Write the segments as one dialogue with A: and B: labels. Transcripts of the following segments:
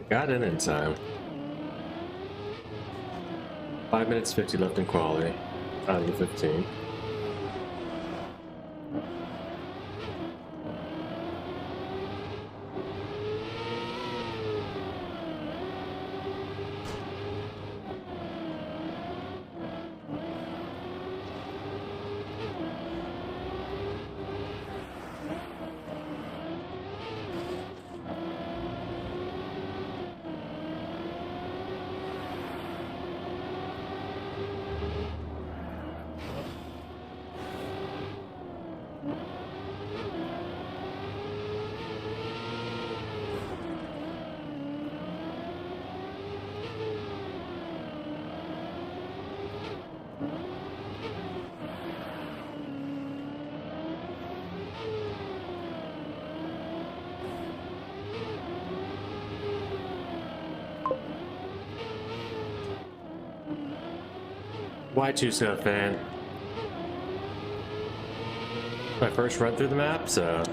A: Got in time. 5 minutes 50 left in quality. Out of the 15. Why choose a fan? My first run through the map, so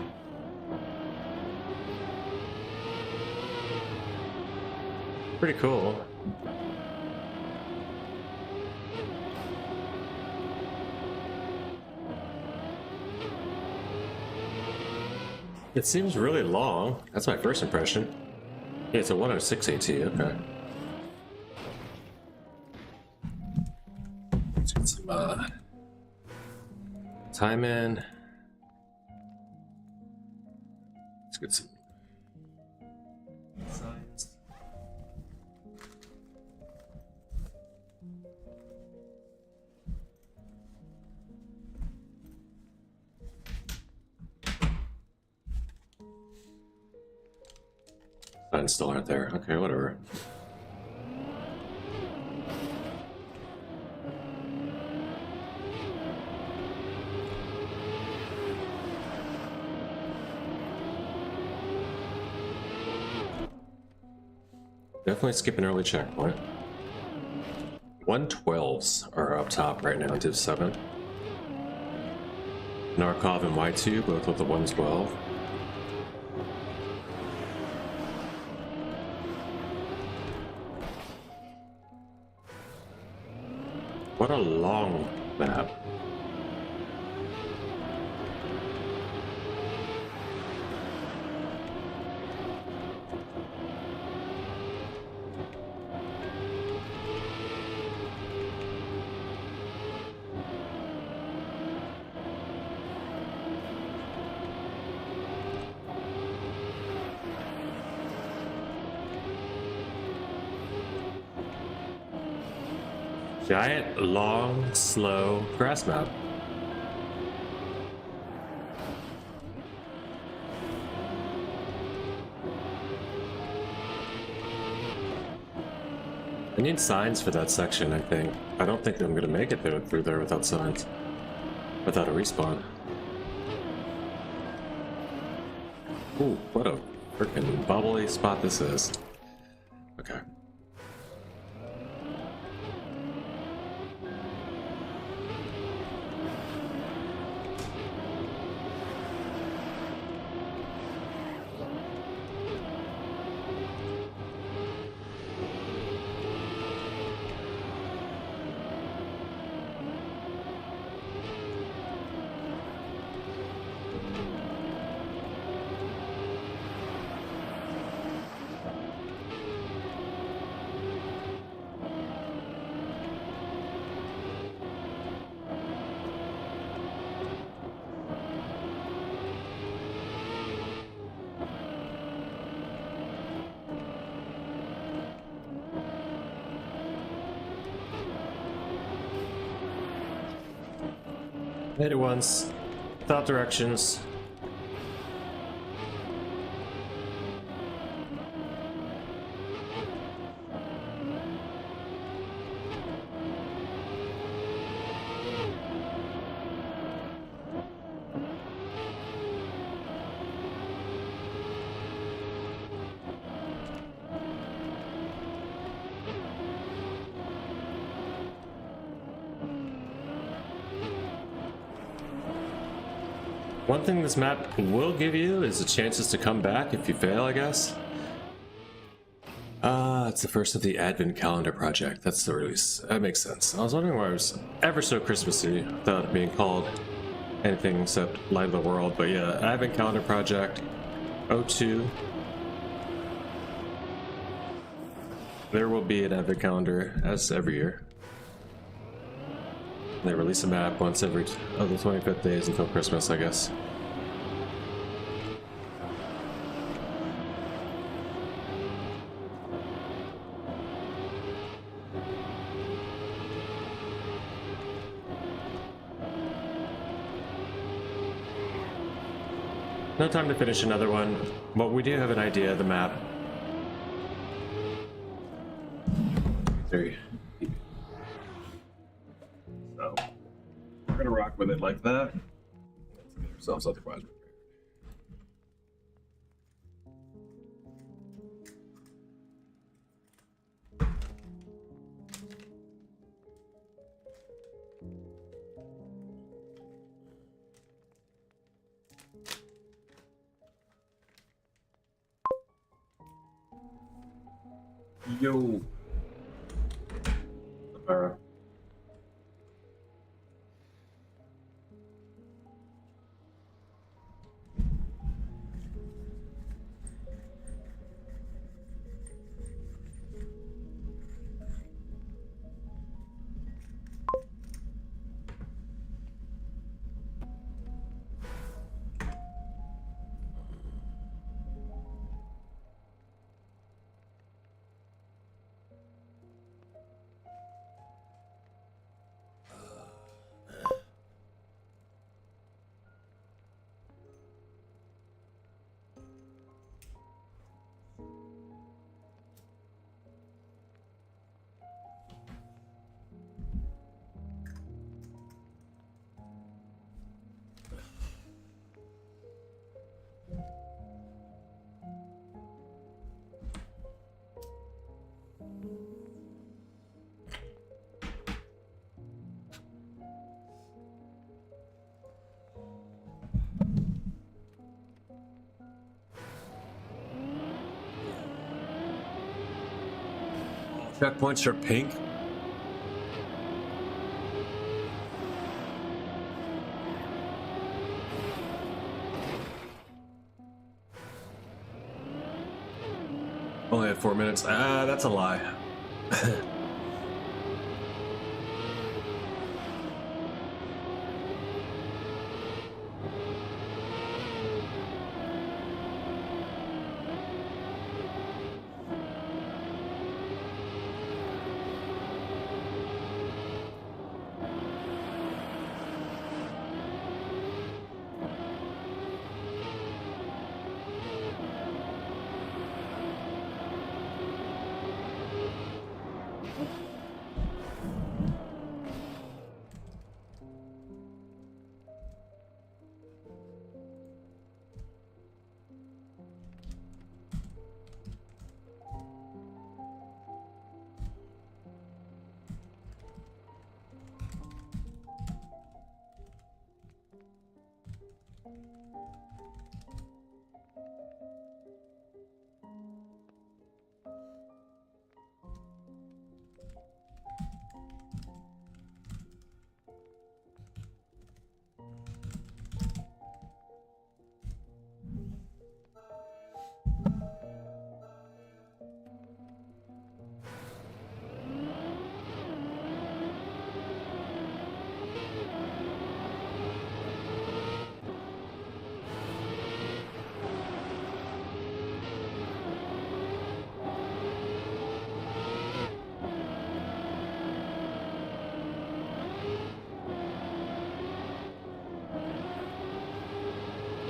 A: pretty cool. It seems really long. That's my first impression. Yeah, it's a 106 AT, okay. Let's get some time in. Let's get some signs. Signs still aren't there. Okay, whatever. Definitely skip an early checkpoint. 112s are up top right now, Div 7. Narkov and Y2, both with the 112. What a long map. Giant, long, slow grass map. I need signs for that section, I think. I don't think I'm gonna make it there through there without signs. Without a respawn. Ooh, what a freaking bubbly spot this is. Okay. Hit it once, without directions. One thing this map will give you is the chances to come back if you fail, I guess. It's the first of the Advent Calendar project. That's the release. That makes sense. I was wondering why it was ever so Christmassy without it being called anything except Light of the World. But yeah, Advent Calendar project 02. There will be an Advent Calendar as every year. They release a map once every of the 25th days until Christmas, I guess. No time to finish another one, but we do have an idea of the map. Three. So we're gonna rock with it like that. Let's get ourselves otherwise. Yo. Checkpoints are pink. Only had 4 minutes. That's a lie.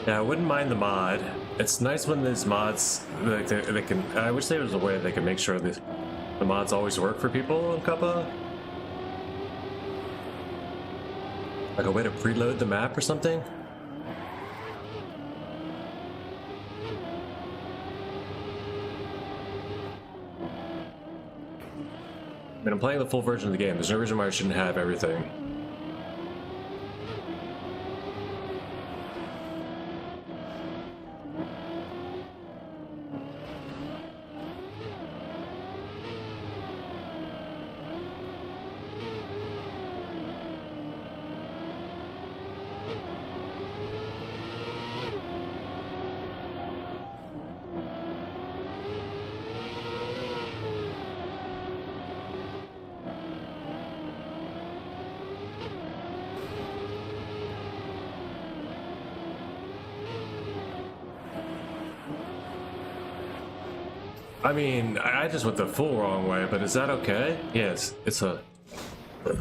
A: Yeah, I wouldn't mind the mod. It's nice when these mods, like they can. I wish there was a way they can make sure that the mods always work for people in Kappa. Like a way to preload the map or something. I mean, I'm playing the full version of the game. There's no reason why I shouldn't have everything. I mean, I just went the full wrong way, but is that okay? Yes, it's a... Of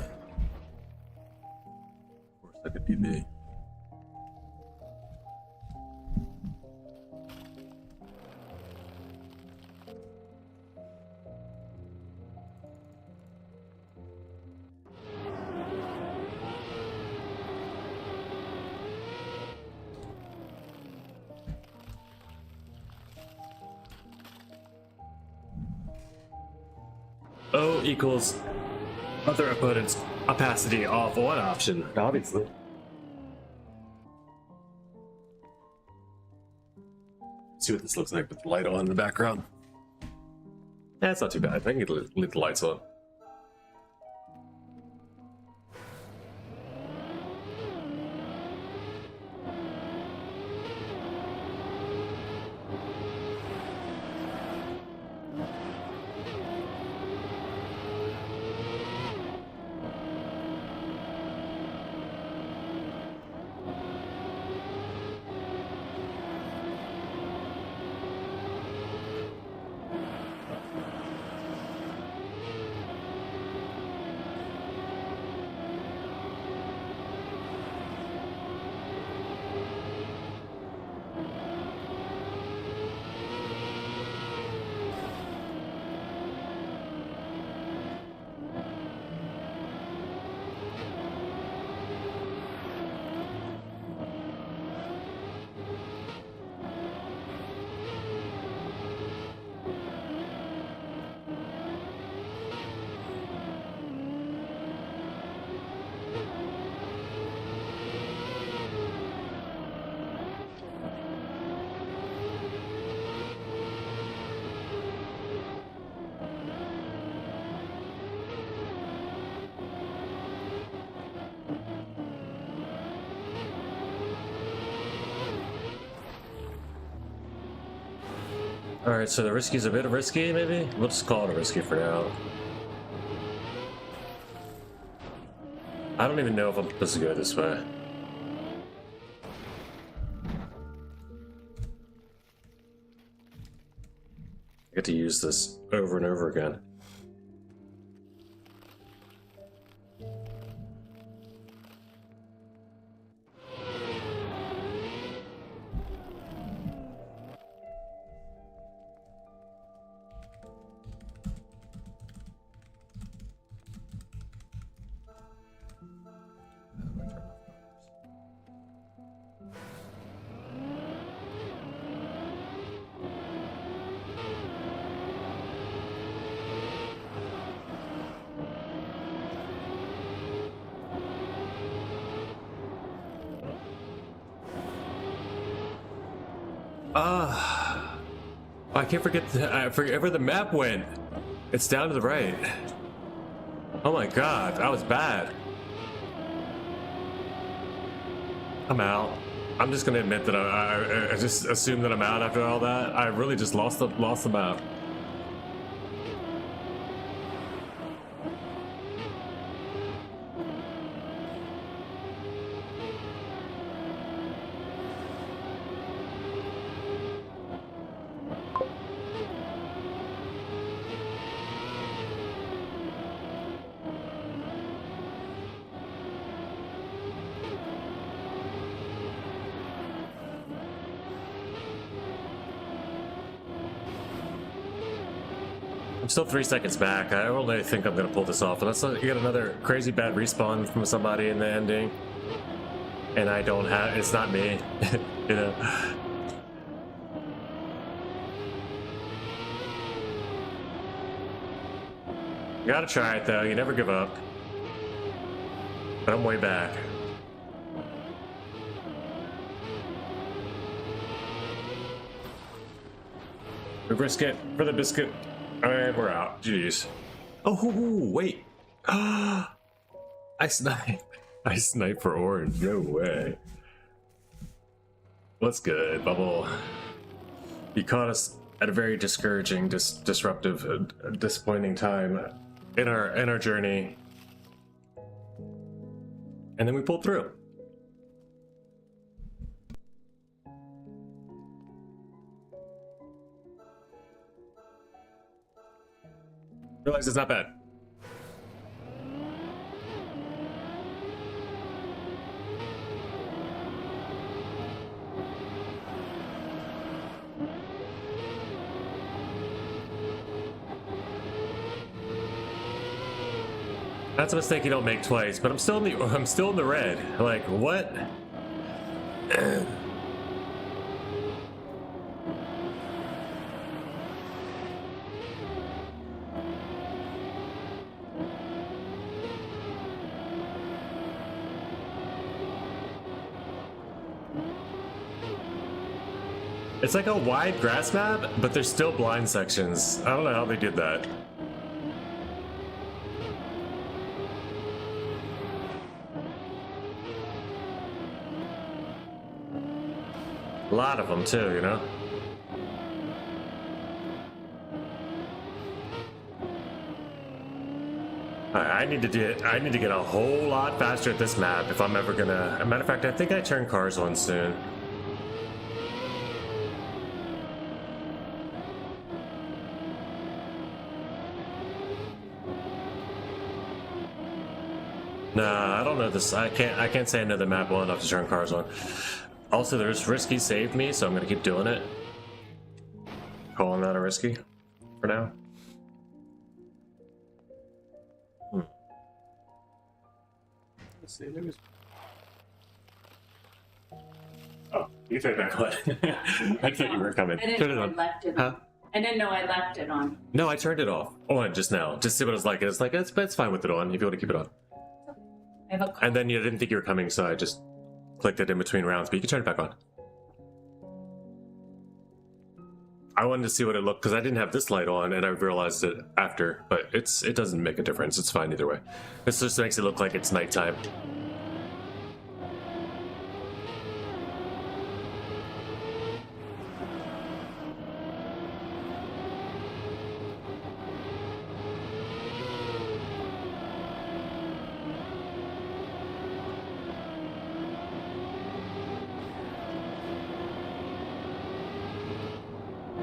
A: course, that could be me. O equals other opponent's opacity off one option, obviously. See what this looks like with the light on in the background. That's not too bad. I can leave the lights on. Alright, so the risky's a bit risky, maybe? We'll just call it a risky for now. I don't even know if I'm supposed to go this way. I get to use this over and over again. I can't forget. I forget where the map went. It's down to the right. Oh my god, that was bad. I'm out. I'm just gonna admit that I just assume that I'm out after all that. I really just lost the map. I'm still 3 seconds back. I don't really think I'm gonna pull this off unless I get another crazy bad respawn from somebody in the ending. And I don't have, it's not me, you know. You gotta try it though, you never give up. But I'm way back. We risk it for the biscuit. And we're out. Jeez. Oh, wait. I snipe. I snipe for orange. No way. What's good, Bubble? You caught us at a very discouraging, disruptive, disappointing time in our journey, and then we pulled through. Realize it's not bad. That's a mistake you don't make twice, but I'm still in the red. Like, what? It's like a wide grass map, but there's still blind sections. I don't know how they did that. A lot of them too, you know? I need to get a whole lot faster at this map if I'm ever gonna. As a matter of fact, I think I turn cars on soon. Nah, I don't know this. I can't say another map well enough to turn cars on. Also, there's risky saved me, so I'm gonna keep doing it. Calling that a risky for now. Let's see. Maybe. Oh, you turned that on. I thought you were coming. Turn it on. Huh?
B: I didn't know I left it on.
A: No, I turned it off. On just now. Just see what it's like. It's like it's fine with it on if you want to keep it on.
B: I have a
A: And then you didn't think you were coming, so I just clicked it in between rounds, but you can turn it back on. I wanted to see what it looked, because I didn't have this light on, and I realized it after, but it doesn't make a difference. It's fine either way. This just makes it look like it's nighttime.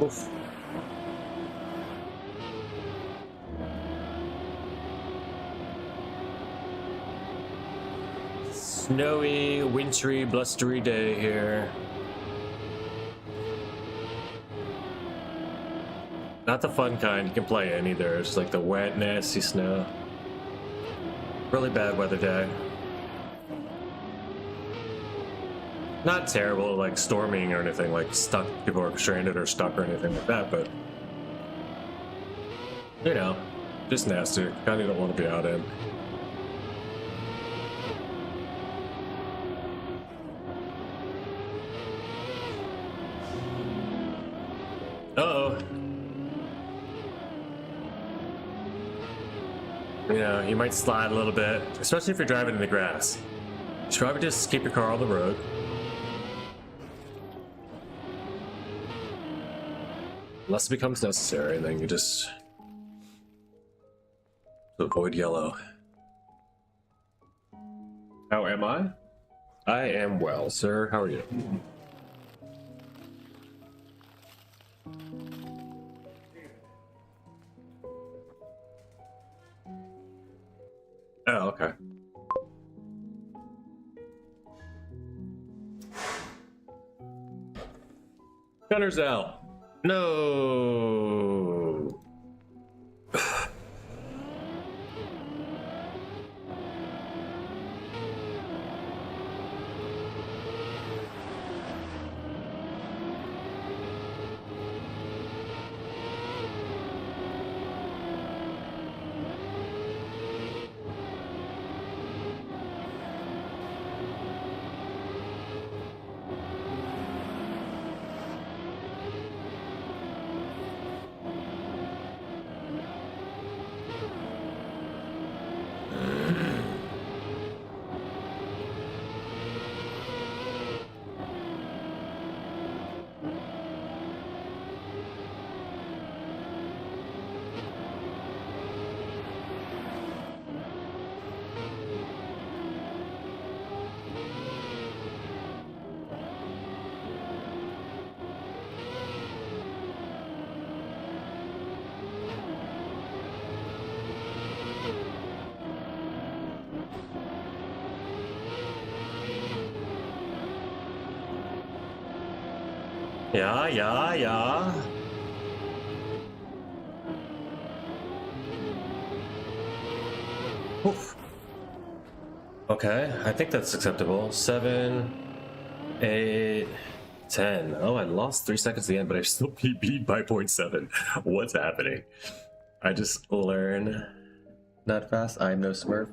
A: Oof. Snowy, wintry, blustery day here. Not the fun kind you can play in either. It's like the wet, nasty snow. Really bad weather day. Not terrible, like storming or anything, like stuck, people are stranded or stuck or anything like that, but you know, just nasty. Kind of don't want to be out in. Uh-oh. You know, you might slide a little bit, especially if you're driving in the grass. You should probably just keep your car on the road. Unless it becomes necessary, and then you just avoid yellow. How am I? I am well, sir. How are you? Oh, okay. Gunner's out. No. Yeah, yeah, yeah. Oof. Okay, I think that's acceptable. 7, 8, 10. Oh, I lost 3 seconds at the end, but I still PB'd by 0.7. What's happening? I just learn that fast. I'm no smurf.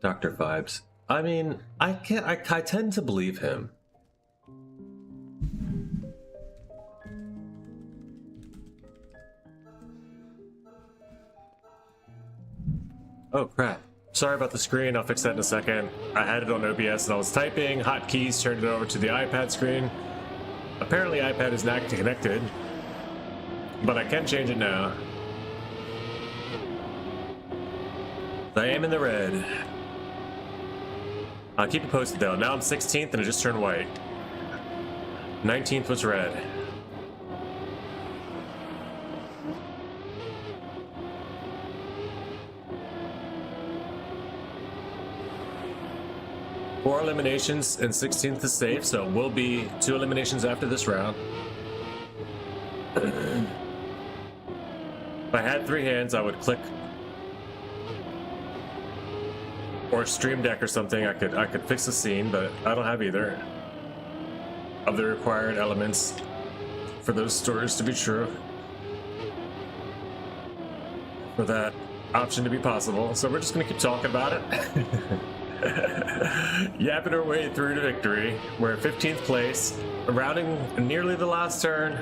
A: Doctor vibes. I mean, I tend to believe him. Oh crap. Sorry about the screen, I'll fix that in a second. I had it on OBS and I was typing, hotkeys, turned it over to the iPad screen. Apparently iPad is not connected, but I can change it now. I am in the red. I'll keep you posted though. Now I'm 16th and it just turned white. 19th was red. Four eliminations and 16th is safe, so it will be 2 eliminations after this round. If I had 3 hands, I would click or Stream Deck or something. I could fix the scene, but I don't have either of the required elements for those stories to be true, for that option to be possible. So we're just gonna keep talking about it. Yapping our way through to victory. We're at 15th place, rounding nearly the last turn.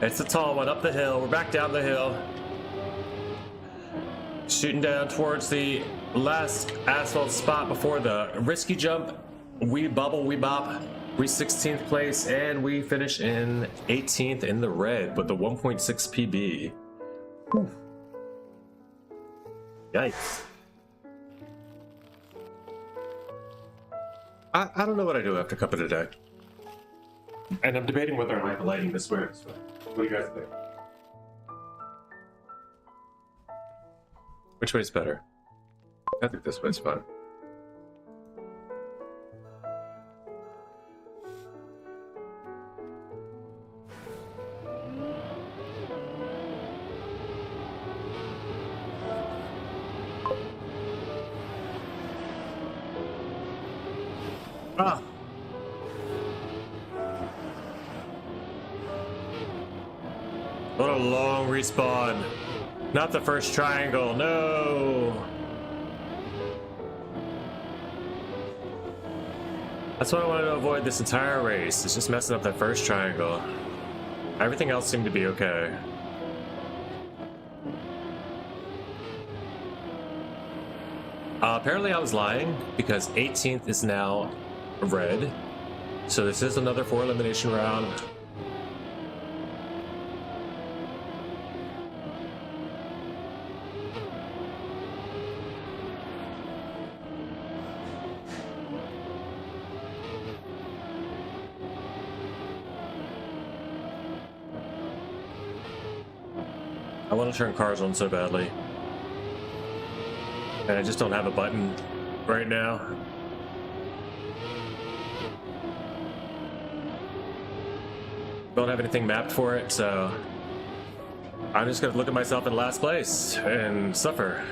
A: It's a tall one up the hill. We're back down the hill, shooting down towards the last asphalt spot before the risky jump. We bubble, we bop. We 16th place, and we finish in 18th in the red with the 1.6 PB. Whew. Yikes. I don't know what I do after Cup of the Day. And I'm debating whether I like the lighting this way. So what do you guys think? Which way's better? I think this way's fine. Ah! What a long respawn. Not the first triangle, no! That's what I wanted to avoid this entire race. It's just messing up that first triangle. Everything else seemed to be okay. Apparently I was lying, because 18th is now red. So this is another 4 elimination round. I want to turn cars on so badly. And I just don't have a button right now. Don't have anything mapped for it, so I'm just gonna look at myself in last place and suffer.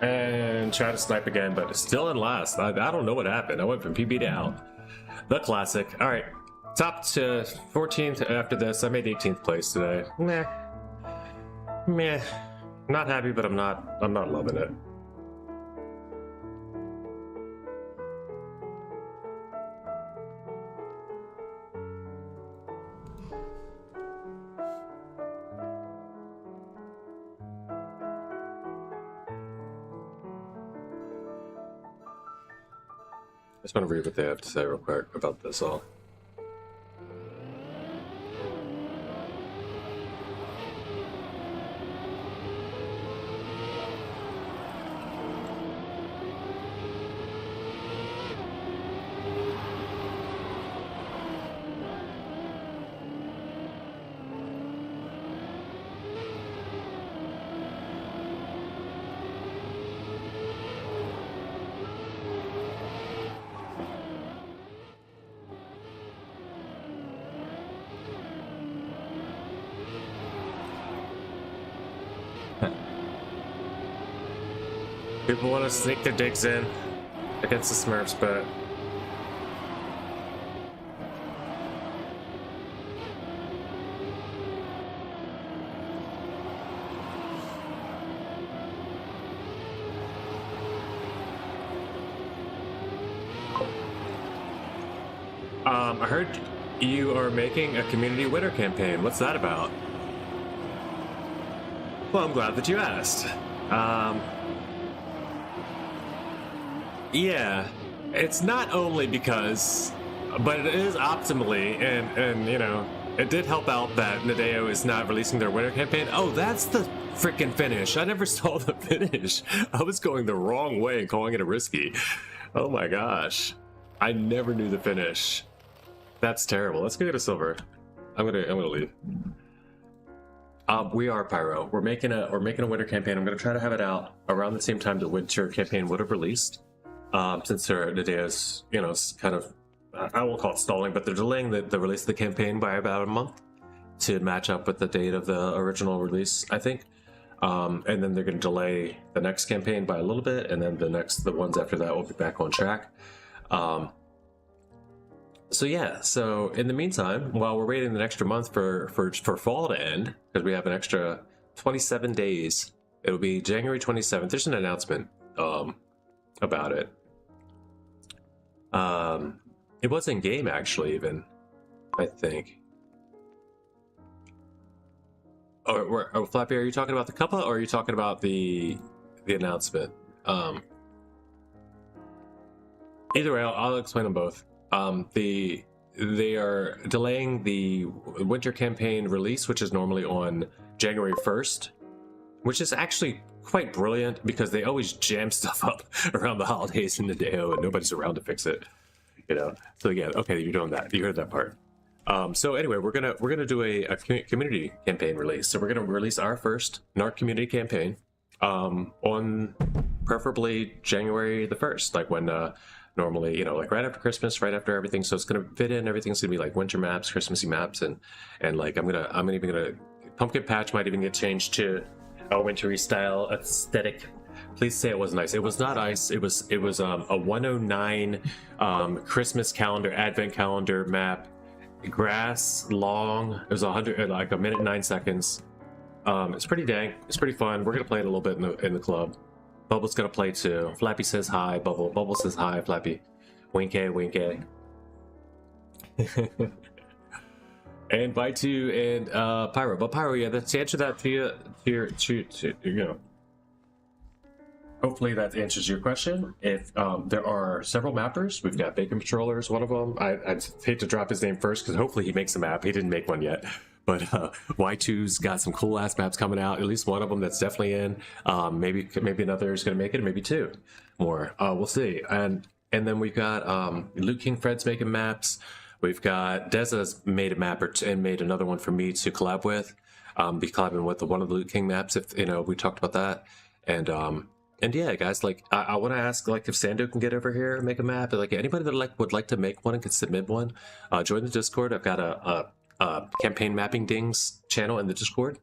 A: And try to snipe again, but still in last. I don't know what happened. I went from PB to out. The classic. All right, top to 14th after this. I made 18th place today. Meh. Meh. Not happy, but I'm not loving it. I just want to read what they have to say real quick about this all. People want to sneak their digs in against the Smurfs, but I heard you are making a community winter campaign. What's that about? Well, I'm glad that you asked. Yeah, it's not only because, but it is optimally, and you know, it did help out that Nadeo is not releasing their winter campaign. Oh, that's the freaking finish. I never saw the finish. I was going the wrong way and calling it a risky. Oh my gosh. I never knew the finish. That's terrible. Let's go get a silver. I'm gonna leave. We are Pyro. We're making a winter campaign. I'm gonna try to have it out around the same time the winter campaign would have released. Since Nadea's, you know, kind of, I won't call it stalling, but they're delaying the release of the campaign by about a month to match up with the date of the original release, I think. And then they're going to delay the next campaign by a little bit, and then the ones after that will be back on track. So yeah, so in the meantime, while we're waiting an extra month for fall to end, because we have an extra 27 days, it'll be January 27th. There's an announcement about it. It was in game actually, even, I think. Oh, Flappy, are you talking about the cuppa, or are you talking about the announcement? Either way, I'll explain them both. They are delaying the winter campaign release, which is normally on January 1st, which is actually quite brilliant because they always jam stuff up around the holidays in the Nadeo and nobody's around to fix it, you know. So yeah, okay, you're doing that. You heard that part. So anyway, we're gonna do a community campaign release. So we're gonna release our first NARC community campaign on preferably January the 1st, like when normally, you know, like right after Christmas, right after everything. So it's gonna fit in. Everything's gonna be like winter maps, Christmassy maps, and like I'm even gonna Pumpkin Patch might even get changed to a wintry style aesthetic. Please say it was nice. It was not ice. It was a 109 Christmas calendar, Advent calendar map. Grass long. It was 100, like a minute and 9 seconds. It's pretty dank. It's pretty fun. We're gonna play it a little bit in the club. Bubble's gonna play too. Flappy says hi. Bubble says hi. Flappy, winky. And Baitu and Pyro. But Pyro, yeah, to answer that to you know. Hopefully that answers your question. If there are several mappers, we've got Bacon Patrollers, one of them. I'd hate to drop his name first because hopefully he makes a map. He didn't make one yet. But Y2's got some cool ass maps coming out. At least one of them that's definitely in. Maybe another is going to make it, or maybe two more. We'll see. And then we've got Luke King Fred's making maps. We've got Deza's made a map and made another one for me to collab with. Be collabing with one of the Luke King maps. If you know, we talked about that. And yeah, guys, like I want to ask, like, if Sando can get over here and make a map, like anybody that would like to make one and can submit one, join the Discord. I've got a campaign mapping dings channel in the Discord.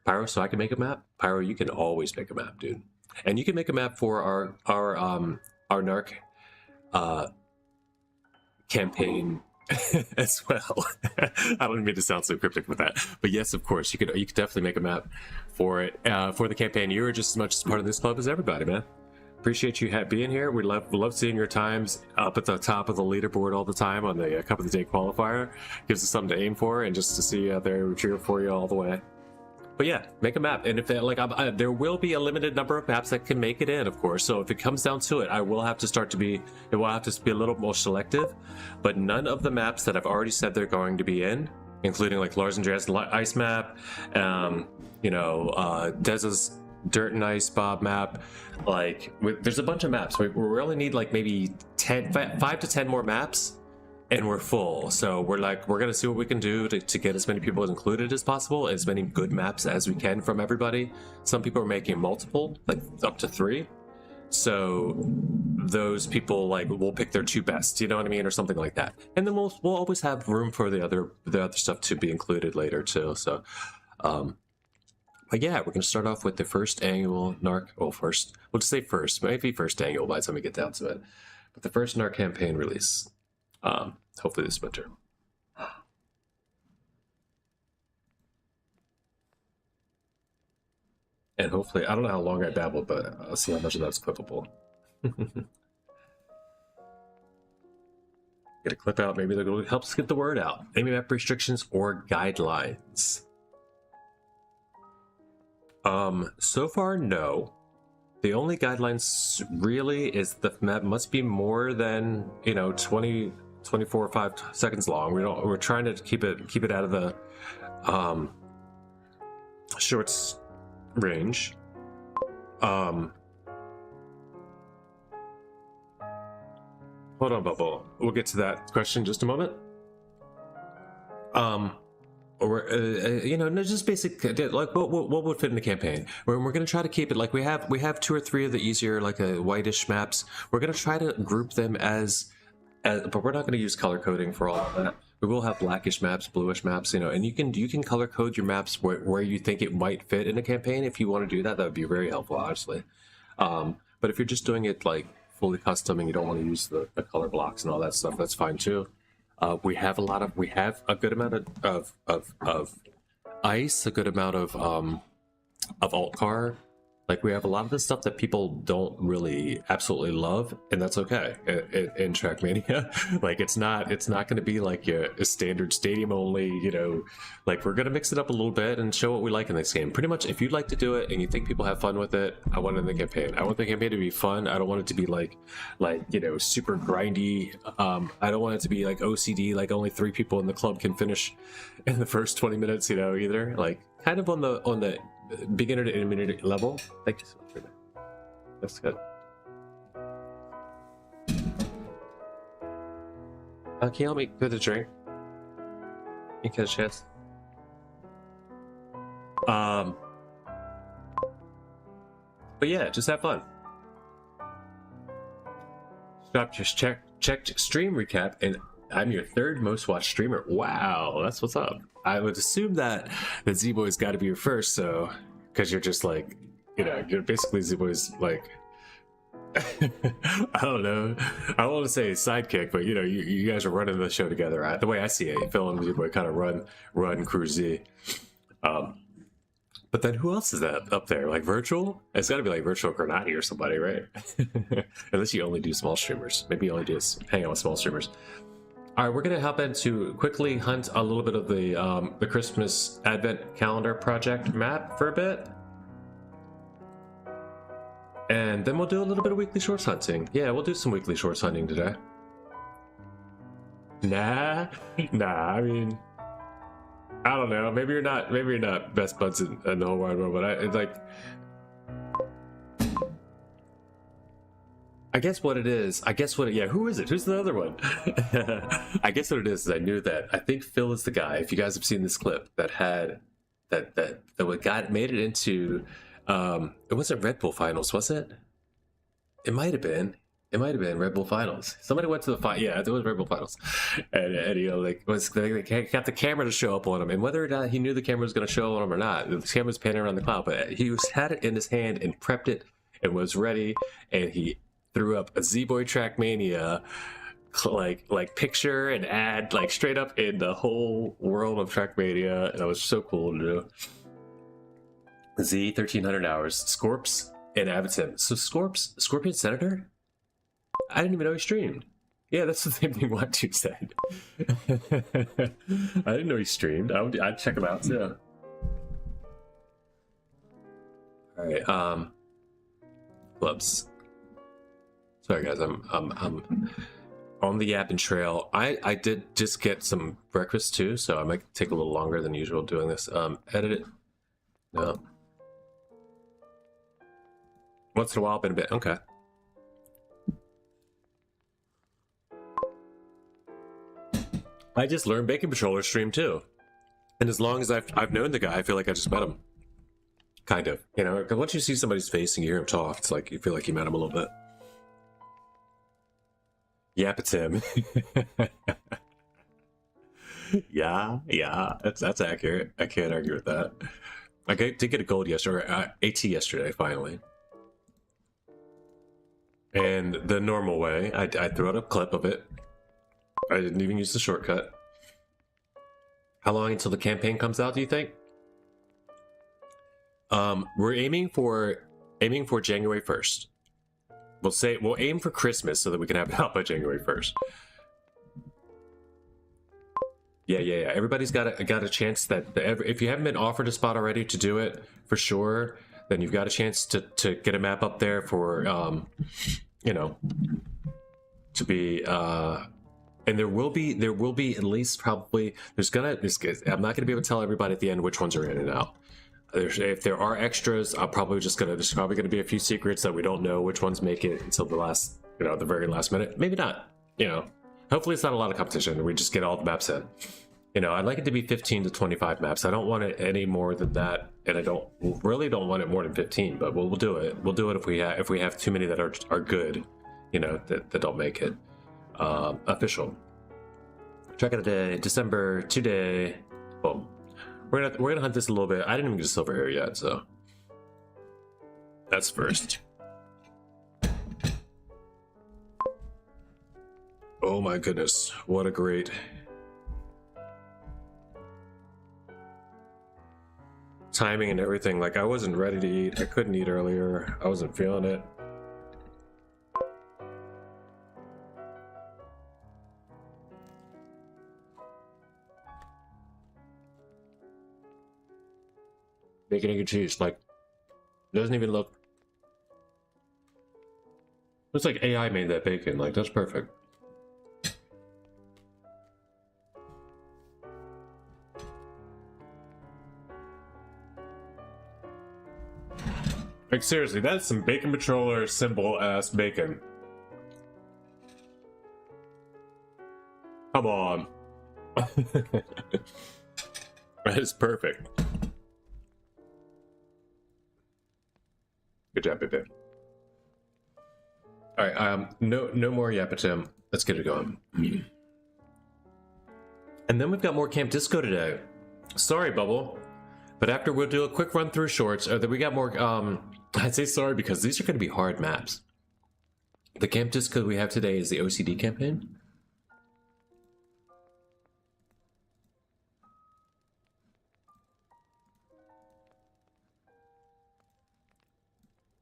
A: Pyro, so I can make a map. Pyro, you can always make a map, dude, and you can make a map for our NARC campaign as well. I don't mean to sound so cryptic with that, but yes, of course, you could definitely make a map for it, for the campaign. You're just as much as part of this club as everybody, man. Appreciate you being here. We love seeing your times up at the top of the leaderboard all the time on the Cup of the Day qualifier. Gives us something to aim for, and just to see you out there, we cheer for you all the way. But yeah, make a map, and if there will be a limited number of maps that can make it in, of course. So if it comes down to it, it will have to be a little more selective. But none of the maps that I've already said they're going to be in, including like Lars Andreas ice map, Deza's dirt and ice Bob map, there's a bunch of maps. We only need like maybe 5 to 10 more maps. And we're full, so we're gonna see what we can do to get as many people included as possible, as many good maps as we can from everybody. Some people are making multiple, like up to 3. So those people will pick their 2 best, you know what I mean, or something like that. And then we'll always have room for the other stuff to be included later too. So, But yeah, we're gonna start off with the first annual Narc. Well, first, we'll just say first, maybe first annual by the time we get down to it. But the first Narc campaign release, hopefully this winter. And hopefully, I don't know how long I babbled, but I'll see how much of that's clippable. Get a clip out, maybe that'll help us get the word out. Any map restrictions or guidelines? So far, no. The only guidelines really is the map must be more than, 20, 24 or 5 seconds long. We're trying to keep it out of the shorts range. Hold on, Bubble. We'll get to that question in just a moment. Or no, just basic, like what would fit in the campaign. We're going to try to keep it like we have 2 or 3 of the easier, like whitish maps. We're going to try to group them as, but we're not going to use color coding for all of that. We will have blackish maps, bluish maps, and you can color code your maps where you think it might fit in a campaign. If you want to do that, that would be very helpful, honestly. But if you're just doing it like fully custom and you don't want to use the color blocks and all that stuff, that's fine too. We have a good amount of ice, a good amount of alt car. Like we have a lot of the stuff that people don't really absolutely love, and that's okay in Trackmania. Like it's not going to be like a standard stadium only, like we're going to mix it up a little bit and show what we like in this game. Pretty much, if you'd like to do it and you think people have fun with it, I want it in the campaign. I want the campaign to be fun. I don't want it to be like super grindy. I don't want it to be like OCD, like only 3 people in the club can finish in the first 20 minutes, either. Like kind of on the beginner to intermediate level. Thank you so much for that. That's good. Can you help me get a drink? You catch a chance. But yeah, just have fun. Stop, just checked stream recap, and I'm your 3rd most watched streamer. Wow, that's what's up. I would assume that Z-Boy's got to be your first, so because you're just like, you're basically Z-Boy's like, I don't know. I don't want to say sidekick, but you guys are running the show together. The way I see it, Phil and Z-Boy kind of run Crew Z. But then who else is that up there? Like Virtual? It's got to be like Virtual Granati or somebody, right? Unless you only do small streamers. Maybe you only do hang out with small streamers. All right, we're going to hop into quickly hunt a little bit of the Christmas Advent Calendar Project map for a bit. And then we'll do a little bit of weekly shorts hunting. Yeah, we'll do some weekly shorts hunting today. Nah, I mean, I don't know. Maybe you're not best buds in the whole wide world, but it's like, I guess what it is, yeah, who is it? Who's the other one? I guess what it is I knew that, I think Phil is the guy, if you guys have seen this clip, that made it into, it wasn't Red Bull Finals, was it? It might have been Red Bull Finals. Somebody went to the yeah, it was Red Bull Finals. And they got the camera to show up on him, and whether or not he knew the camera was going to show on him or not, the camera was panning around the cloud, but he had it in his hand and prepped it and was ready, and he threw up a Z-Boy Trackmania like picture and ad like straight up in the whole world of Trackmania, and it was so cool to do. Z 1300 hours, Scorps and Avatim. So Scorpion Senator? I didn't even know he streamed. Yeah, that's the same thing Watu said. I didn't know he streamed. I'd check him out too. All right, clubs. Sorry guys, I'm on the Yappin' Trail. I did just get some breakfast too, so I might take a little longer than usual doing this. Edit it. No. Once in a while, been a bit. Okay. I just learned Bacon Patroller stream too, and as long as I've known the guy, I feel like I just met him. Kind of, because once you see somebody's face and you hear him talk, it's like you feel like you met him a little bit. Yapatim. Yeah, that's accurate. I can't argue with that. did get a gold yesterday, or AT yesterday, finally. And the normal way, I threw out a clip of it. I didn't even use the shortcut. How long until the campaign comes out, do you think? We're aiming for January 1st. We'll aim for Christmas so that we can have it out by January 1st. Yeah. Everybody's got a chance that if you haven't been offered a spot already to do it for sure, then you've got a chance to get a map up there for you know, to be and there will be at least probably I'm not gonna be able to tell everybody at the end which ones are in and out. If there are extras, there's probably gonna be a few secrets that we don't know which ones make it until the last, the very last minute. Maybe not, hopefully it's not a lot of competition. We just get all the maps in. I'd like it to be 15 to 25 maps. I don't want it any more than that, and I really don't want it more than 15. But we'll do it. We'll do it if we have too many that are good, that don't make it official. Track of the day, December today. Boom. We're gonna hunt this a little bit. I didn't even get a silver hair yet, so that's first. Oh my goodness, what a great timing and everything. Like, I wasn't ready to eat. I couldn't eat earlier. I wasn't feeling it. Bacon, egg, and cheese, like, doesn't even look. Looks like AI made that bacon. Like, that's perfect. Like, seriously, that's some bacon patroller symbol ass bacon. Come on. That is perfect. Good job, baby. All right, no more Yapatim. Let's get it going. And then we've got more Camp Disco today. Sorry, Bubble, but after we'll do a quick run through shorts. Or that we got more. I'd say sorry because these are going to be hard maps. The Camp Disco we have today is the OCD campaign.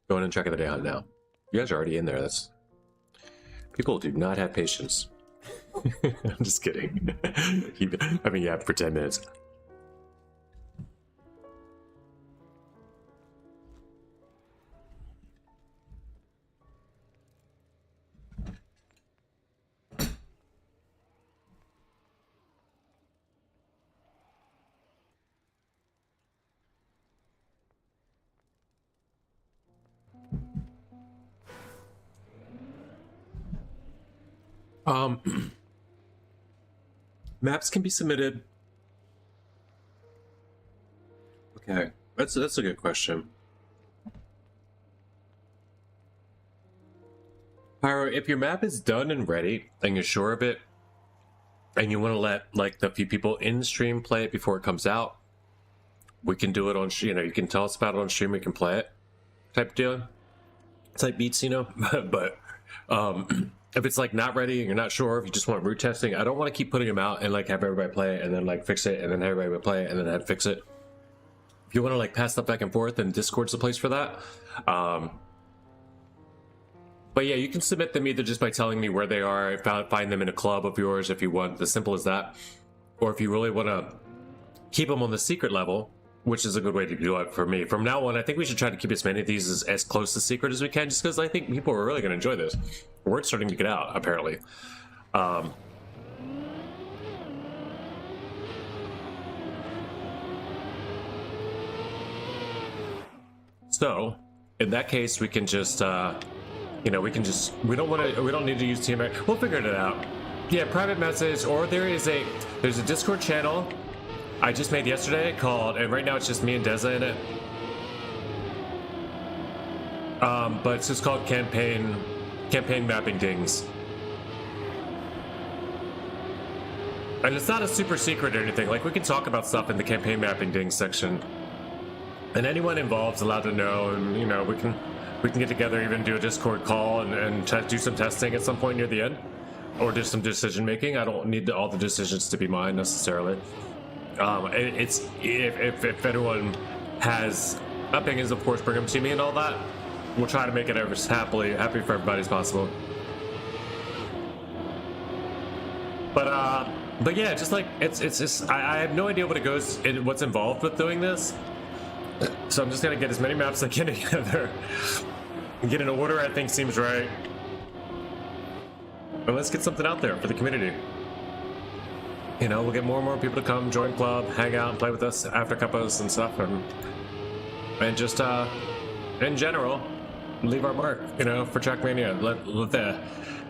A: Going and checking the day out now. You guys are already in there. That's people do not have patience. I'm just kidding. I mean, yeah, for 10 minutes. Maps can be submitted. Okay, that's a good question. Pyro, if your map is done and ready and you're sure of it, and you want to let like the few people in stream play it before it comes out, we can do it on stream. You can tell us about it on stream. We can play it, type deal, type beats, but if it's like not ready and you're not sure, if you just want root testing, I don't want to keep putting them out and like have everybody play it and then like fix it and then everybody would play it and then have to fix it. If you want to like pass stuff back and forth, then Discord's the place for that. But yeah, you can submit them either just by telling me where they are, find them in a club of yours if you want, as simple as that. Or if you really want to keep them on the secret level, which is a good way to do it for me. From now on, I think we should try to keep as many of these as close to secret as we can, just because I think people are really going to enjoy this. Word's starting to get out, apparently. So, in that case, we can just, we don't need to use TMA. We'll figure it out. Yeah, private message, or there's a Discord channel I just made yesterday called, and right now it's just me and Deza in it. But it's just called campaign mapping dings. And it's not a super secret or anything. Like, we can talk about stuff in the campaign mapping dings section. And anyone involved is allowed to know, and you know, we can get together, even do a Discord call and do some testing at some point near the end, or do some decision making. I don't need all the decisions to be mine necessarily. It's if anyone has opinions, of course, bring them to me and all that. We'll try to make it as happy for everybody as possible. But yeah, just like it's just I have no idea what's involved with doing this. So I'm just gonna get as many maps as I can together and get an order I think seems right. And let's get something out there for the community. You know, we'll get more and more people to come, join club, hang out and play with us after cuppas and stuff, and just in general, leave our mark, you know, for Trackmania. Let the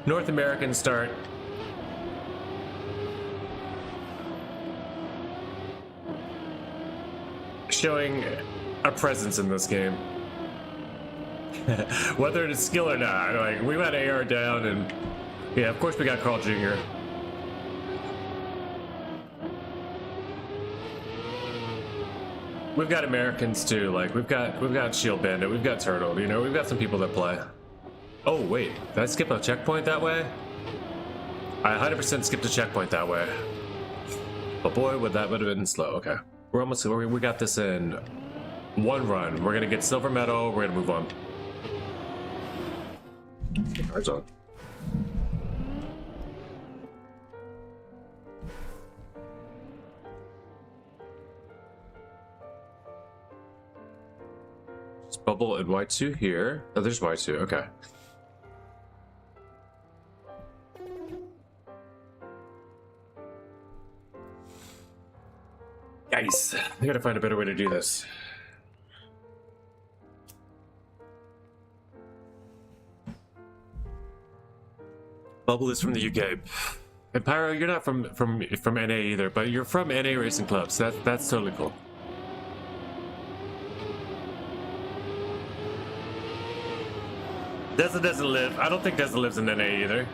A: North Americans start showing a presence in this game. Whether it's skill or not, like we got AR down, and yeah, of course we got Carl Jr. We've got Americans too, like we've got Shield Bandit, we've got Turtle, you know, we've got some people that play. Oh wait, did I skip a checkpoint that way? I 100% skipped a checkpoint that way. But boy, would have been slow. Okay. We're almost, we got this in one run. We're gonna get silver medal, we're gonna move on. Cards on. It's Bubble and Y2 here. Oh, there's Y2, okay. Nice. I gotta find a better way to do this. Bubble is from the UK. And Pyro, you're not from NA either, but you're from NA Racing Club, so that's totally cool. Deza doesn't live. I don't think Deza lives in NA either.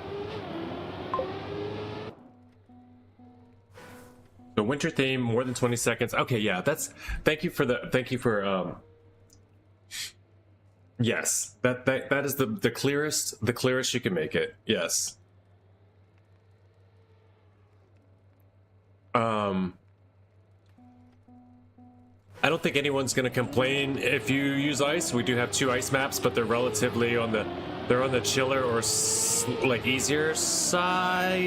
A: The winter theme, more than 20 seconds. Okay, yeah, that's thank you for yes. That is the clearest you can make it. Yes. I don't think anyone's gonna complain if you use ice. We do have 2 ice maps, but they're relatively on the chiller or like easier side-ish.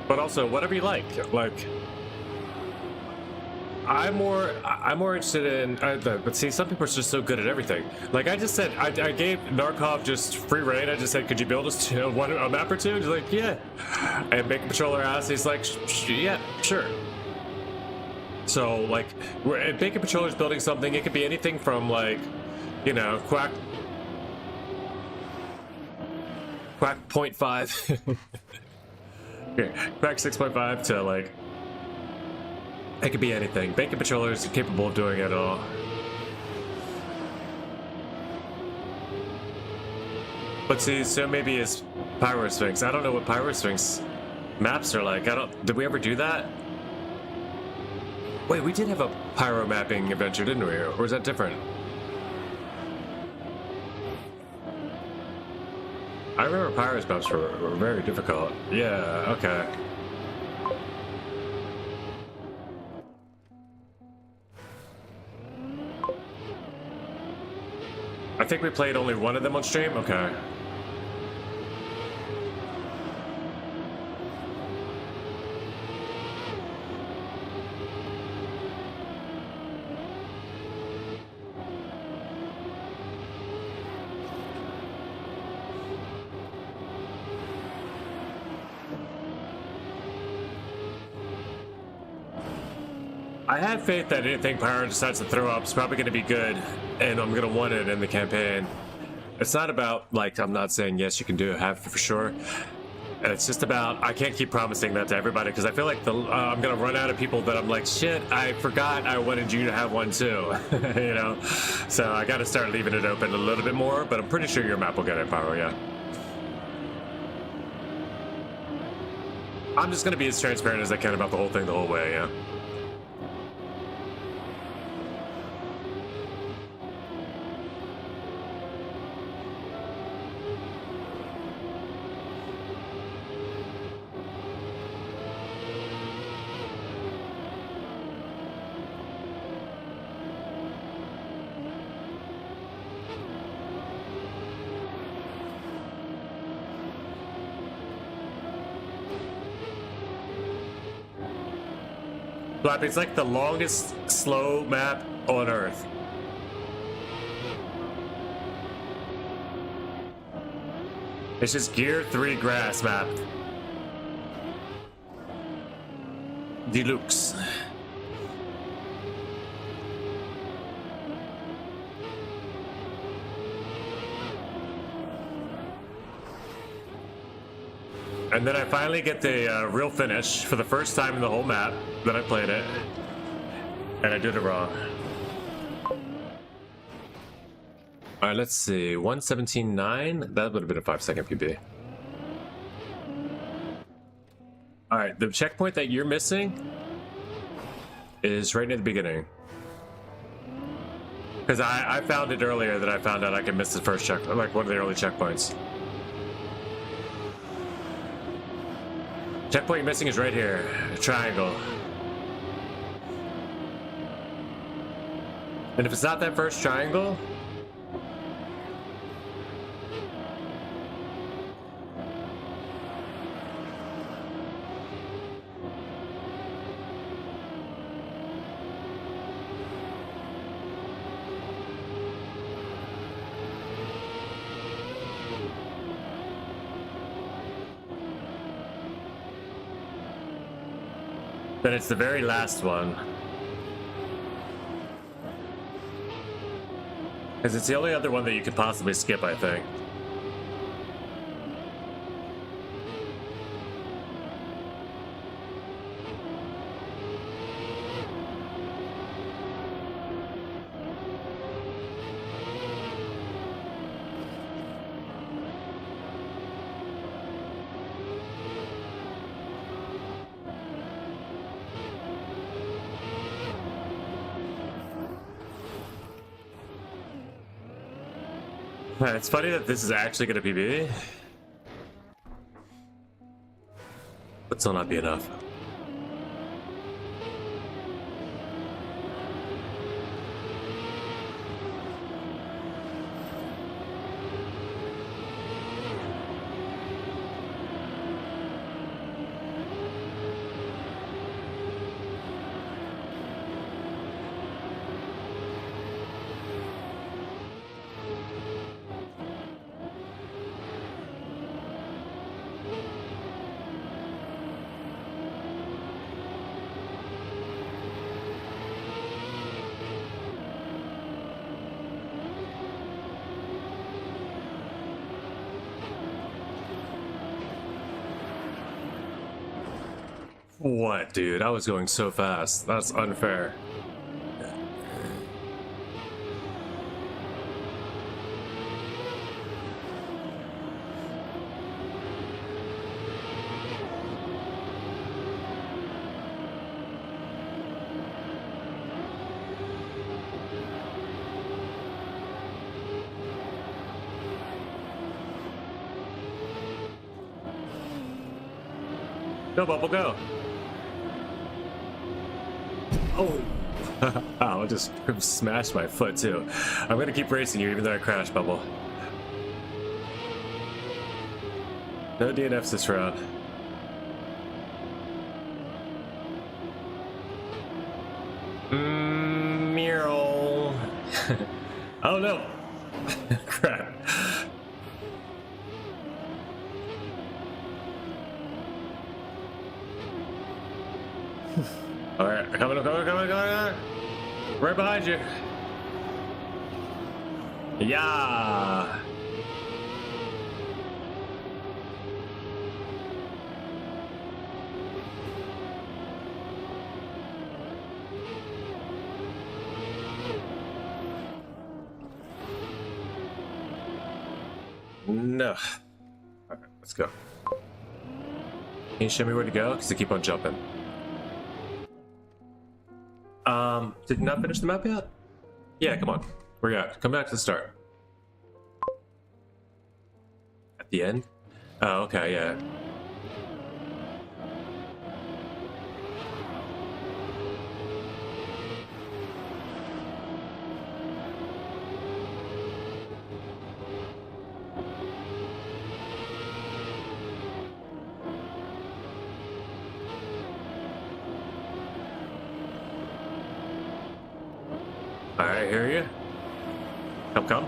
A: But also, whatever you like. I'm more interested in. But see, some people are just so good at everything. Like I just said, I gave Narkov just free reign. I just said, could you build us a map or two? He's like, yeah. And Bacon Patroller asked, he's like, yeah, sure. So like, if Bacon Patroller's building something, it could be anything from like, you know, Quack 0.5. Okay, Crack 6.5 to like, it could be anything. Bacon Patroller is capable of doing it all. But see, so maybe it's Pyro Sphinx. I don't know what Pyro Sphinx maps are like. Did we ever do that? Wait, we did have a Pyro mapping adventure, didn't we? Or was that different? I remember Pyro's maps were very difficult. Yeah, okay. I think we played only one of them on stream? Okay. I have faith that anything Pyro decides to throw up is probably going to be good, and I'm going to want it in the campaign. It's not about, like, I'm not saying yes, you can do it, have it for sure. And it's just about, I can't keep promising that to everybody because I feel like I'm going to run out of people that I'm like, shit, I forgot I wanted you to have one too, you know? So I got to start leaving it open a little bit more, but I'm pretty sure your map will get it, Pyro, yeah. I'm just going to be as transparent as I can about the whole thing the whole way, yeah. Flappy, it's like the longest slow map on Earth. It's just Gear 3 grass map. Deluxe. And then I finally get the real finish for the first time in the whole map that I played it. And I did it wrong. Alright, let's see. 117.9? That would have been a 5-second PB. Alright, the checkpoint that you're missing is right near the beginning. Because I found it earlier that I found out I could miss the first check, like one of the early checkpoints. Checkpoint you're missing is right here, a triangle. And if it's not that first triangle, then it's the very last one. Because it's the only other one that you could possibly skip, I think. It's funny that this is actually going to be PB. But still not be enough. What, dude? I was going so fast. That's unfair. Go, Bubble, go. Oh, I just smashed my foot too. I'm gonna keep racing you even though I crashed, Bubble. No DNFs this round. Meow. Oh no. Crap. Alright, coming. Right behind you. Yeah. No. Alright, let's go. Can you show me where to go? Because I keep on jumping. Did you not finish the map yet? Yeah, come on. Where you at? Come back to the start. At the end? Oh, okay, yeah. Alright, hear you. Come.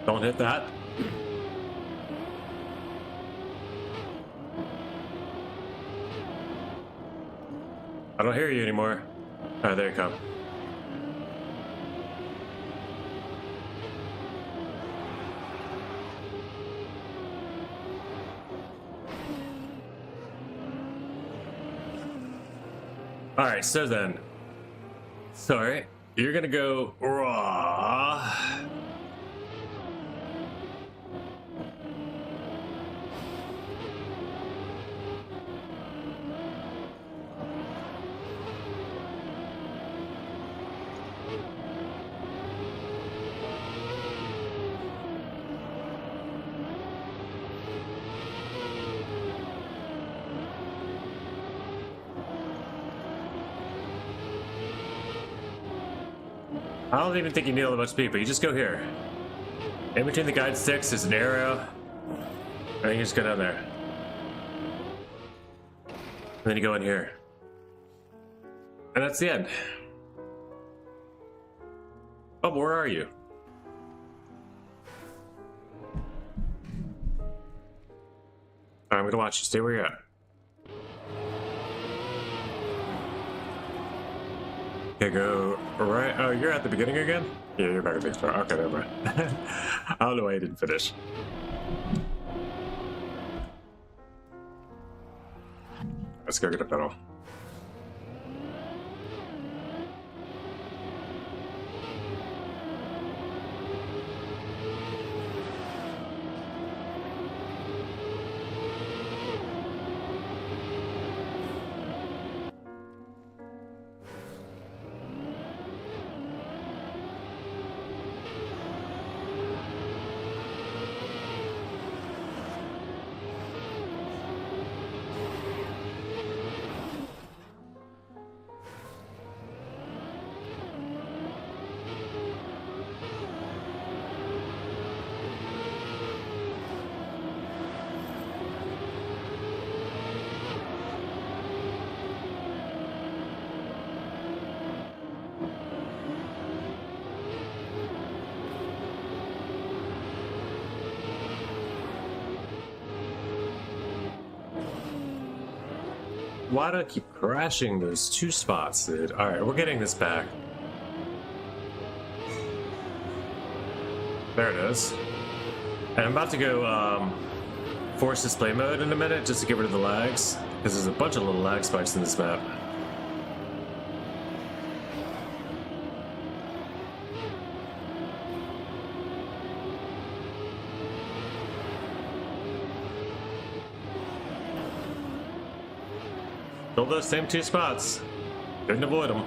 A: Don't hit that. I don't hear you anymore. Alright, there you come. Alright, so then. Sorry. You're gonna go raw. I don't even think you need all that much speed, but you just go here. In between the guide sticks is an arrow. And you just go down there. And then you go in here. And that's the end. Oh, where are you? I'm gonna watch you. Stay where you're at. Okay, go right. Oh, you're at the beginning again? Yeah, you're back at the start. Okay, never mind. I don't know why you didn't finish. Let's go get a pedal. Why do I keep crashing those two spots, dude? Alright, we're getting this back. There it is. And I'm about to go force display mode in a minute just to get rid of the lags, because there's a bunch of little lag spikes in this map. Still those same two spots. Couldn't avoid them.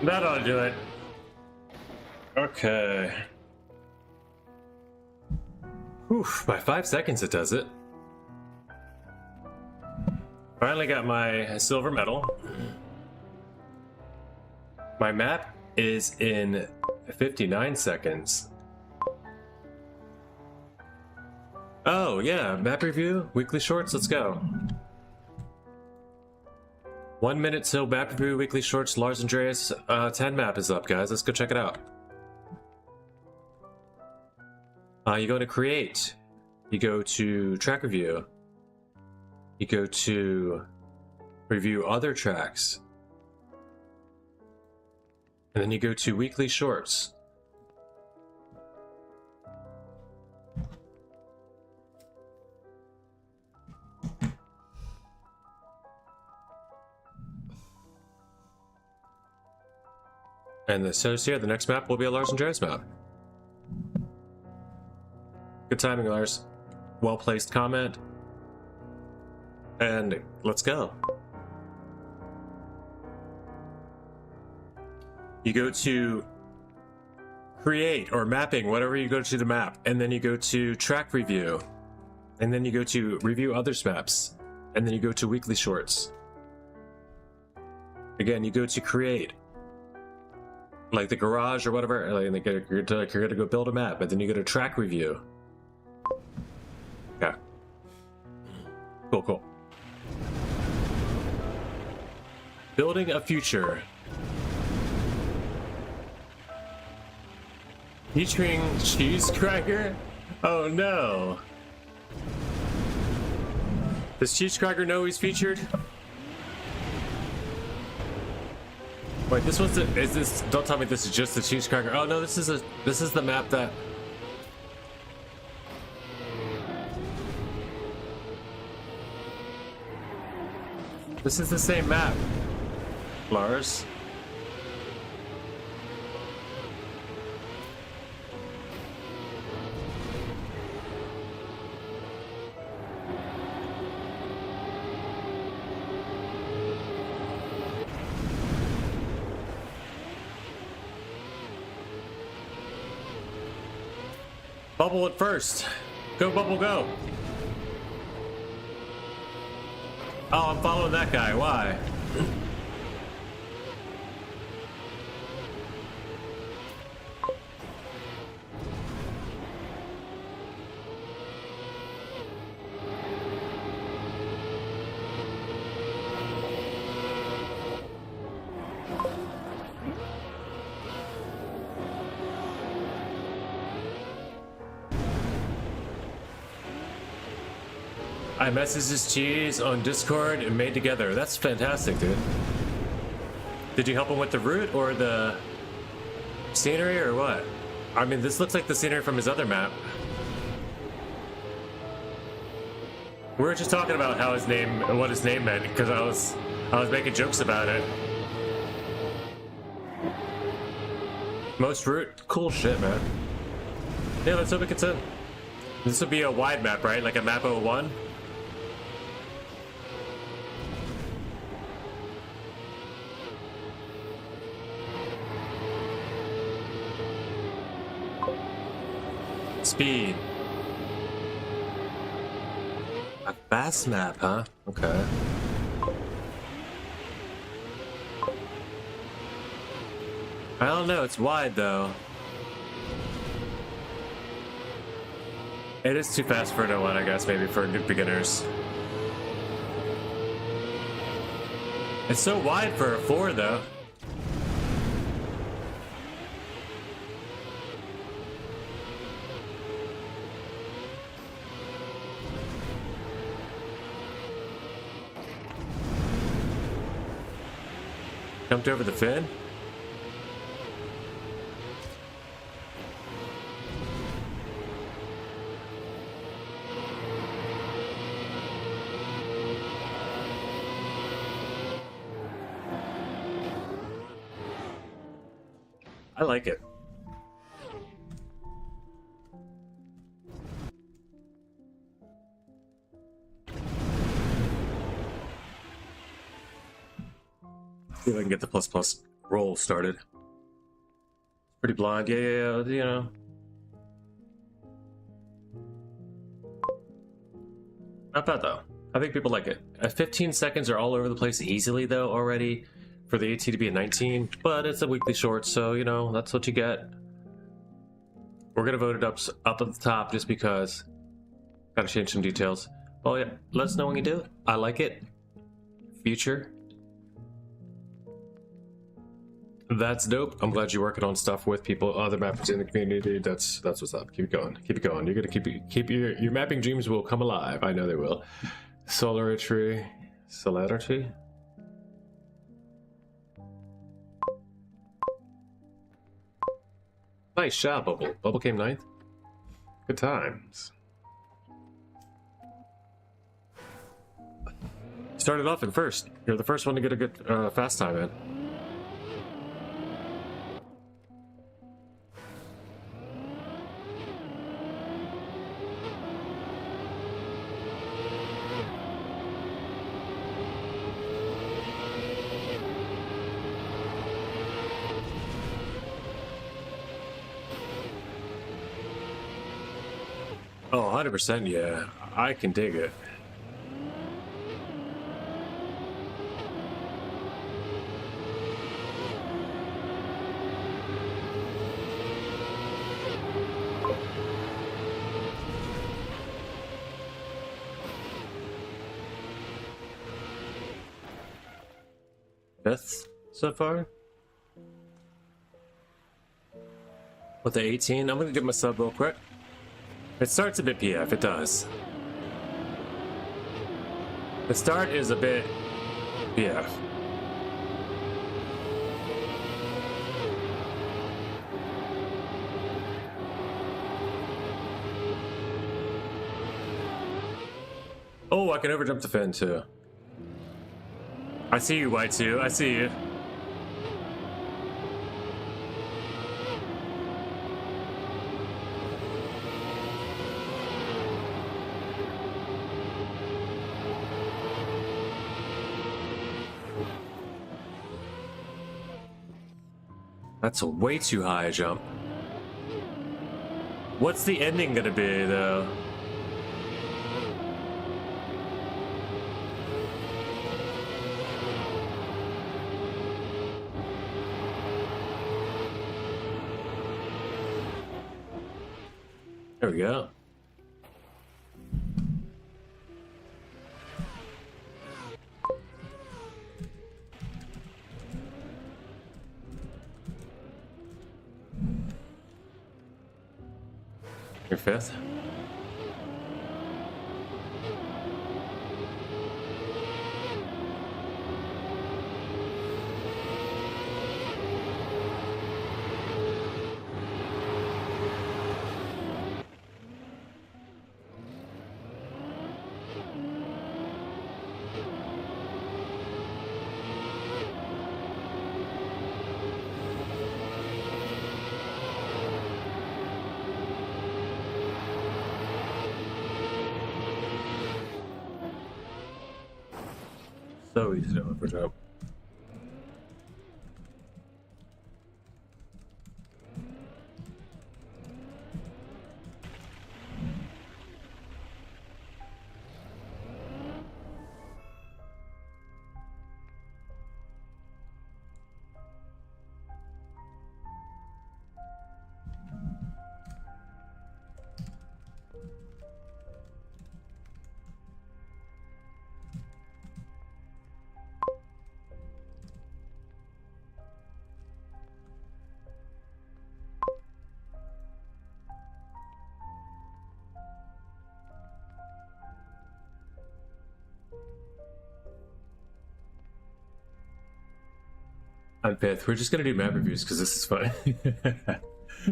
A: That ought to do it. Okay. Oof, by 5 seconds it does it. Finally got my silver medal. My map is in 59 seconds. Oh yeah, map review, weekly shorts, let's go. 1 minute till map review, weekly shorts, Lars Andreas 10 map is up, guys. Let's go check it out. You go to create, you go to track review, you go to review other tracks, and then you go to weekly shorts. And it says here the next map will be a Lars Andreas map. Good timing, Lars. Well placed comment. And let's go. You go to create or mapping, whatever you go to the map, and then you go to track review, and then you go to review others maps, and then you go to weekly shorts. Again, you go to create, like the garage or whatever, like you're gonna go build a map, and then you go to track review. Yeah. Cool, cool. Building a future. Featuring cheese cracker? Oh no. Does cheese cracker know he's featured? Wait, this was is this, don't tell me this is just the cheese cracker. Oh no, this is the map that this is the same map, Lars. Bubble it first. Go, Bubble, go. Oh, I'm following that guy. Why? I messaged this cheese on Discord and made together. That's fantastic, dude. Did you help him with the route or the scenery or what? I mean, this looks like the scenery from his other map. We were just talking about how his name, what his name meant, because I was making jokes about it. Most route, cool shit, man. Yeah, let's hope it gets in. This would be a wide map, right? Like a map 01? Speed. A fast map, huh? Okay. I don't know, it's wide though. It is too fast for an 01, I guess, maybe for new beginners. It's so wide for a 4 though. Jumped over the fin? I like it. See if I can get the plus plus roll started. Pretty blind. Yeah, you know. Not bad though. I think people like it. 15 seconds are all over the place easily though already for the AT to be a 19, but it's a weekly short, so you know, that's what you get. We're gonna vote it up at the top just because. Gotta change some details. Oh yeah, let us know when you do it. I like it. Future. That's dope. I'm glad you're working on stuff with people, other mappers in the community. That's what's up. Keep it going. Keep it going. You're gonna keep your mapping dreams will come alive. I know they will. Solarity. Nice shot, Bubble. Bubble came ninth. Good times. Started off in first. You're the first one to get a good fast time in. Oh, 100%, yeah. I can dig it. Fifth so far? With the 18, I'm gonna do my sub real quick. It starts a bit PF, it does. The start is a bit PF. Oh, I can overjump the fin too. I see you, White 2. I see you. That's a way too high a jump. What's the ending gonna be, though? There we go. You're fifth. So easy to overjump. On fifth, we're just gonna do map reviews because this is fun.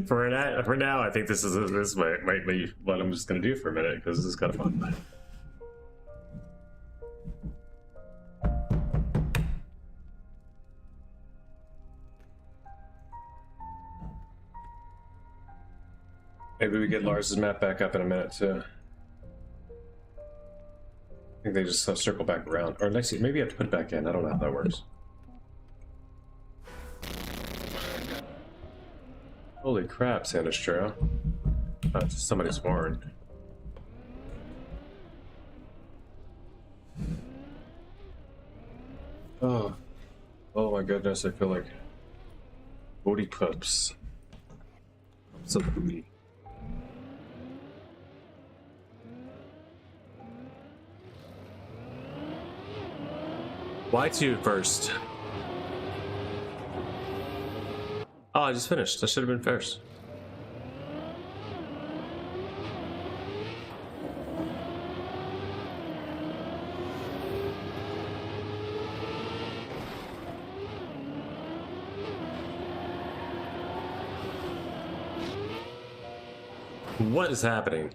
A: For now, I think this might be what I'm just gonna do for a minute because this is kind of fun. Maybe we get Lars's map back up in a minute too. I think they just circle back around, or next year, maybe I have to put it back in. I don't know how that works. Holy crap, Sandistro. Just somebody's warned. Oh. Oh my goodness, I feel like booty pups. So booty. Why two first? Oh, I just finished. I should have been first. What is happening?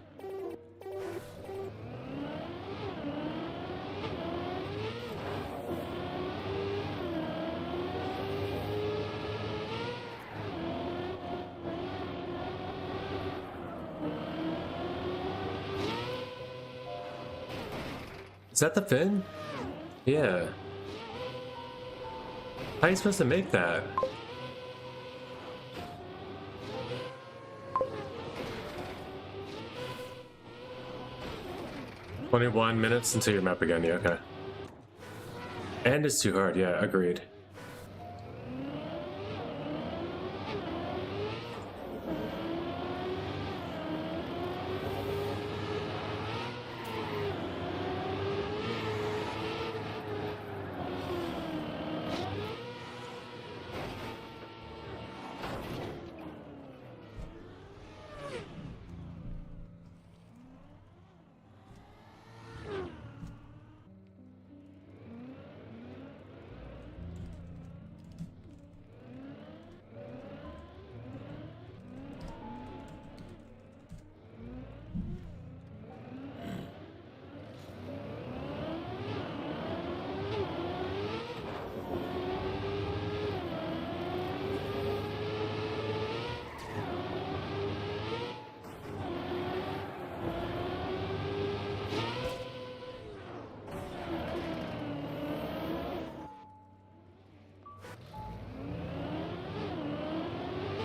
A: Is that the fin? Yeah. How are you supposed to make that? "21 minutes until your map again." Yeah, okay. And it's too hard. Yeah, agreed.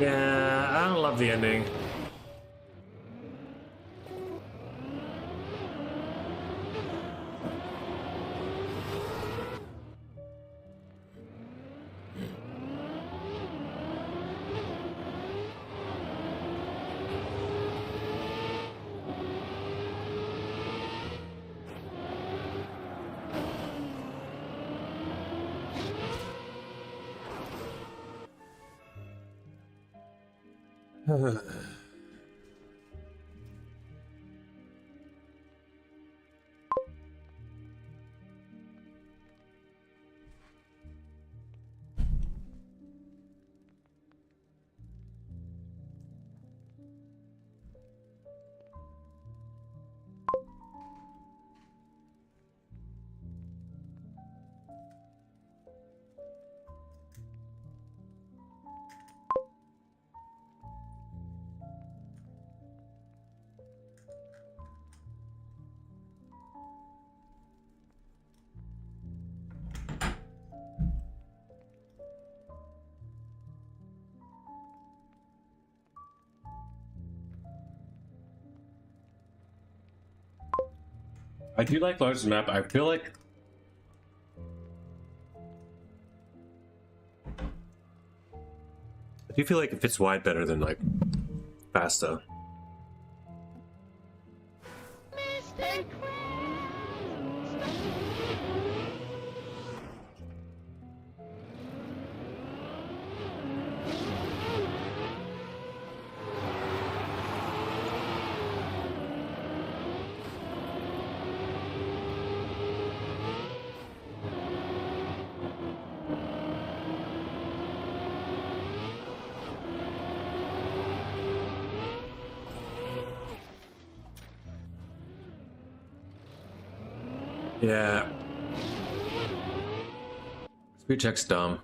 A: Yeah, I don't love the ending. I do like Lars's map. I feel like it fits wide better than like Fasta. Yeah. Speed check's dumb.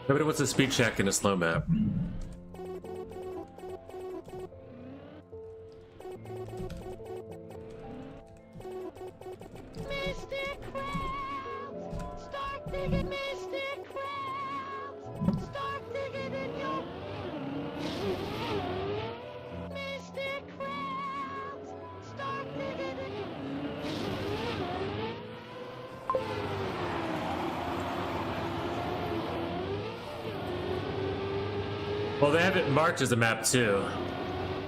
A: Nobody wants a speed check in a slow map.
C: Mystic crowds, start digging mystic crowds, start digging in your mystic crowds, start digging in your
A: Well, they have it marked as a map too.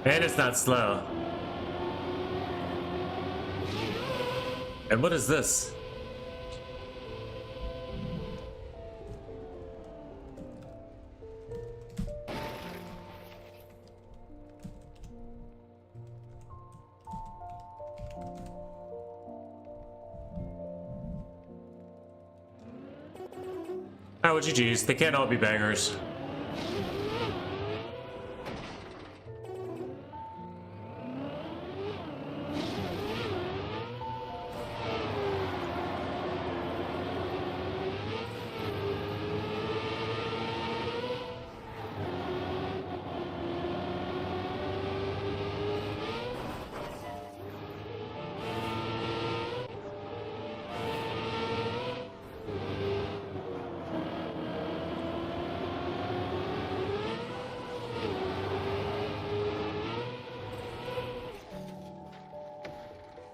A: And it's not slow. And what is this? Oh, GG's. They can't all be bangers.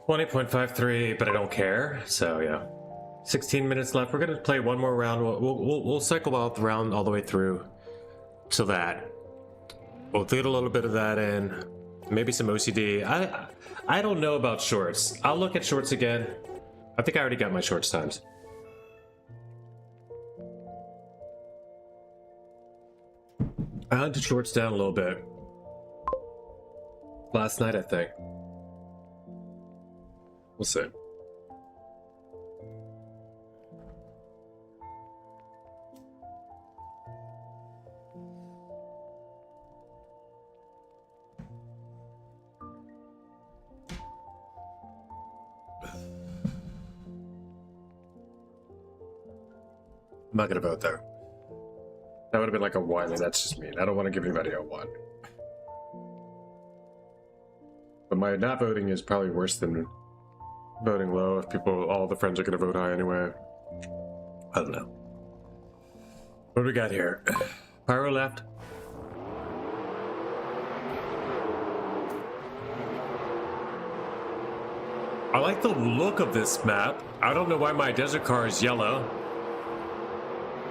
A: .53, but I don't care. So yeah, 16 minutes left. We're gonna play one more round. We'll cycle out the round all the way through to that. We'll get a little bit of that in, maybe some OCD. I don't know about shorts. I'll look at shorts again. I think I already got my shorts times. I hunted shorts down a little bit last night, I think. We'll see. I'm not gonna vote though. That would have been like a 1, and that's just mean. I don't want to give anybody a 1. But my not voting is probably worse than voting low if all the friends are gonna vote high anyway. I don't know. What do we got here? Pyro left. I like the look of this map. I don't know why my desert car is yellow.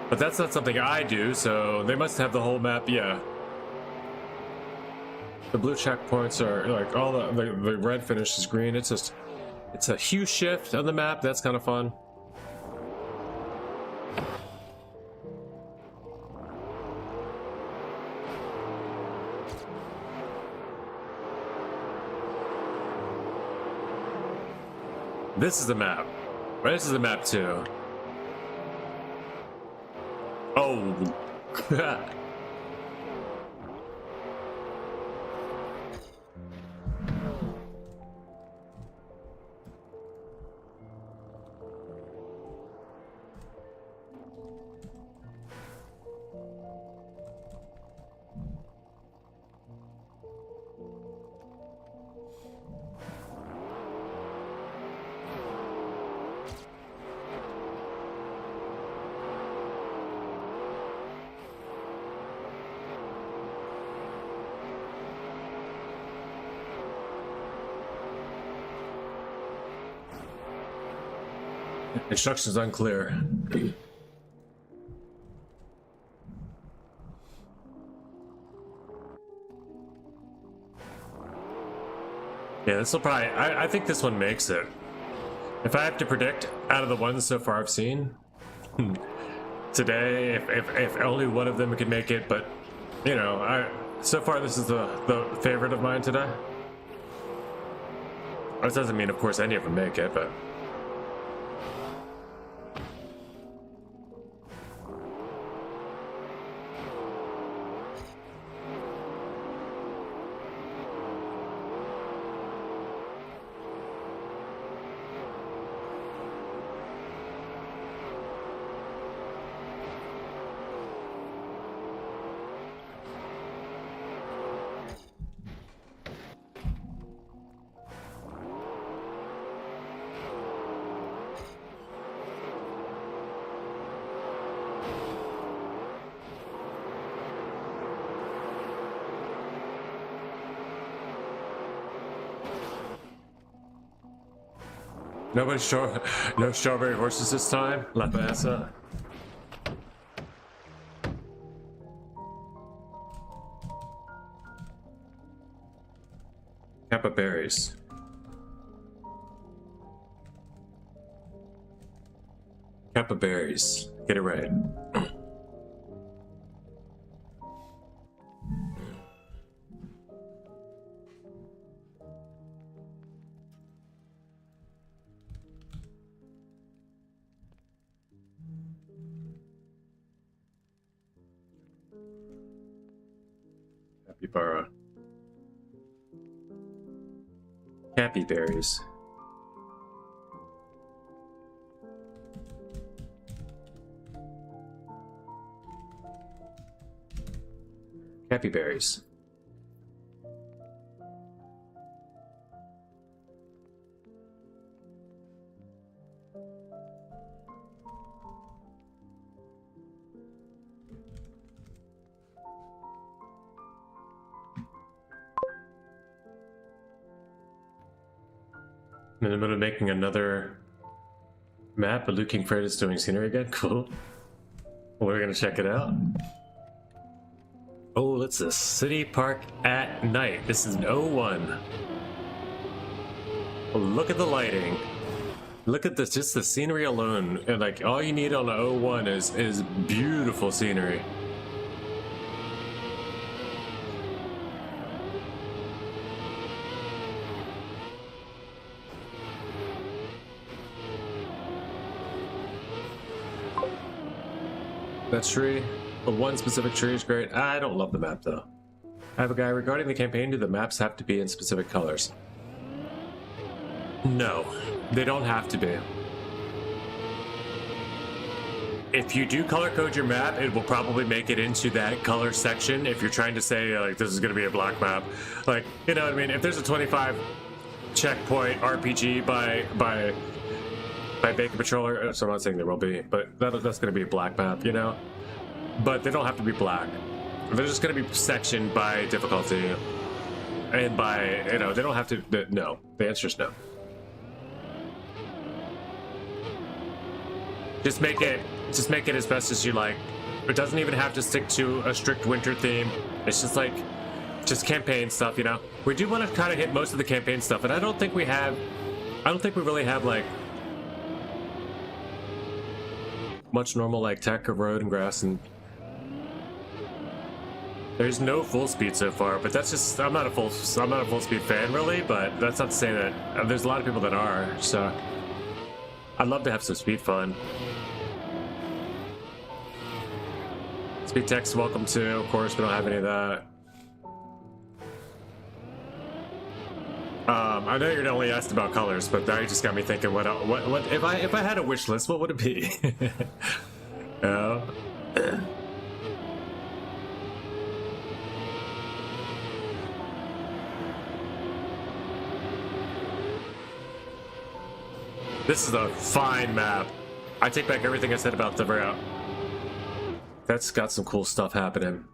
A: But that's not something I do, so they must have the whole map, yeah. The blue checkpoints are like all the red finish is green. It's just, it's a hue shift on the map. That's kind of fun. This is the map. Right, this is the map too. Oh. Instructions unclear. Yeah, this will probably, I think this one makes it. If I have to predict out of the ones so far I've seen, today if only one of them could make it, but you know, so far this is the favorite of mine today. That doesn't mean, of course, any of them make it, but no strawberry horses this time. La Pasa. Kappa berries. Kappa berries. Get it right. Capybara. Cappy berries. Cappy berries. In the middle of making another map, but Luke King Fred is doing scenery again. Cool. We're gonna check it out. Oh, it's a city park at night. This is an 01. Look at the lighting. Look at this, just the scenery alone. And like all you need on the 01 is beautiful scenery. That tree, the one specific tree is great. I don't love the map though. I have a guy regarding the campaign. Do the maps have to be in specific colors? No, they don't have to be. If you do color code your map, it will probably make it into that color section. If you're trying to say like this is going to be a black map, like you know what I mean. If there's a 25 checkpoint RPG by Bacon Patroller, so I'm not saying there will be, but that's going to be a black map, you know. But they don't have to be black. They're just going to be sectioned by difficulty, and by you know they don't have to. No, the answer is no. Just make it as best as you like. It doesn't even have to stick to a strict winter theme. It's just like, just campaign stuff, you know? We do want to kind of hit most of the campaign stuff, and I don't think we really have like much normal like tech or road and grass, and there's no full speed so far, but that's just, I'm not a full speed fan really, but that's not to say that there's a lot of people that are, so I'd love to have some speed fun. Speed text, welcome to. Of course, we don't have any of that. I know you're only asked about colors, but now you just got me thinking. What if I had a wish list? What would it be? This is a fine map. I take back everything I said about the route. That's got some cool stuff happening.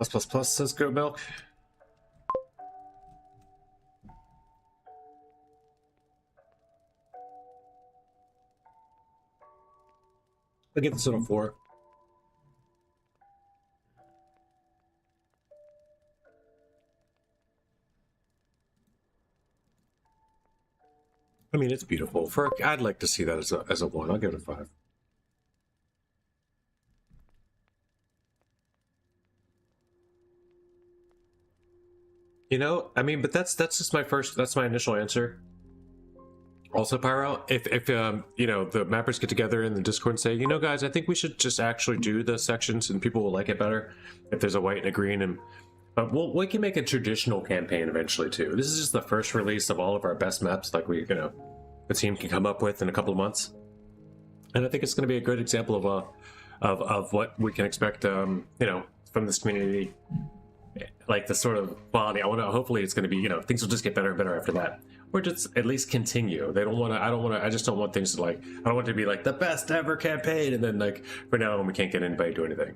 A: says goat milk. I'll give this one a 4. I mean, it's beautiful. I'd like to see that as a 1. I'll give it a 5. You know, I mean, but that's just that's my initial answer. Also, Pyro, if you know, the mappers get together in the Discord and say, you know, guys, I think we should just actually do the sections and people will like it better if there's a white and a green, but we can make a traditional campaign eventually too. This is just the first release of all of our best maps, like the team can come up with in a couple of months, and I think it's going to be a good example of what we can expect, from this community. Like the sort of quality, hopefully it's going to be, things will just get better and better after that, or just at least continue. I just don't want things to I don't want it to be like the best ever campaign and then for now we can't get anybody to do anything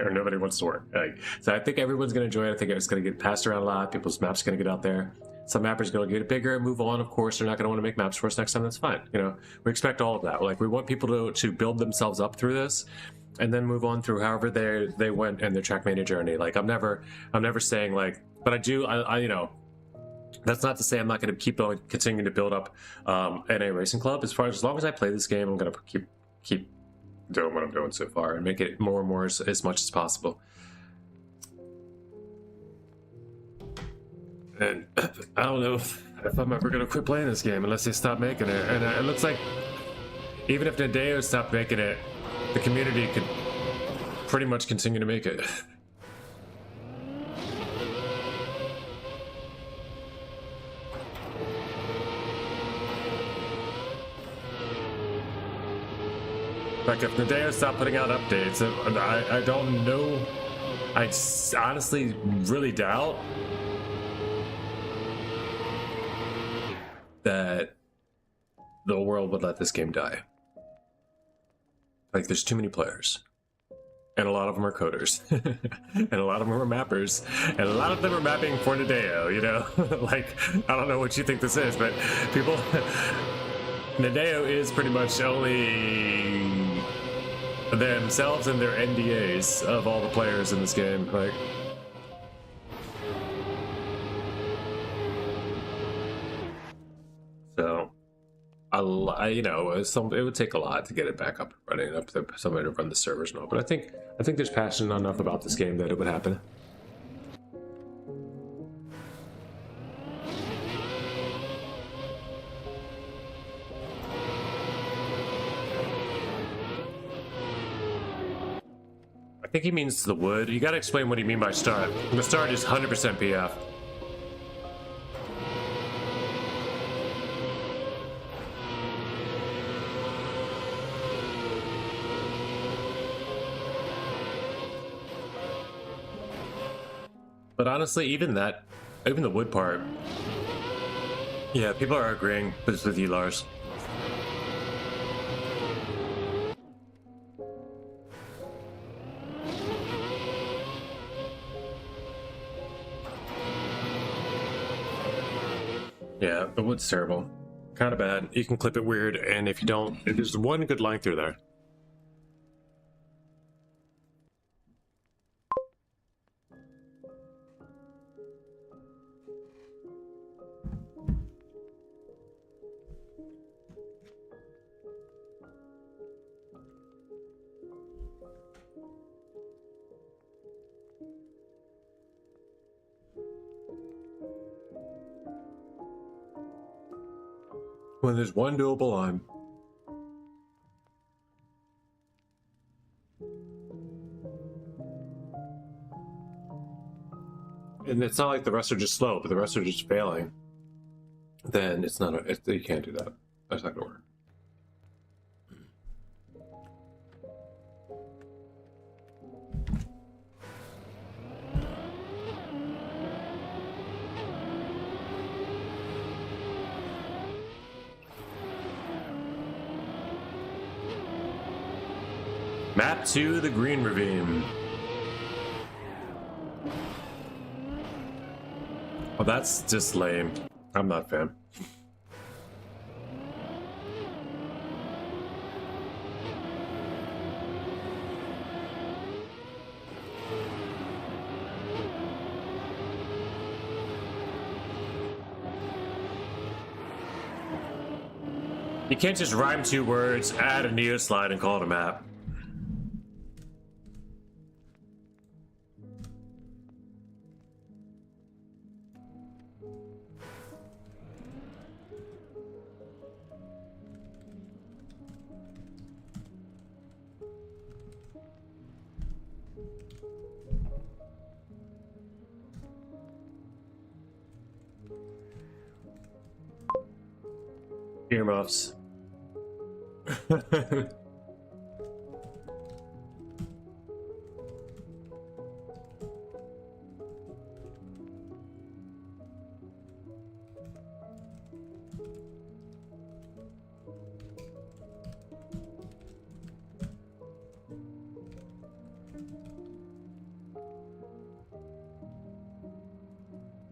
A: or nobody wants to work. So I think everyone's going to enjoy it. I think it's going to get passed around a lot. People's maps are going to get out there. Some mappers are going to get bigger and move on. Of course, they're not going to want to make maps for us next time. That's fine. We expect all of that. We want people to build themselves up through this and then move on through however they went in their Trackmania journey. I'm never saying but I that's not to say I'm not going to continue to build up NA Racing Club. As long as I play this game, I'm going to keep doing what I'm doing so far and make it more and more as much as possible. And I don't know if I'm ever going to quit playing this game unless they stop making it. And it looks like even if Nadeo stopped making it, the community could pretty much continue to make it. If Nadeo stopped putting out updates, I don't know. I honestly really doubt that the world would let this game die. There's too many players. And a lot of them are coders. And a lot of them are mappers. And a lot of them are mapping for Nadeo, I don't know what you think this is, but people... Nadeo is pretty much only themselves and their NDAs of all the players in this game. So... it would take a lot to get it back up and running, up to somebody to run the servers and all. But I think there's passion enough about this game that it would happen. I think he means the wood. You gotta explain what you mean by start. The start is 100% PF. But honestly, even the wood part, yeah, people are agreeing with you, Lars. Yeah, the wood's terrible. Kind of bad. You can clip it weird, and if you don't, there's one good line through there. When there's one doable line. And it's not like the rest are just slow, but the rest are just failing. Then it's not you can't do that. That's not gonna work. Map to the Green Ravine. Oh, that's just lame. I'm not a fan. You can't just rhyme 2 words, add a neoslide, and call it a map. Earmuffs.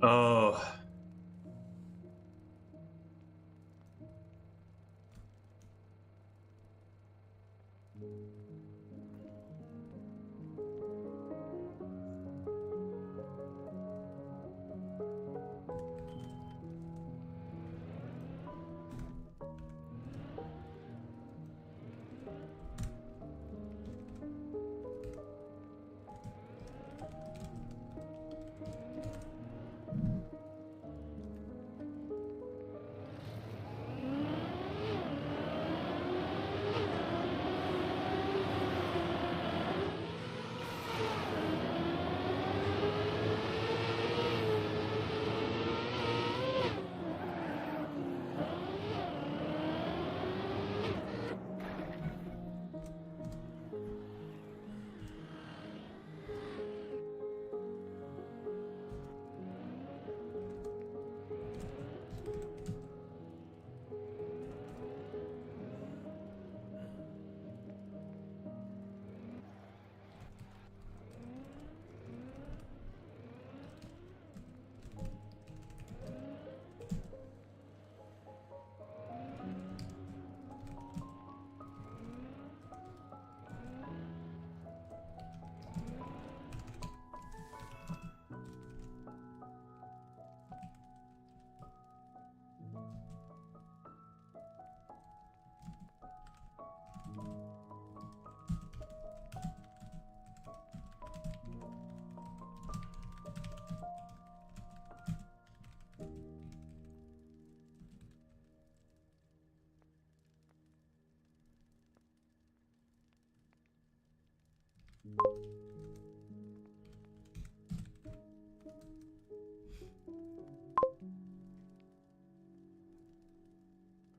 A: Oh.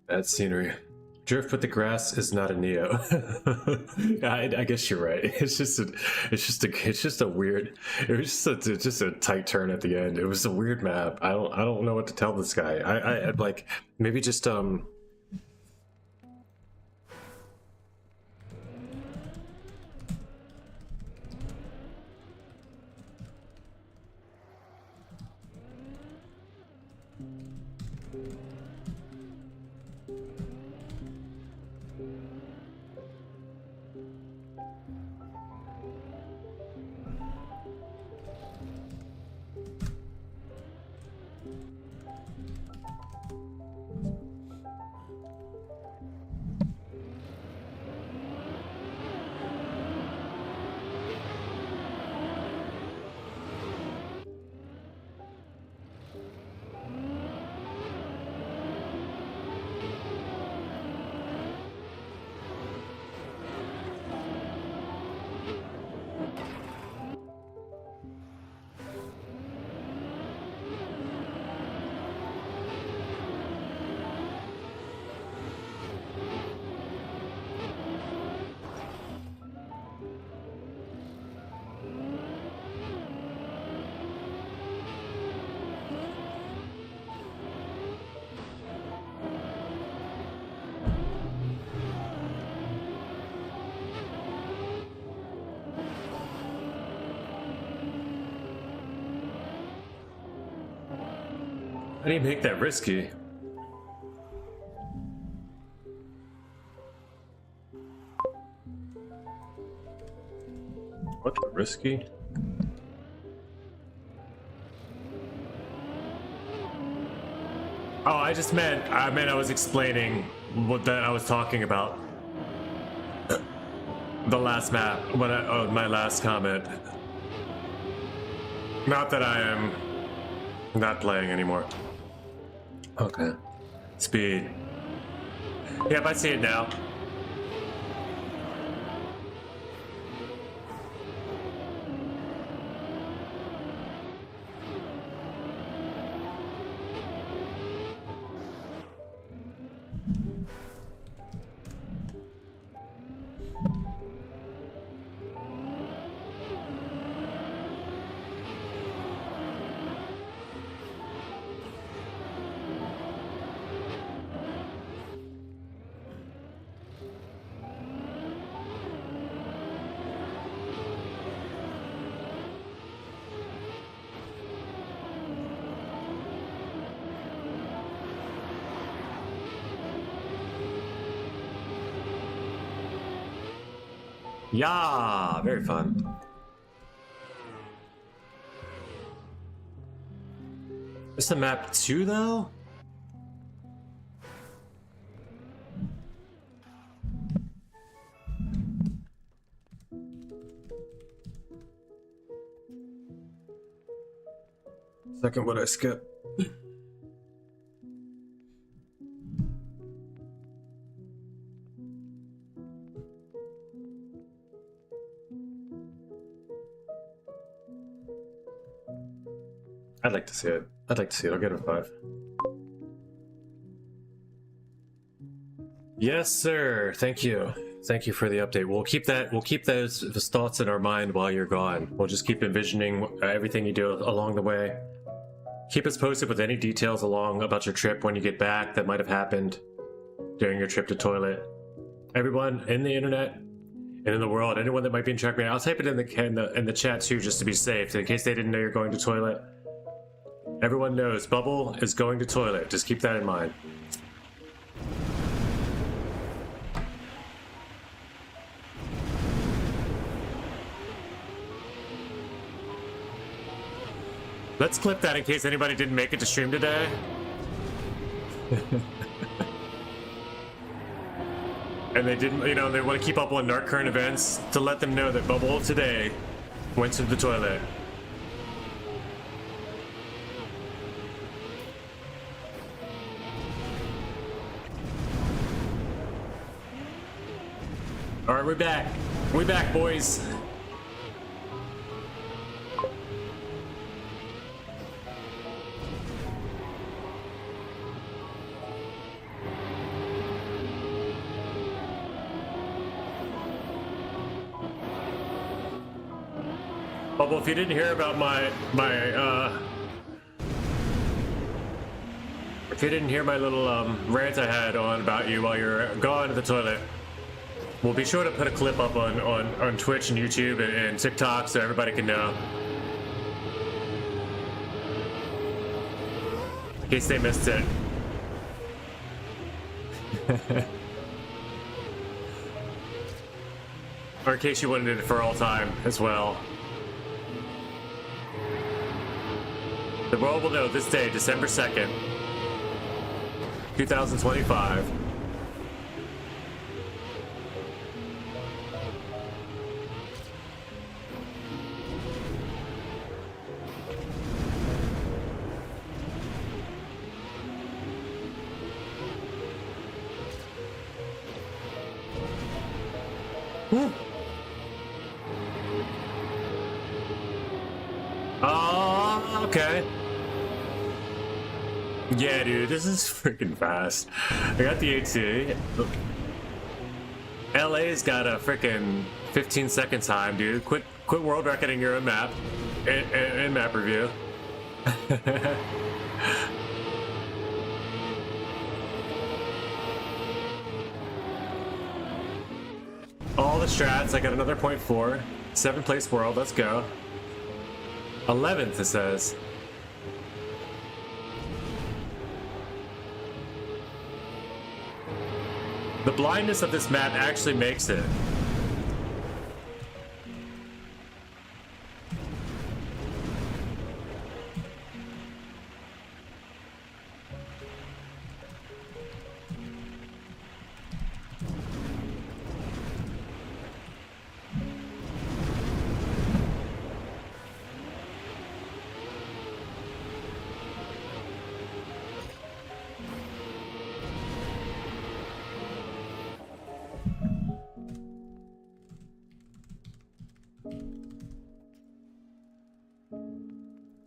A: Bad scenery. Drift with the grass is not a Neo. I guess you're right. It's just a weird. It was just a tight turn at the end. It was a weird map. I don't know what to tell this guy. I'd like maybe just How do you make that risky? What, risky? Oh, I was explaining what that I was talking about. The last map, my last comment. Not that I am not playing anymore. Okay. Speed. Yep, I see it now. Yeah, very fun. Is the map 2 though? Second, what I skip? I'd like to see it. I'd like to see it. I'll get it a 5. Yes, sir. Thank you. Thank you for the update. We'll keep that. We'll keep those thoughts in our mind while you're gone. We'll just keep envisioning everything you do along the way. Keep us posted with any details about your trip when you get back that might have happened during your trip to toilet. Everyone in the internet and in the world, anyone that might be in trackmaniac, I'll type it in the chat too, just to be safe, in case they didn't know you're going to toilet. Everyone knows Bubble is going to toilet. Just keep that in mind. Let's clip that in case anybody didn't make it to stream today. And they didn't, they want to keep up on dark current events, to let them know that Bubble today went to the toilet. All right, we're back. We're back, boys. Bubble, if you didn't hear about if you didn't hear my little rant I had on about you while you're gone to the toilet, we'll be sure to put a clip up on Twitch and YouTube and TikTok so everybody can know. In case they missed it. Or in case you wanted it for all time as well. The world will know this day, December 2nd, 2025. Oh, okay. Yeah, dude, this is freaking fast. I got the AT. LA's got a freaking 15-second time, dude. Quit world recording your own map and map review. All the strats. I got another 0.4. 7th place world. Let's go. 11th, it says. The blindness of this map actually makes it.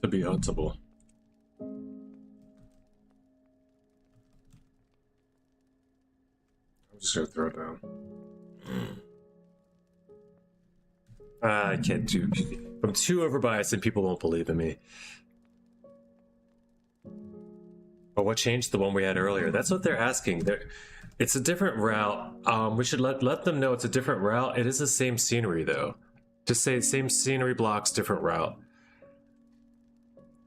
A: To be huntable. I'm just gonna throw it down. I can't do. I'm too overbiased and people won't believe in me. But what changed the one we had earlier? That's what they're asking. It's a different route. We should let them know it's a different route. It is the same scenery though. Just say same scenery blocks, different route.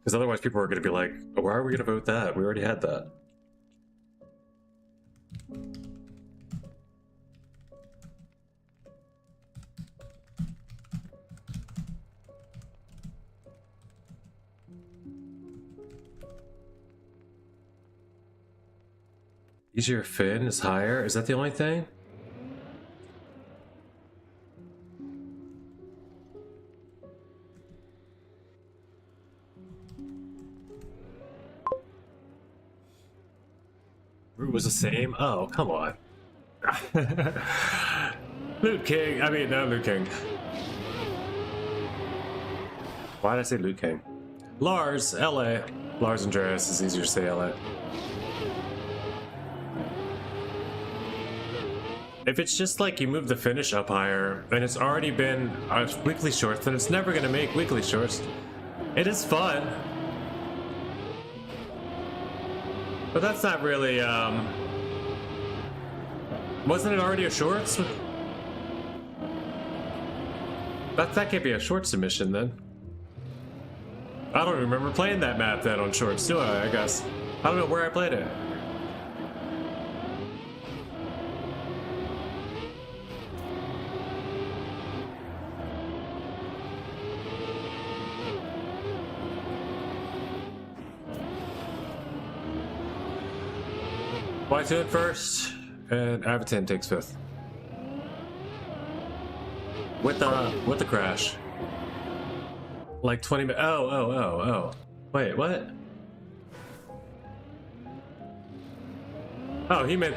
A: Because otherwise people are going to be like, oh, why are we going to vote that? We already had that. Easier fin is higher? Is that the only thing? Root was the same? Oh, come on. Loot King. I mean, no, Loot King. Why did I say Loot King? Lars, LA. Lars Andreas is easier to say LA. If it's just like you move the finish up higher and it's already been weekly shorts, then it's never going to make weekly shorts. It is fun. But that's not really, wasn't it already a shorts? That can't be a short submission then. I don't remember playing that map then on shorts, do I guess? I don't know where I played it. Y2 first, and Avatar takes fifth. With the crash. Like 20 minutes. Oh. Wait, what? Oh, he meant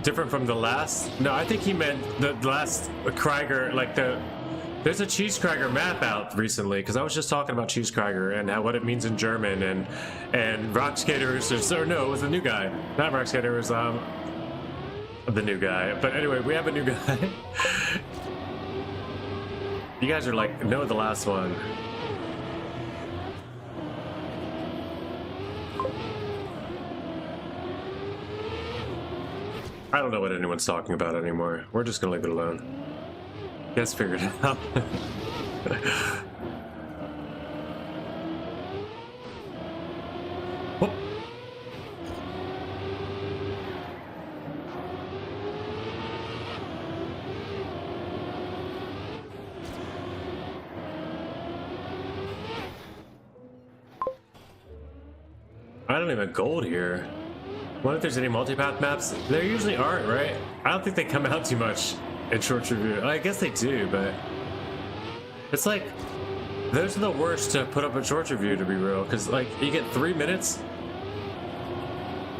A: different from the last? No, I think he meant the last Krieger, like there's a Cheese Krieger map out recently, because I was just talking about Cheese Krieger and what it means in German, and Rock Skaters, or no, it was the new guy. Not Rock Skater, it was the new guy. But anyway, we have a new guy. You guys are like, no, the last one. I don't know what anyone's talking about anymore. We're just gonna leave it alone. You guys figured it out. Whoop. I don't even gold here. What if there's any multipath maps? There usually aren't, right? I don't think they come out too much in short review. I guess they do, but it's like those are the worst to put up a short review, to be real, because like you get 3 minutes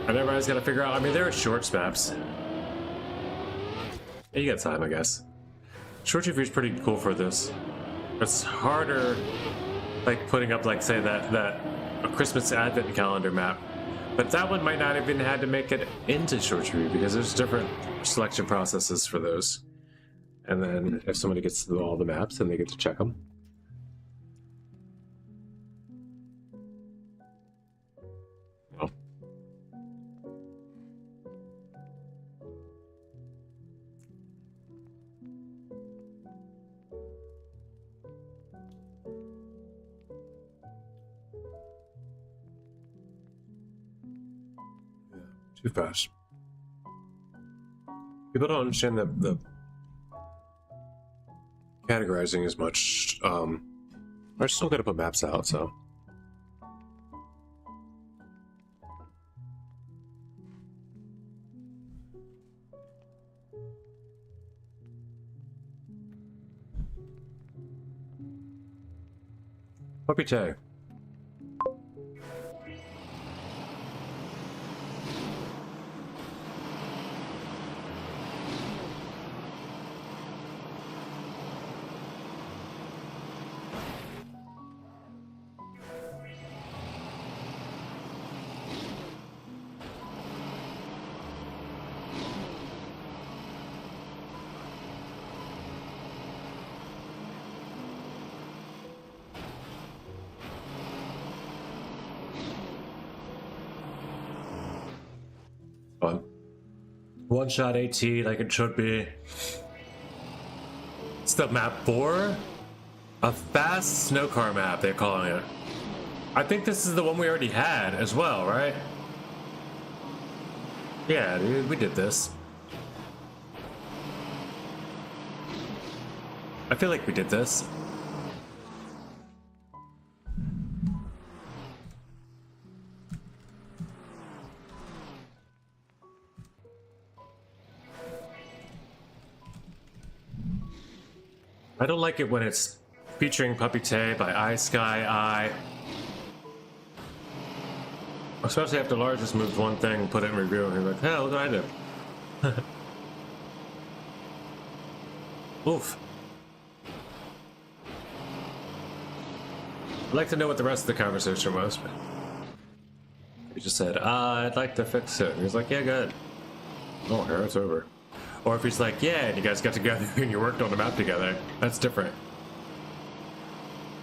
A: and everybody's got to figure out. I mean, there are shorts maps. You got time, I guess. Short review is pretty cool for this. It's harder, like putting up, like say that a Christmas Advent calendar map. But that one might not even had to make it into short review because there's different selection processes for those. And then if somebody gets to all the maps, then they get to check them. Oh. Too fast. People don't understand the categorizing as much. I'm still gonna put maps out, so. Puppy tag. Fun. One shot AT like it should be. It's the map 4? A fast snow car map, they're calling it. I think this is the one we already had as well, right? Yeah, dude, we did this. I feel like we did this. I don't like it when it's featuring Puppy Tay by I Sky Eye. Especially after Lars just moved one thing and put it in review and he's like, hell, look what I did. Oof. I'd like to know what the rest of the conversation was. He just said, I'd like to fix it. And he's like, yeah, good. Oh, here it's over. Or if he's like, yeah, and you guys got together and you worked on the map together, that's different.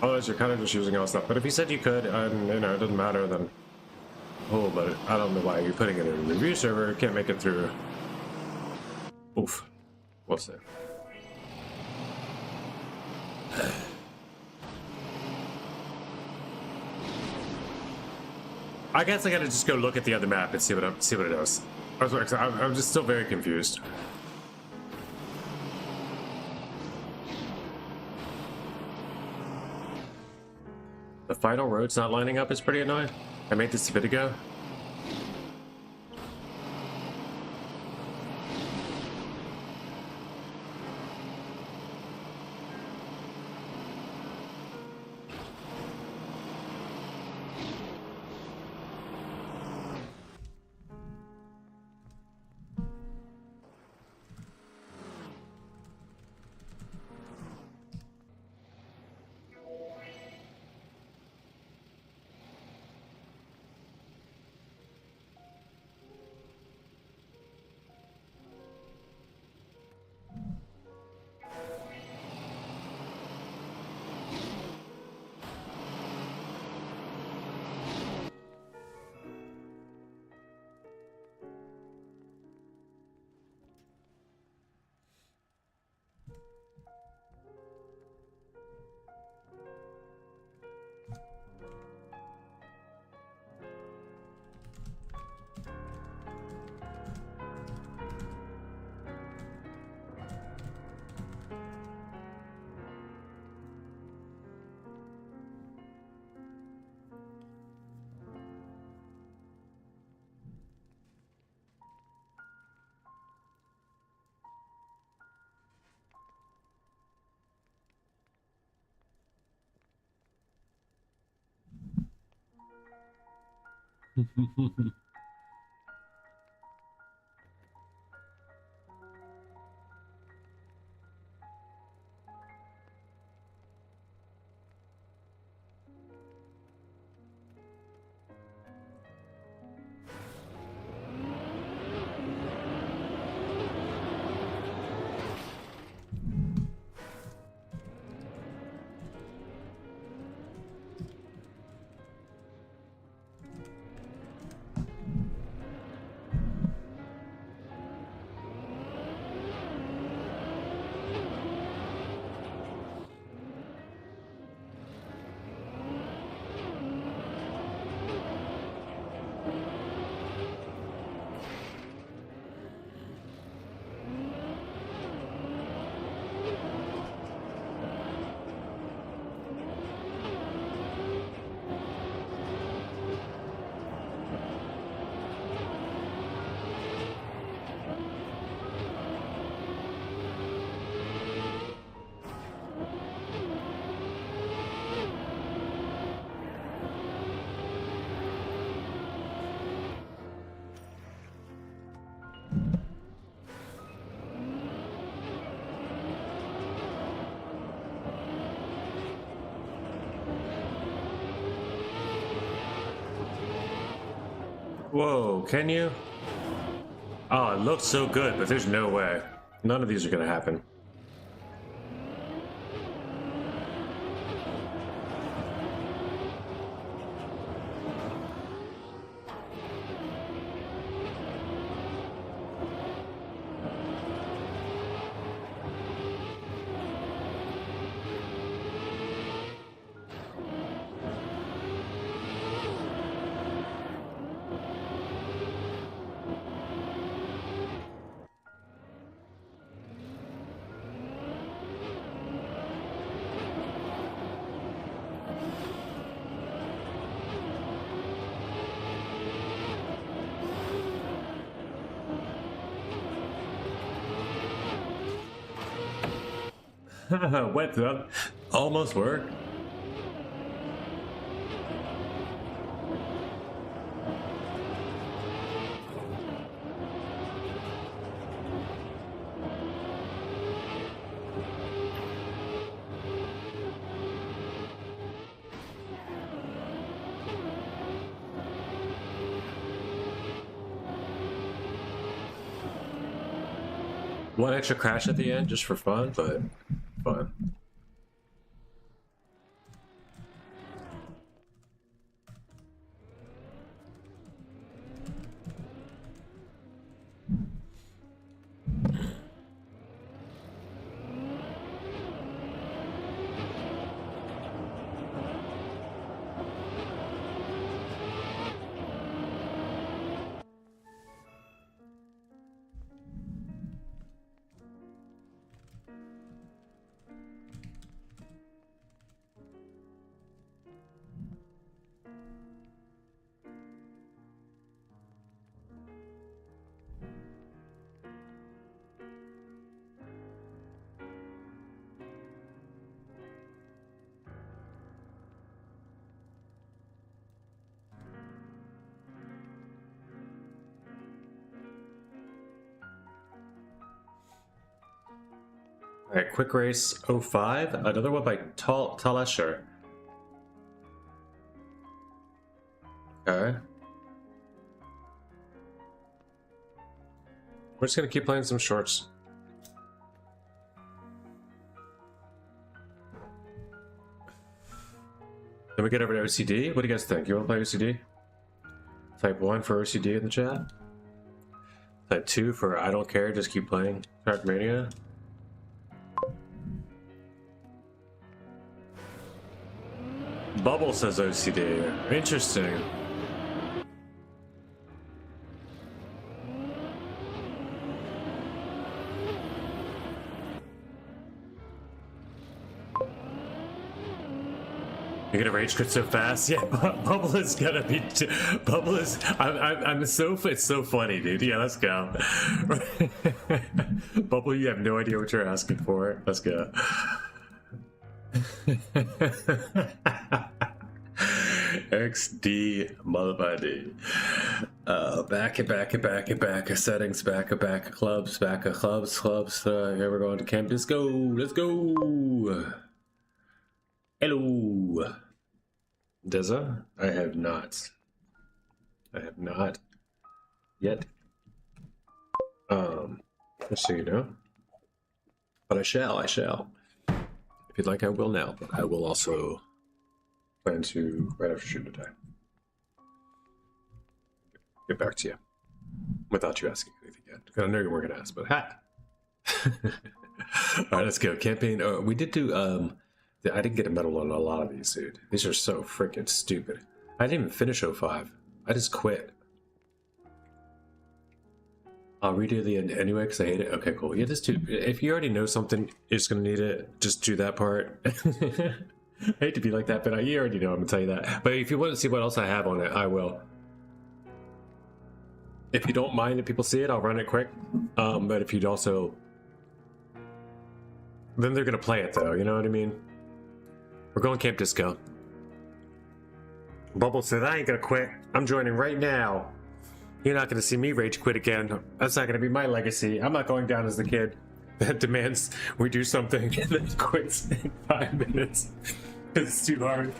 A: Otherwise, you're kind of just using all stuff. But if he said you could, and you know, it doesn't matter, then oh, but I don't know why you're putting it in a review server. You can't make it through. Oof. What's that? I guess I gotta just go look at the other map and see what it does. I'm just still very confused. The final road's not lining up is pretty annoying. I made this a bit ago. Whoa, can you? Oh, it looks so good, but there's no way. None of these are gonna happen. What's up? Almost worked. One extra crash at the end just for fun, but fun. All right, Quick Race 05, another one by Talesher. Okay. We're just gonna keep playing some shorts. Then we get over to OCD. What do you guys think? You wanna play OCD? Type 1 for OCD in the chat. Type 2 for I don't care, just keep playing Trackmania. Bubble says OCD. Interesting. You're gonna rage quit so fast? Yeah, Bubble is gonna be. Bubble is. I'm so. It's so funny, dude. Yeah, let's go. Bubble, you have no idea what you're asking for. Let's go. XD motherfucker. Back. Settings, back. Clubs. Here we're going to Camp Disco. Let's go. Hello. Deza? I have not yet. Just so you know. But I shall. If you'd like, I will now, but I will also plan to, right after shoot attack, get back to you without you asking anything yet. I know you weren't going to ask, but hi. All right, let's go. Campaign. We did do, I didn't get a medal on a lot of these, dude. These are so freaking stupid. I didn't even finish 05. I just quit. I'll redo the end anyway because I hate it. Okay, cool. Yeah, just do. If you already know something is going to need it, just do that part. I hate to be like that, but you already know I'm going to tell you that. But if you want to see what else I have on it, I will. If you don't mind if people see it, I'll run it quick. But if you'd also... Then they're going to play it, though. You know what I mean? We're going Camp Disco. Bubble said, I ain't going to quit. I'm joining right now. You're not going to see me rage quit again. That's not going to be my legacy. I'm not going down as the kid that demands we do something and then quits in 5 minutes because it's too hard.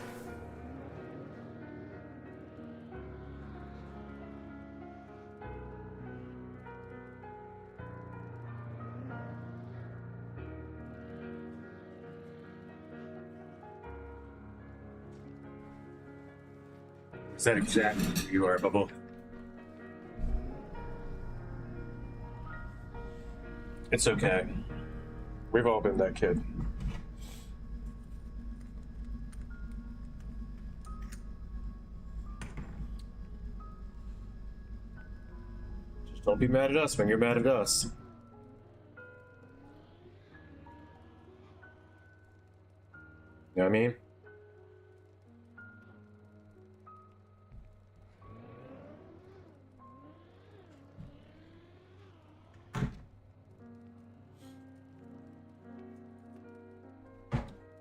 A: Is that exactly who you are, Bubble? It's okay. We've all been that kid. Just don't be mad at us when you're mad at us. You know what I mean?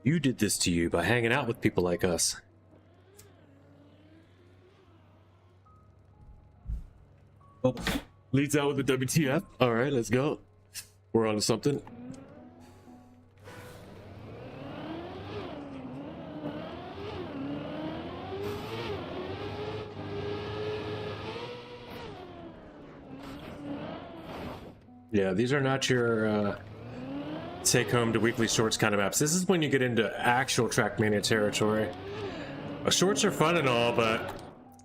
A: You did this to you by hanging out with people like us. Oh, leads out with the WTF. All right, let's go. We're on to something. Yeah, these are not your take home to weekly shorts kind of maps. This is when you get into actual Trackmania territory. Shorts are fun and all, but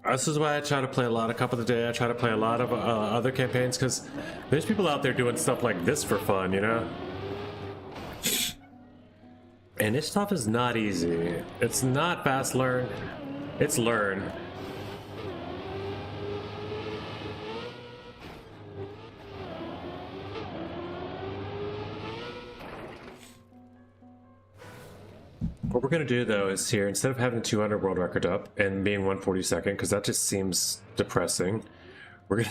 A: this is why I try to play a lot of Cup of the Day. I try to play a lot of other campaigns, because there's people out there doing stuff like this for fun, you know? And this stuff is not easy. It's not fast learn. It's learn. What we're gonna do though is here, instead of having 200 world record up and being 142nd, because that just seems depressing, we're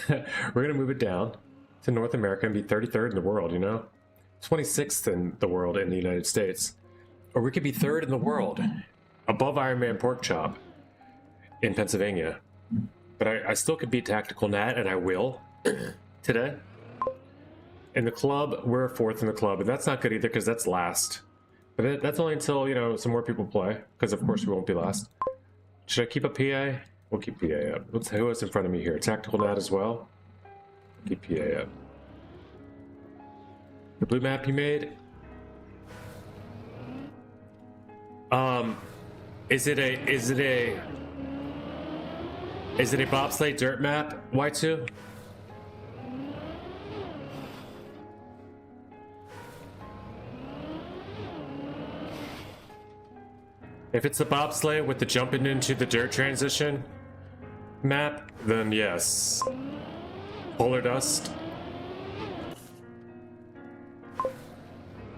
A: gonna move it down to North America and be 33rd in the world, you know, 26th in the world in the United States, or we could be 3rd in the world, above Iron Man Pork Chop in Pennsylvania. But I still could beat Tactical Nat, and I will today. In the club, we're 4th in the club, and that's not good either because that's last. But that's only until, you know, some more people play, because of course we won't be last. Should I keep a PA? We'll keep PA up. Who is in front of me here? Tactical Nat as well? Keep PA up. The blue map you made? Is it a bobsleigh dirt map, Y2? If it's a bobsleigh with the jumping into the dirt transition map, then yes. Polar dust.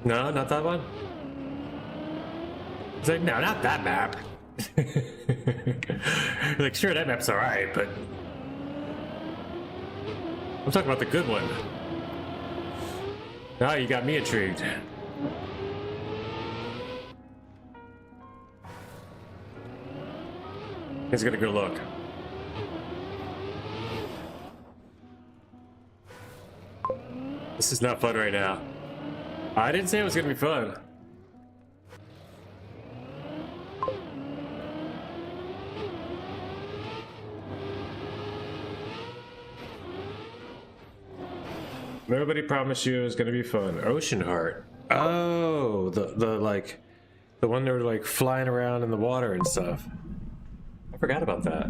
A: No, not that one? It's like, no, not that map. Like, sure, that map's alright, but I'm talking about the good one. Now you got me intrigued. He's gonna go look. This is not fun right now. I didn't say it was gonna be fun. Nobody promised you it was gonna be fun. Ocean Heart. Oh, the like, the one that were like flying around in the water and stuff. I forgot about that.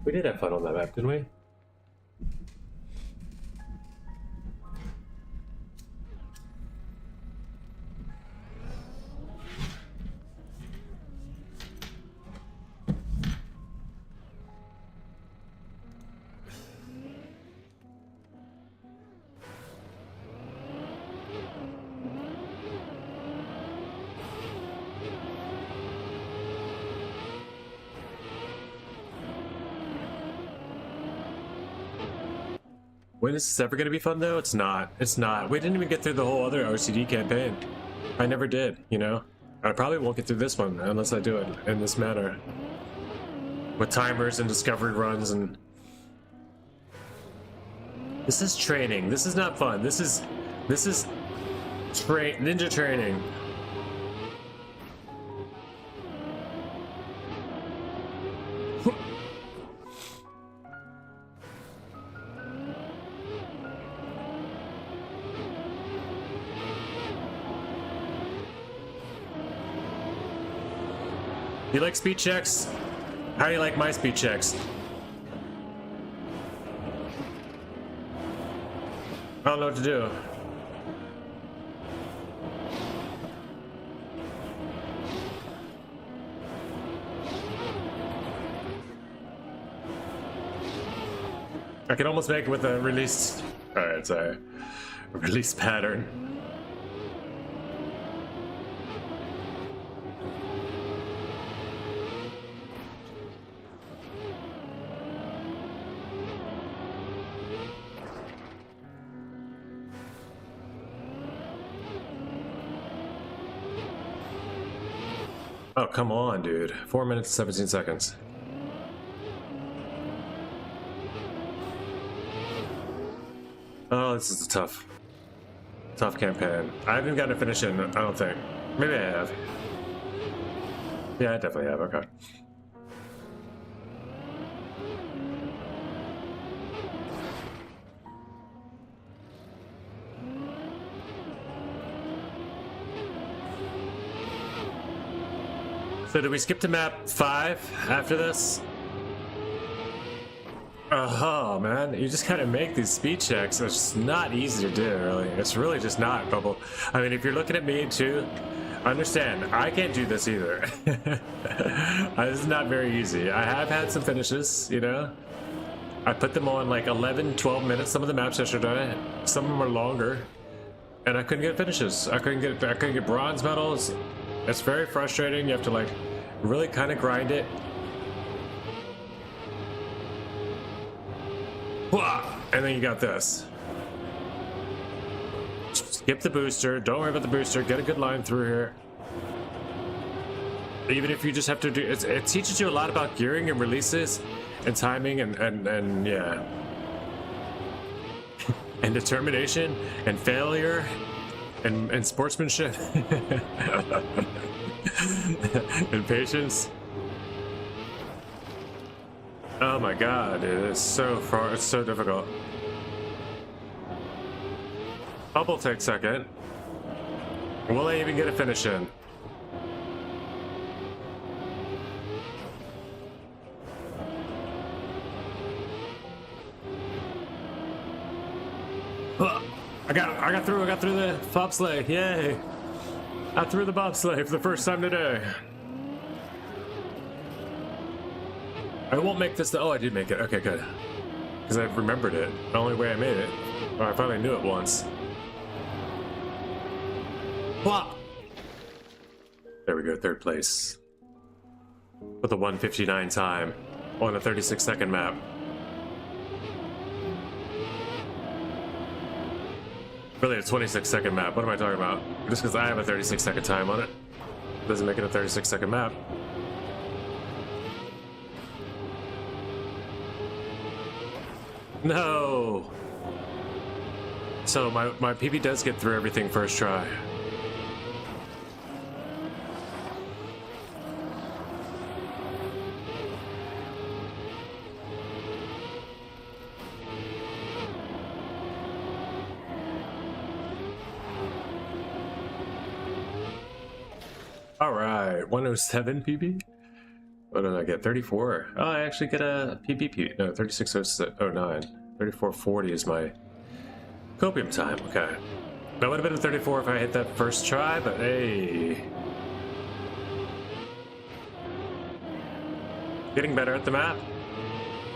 A: We did have fun on that map, didn't we? When is this ever going to be fun, though? It's not. It's not. We didn't even get through the whole other OCD campaign. I never did, you know? I probably won't get through this one unless I do it in this manner. With timers and discovery runs and... This is training. This is not fun. This is ninja training. You like speed checks? How do you like my speed checks? I don't know what to do. I can almost make it with a release. Alright, sorry. A release pattern. Oh, come on, dude. 4 minutes, 17 seconds. Oh, this is a tough campaign. I haven't gotten to finish it, I don't think. Maybe I have. Yeah, I definitely have, okay. So did we skip to map 5 after this? Oh man, you just gotta make these speed checks. It's just not easy to do, really. It's really just not, Bubble. I mean, if you're looking at me too, understand, I can't do this either. This is not very easy. I have had some finishes, you know? I put them on like 11, 12 minutes, some of the maps yesterday. Some of them are longer. And I couldn't get finishes. I couldn't get bronze medals. It's very frustrating. You have to like really kind of grind it. And then you got this. Skip the booster. Don't worry about the booster. Get a good line through here. Even if you just have to do it teaches you a lot about gearing and releases and timing and yeah. And determination and failure and sportsmanship and patience. Oh my god, it's so far, it's so difficult. Bubble take second. Will I even get a finish in? I got through the bobsleigh, yay! I threw the bobsleigh for the first time today. I won't make this. Oh, I did make it. Okay, good. Because I remembered it. The only way I made it. Or I finally knew it once. Blah! There we go, third place. With a 1:59 time on a 36-second map. Really, a 26-second map. What am I talking about? Just because I have a 36-second time on it doesn't make it a 36-second map. No! So my PB does get through everything first try. Alright, 107 PB? What did I get? 34. Oh, I actually get a PB. No, 3609. 3440 is my copium time. Okay. That would have been a 34 if I hit that first try, but hey. Getting better at the map.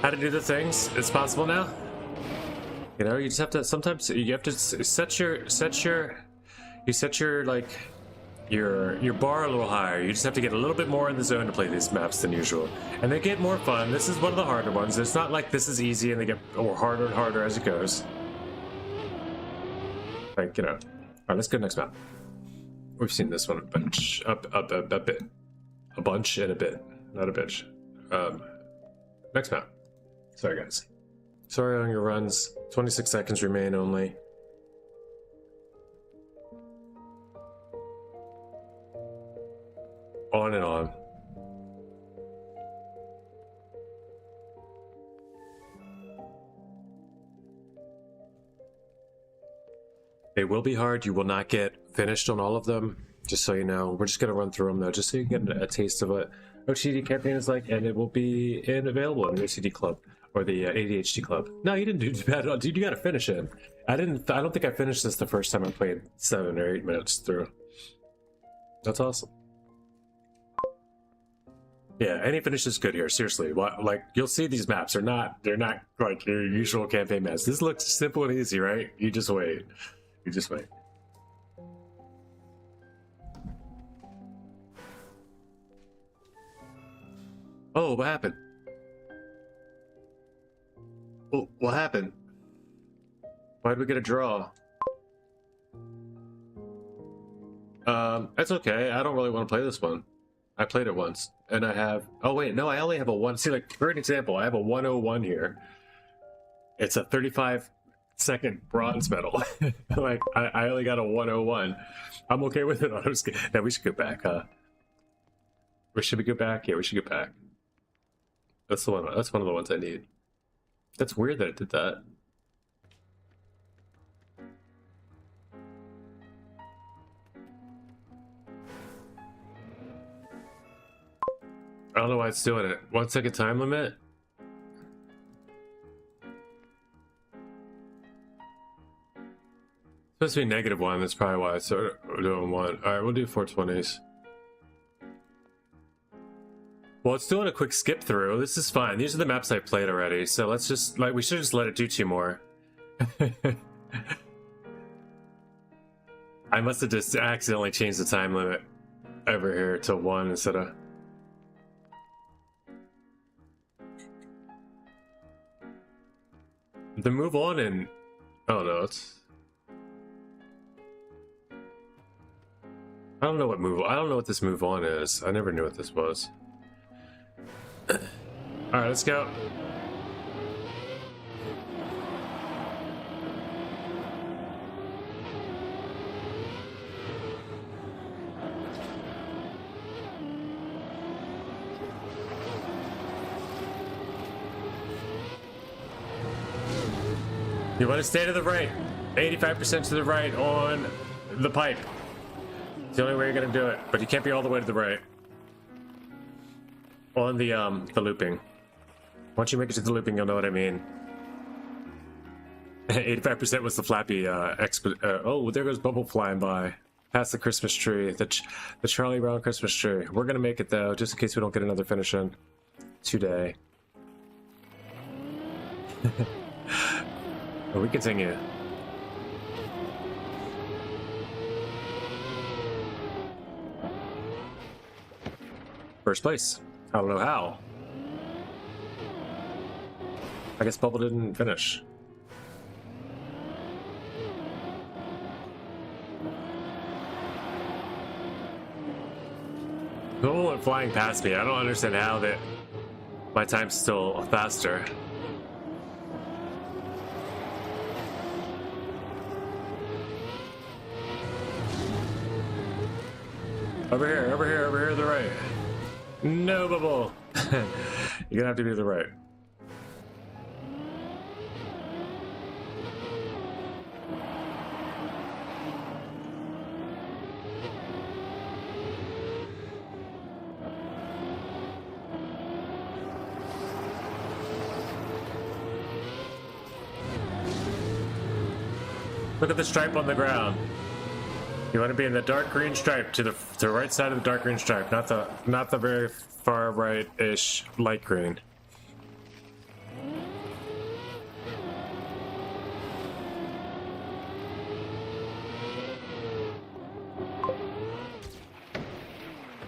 A: How to do the things. It's possible now. You know, you just have to, sometimes you have to set your like, your bar a little higher. You just have to get a little bit more in the zone to play these maps than usual, and they get more fun. This is one of the harder ones. It's not like this is easy and they get harder and harder as it goes. Like, you know. All right, let's go next map. We've seen this one a bunch, a bit, a bunch and a bit, not a bitch. Next map. Sorry guys. Sorry on your runs. 26 seconds remain only. On and on. They will be hard. You will not get finished on all of them. Just so you know, we're just gonna run through them though, just so you get a taste of what OCD campaign is like, and it will be available in the OCD club or the ADHD club. No, you didn't do too bad at all, dude. You got to finish it. I don't think I finished this the first time I played 7 or 8 minutes through. That's awesome. Yeah, any finish is good here. Seriously, like you'll see these maps are they're not like your usual campaign maps. This looks simple and easy, right? You just wait. You just wait. Oh, what happened? Oh, what happened? Why did we get a draw? That's okay. I don't really want to play this one. I played it once, and I have... Oh, wait, no, I only have a 1... See, like, for an example, I have a 101 here. It's a 35-second bronze medal. Like, I only got a 101. I'm okay with it. Yeah, we should go back, huh? Should we go back? Yeah, we should go back. That's the one. That's one of the ones I need. That's weird that it did that. I don't know why it's doing it. 1 second time limit? Supposed to be -1. That's probably why it's doing 1. Alright, we'll do 420s. Well, it's doing a quick skip through. This is fine. These are the maps I played already. So let's just, like, we should just let it do 2 more. I must have just accidentally changed the time limit over here to 1 instead of... The move on and... Oh no, it's... I don't know what this move on is. I never knew what this was. Alright, let's go. You want to stay to the right. 85% to the right on the pipe. It's the only way you're going to do it, but you can't be all the way to the right. On the looping. Once you make it to the looping, you'll know what I mean. 85% was the flappy oh, there goes Bubble flying by. Past the Christmas tree. The Charlie Brown Christmas tree. We're gonna make it though, just in case we don't get another finish in today. But we continue. First place. I don't know how. I guess Bubble didn't finish. Bubble went flying past me. I don't understand how that my time's still faster. Over here to the right. No, Bubble. You're gonna have to be to the right. Look at the stripe on the ground. You want to be in the dark green stripe to the right side of the dark green stripe, not the very far right-ish light green.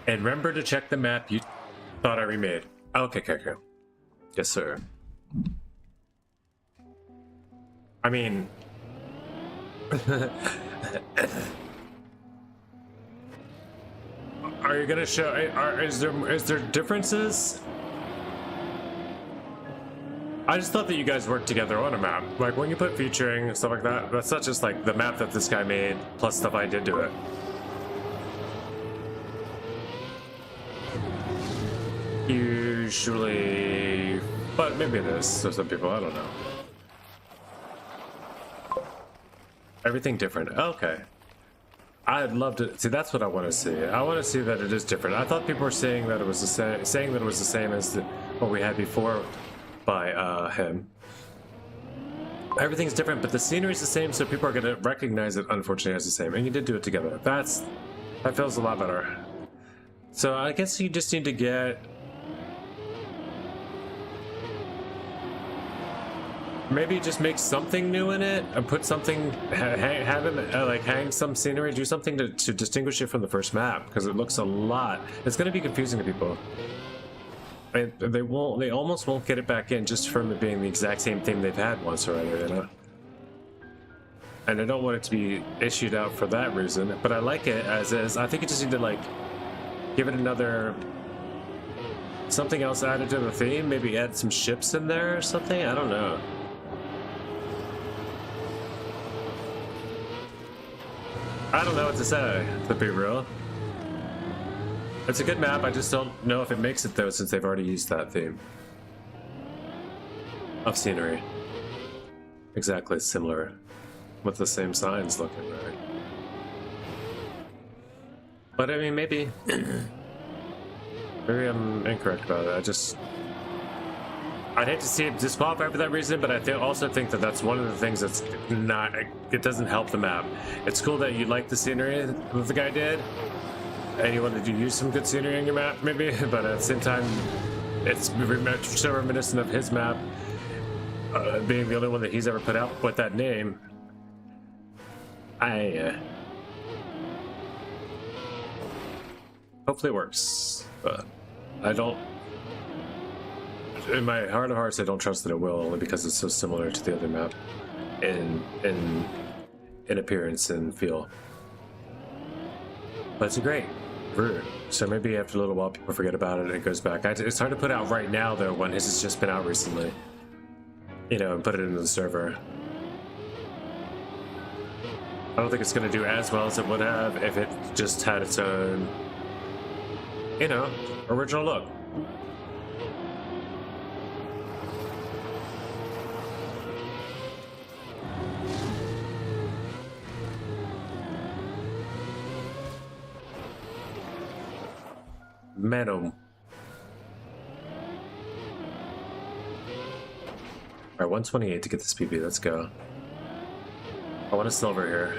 A: And remember to check the map you thought I remade. Okay, okay. Yes, sir. I mean... Are you gonna show? Is there differences? I just thought that you guys worked together on a map. Like when you put featuring and stuff like that, that's not just like the map that this guy made plus stuff I did to it. Usually, but maybe it is. So some people, I don't know. Everything different. Okay. I'd love to see. That's what I want to see. I want to see that it is different. I thought people were saying that it was the same, saying that it was the same as what we had before by him. Everything's different, but the scenery's the same, so people are going to recognize it, unfortunately, as the same. And you did do it together. That feels a lot better. So I guess you just need to get... maybe just make something new in it and put something, have him like hang some scenery, do something to distinguish it from the first map, because it looks a lot. It's going to be confusing to people. And they almost won't get it back in just from it being the exact same thing they've had once already, you know? And I don't want it to be issued out for that reason, but I like it as is. I think you just need to like give it another, something else added to the theme, maybe add some ships in there or something, I don't know. I don't know what to say, to be real. It's a good map, I just don't know if it makes it though, since they've already used that theme of scenery. Exactly similar, with the same signs looking, right? But I mean, maybe I'm incorrect about it. I'd hate to see it disqualified for that reason, but I also think that that's one of the things that's not, it doesn't help the map. It's cool that you like the scenery that the guy did, and you wanted to use some good scenery on your map, maybe, but at the same time, it's so reminiscent of his map, being the only one that he's ever put out with that name. Hopefully it works, but I don't... in my heart of hearts, I don't trust that it will, only because it's so similar to the other map in appearance and feel. But it's great. So maybe after a little while, people forget about it and it goes back. It's hard to put out right now, though, when his has just been out recently. You know, and put it into the server. I don't think it's going to do as well as it would have if it just had its own, you know, original look. Madam. Alright, 128 to get this PB, let's go. I want a silver here.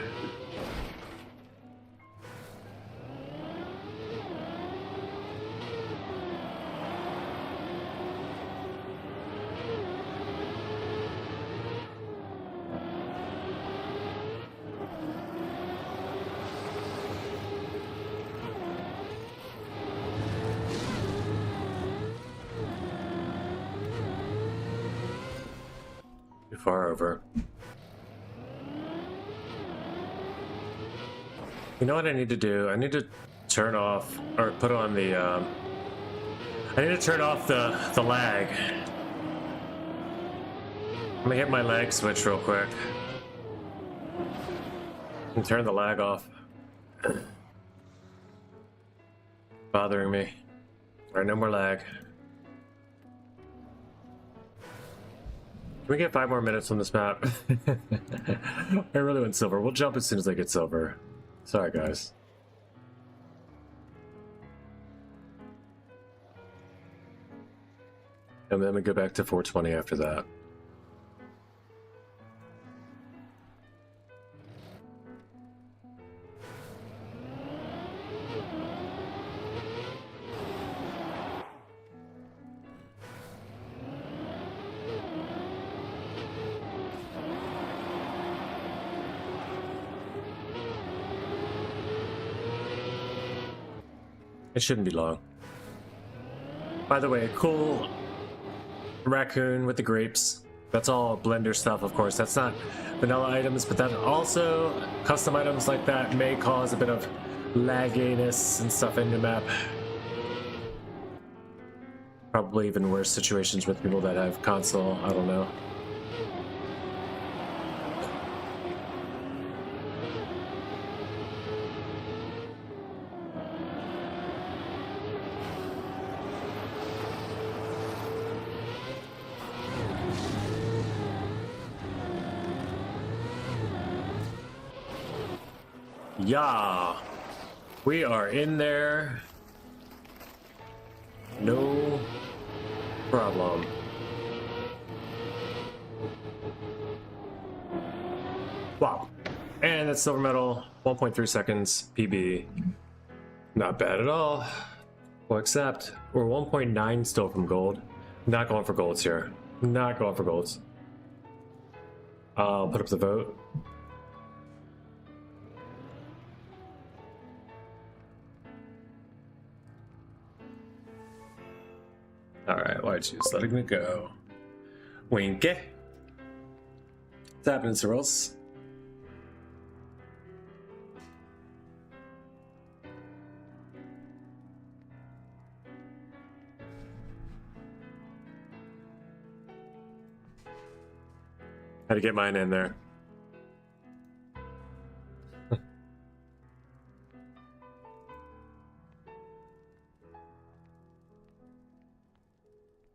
A: Far over. You know what I need to do? I need to turn off or put on the I need to turn off the lag. Let me hit my lag switch real quick and turn the lag off. Bothering me. Alright, no more lag. Can we get 5 more minutes on this map? I really want silver. We'll jump as soon as I get silver. Sorry, guys. And then we go back to 420 after that. It shouldn't be long. By the way, cool raccoon with the grapes. That's all Blender stuff, of course. That's not vanilla items, but that also, custom items like that may cause a bit of lagginess and stuff in the map. Probably even worse situations with people that have console, I don't know. Yeah, we are in there. No problem. Wow. And that's silver medal, 1.3 seconds, PB. Not bad at all. Well, except we're 1.9 still from gold. Not going for golds here. Not going for golds. I'll put up the vote. Alright, why choose letting it go? Winky. What's happening, Cyrils? Had to get mine in there.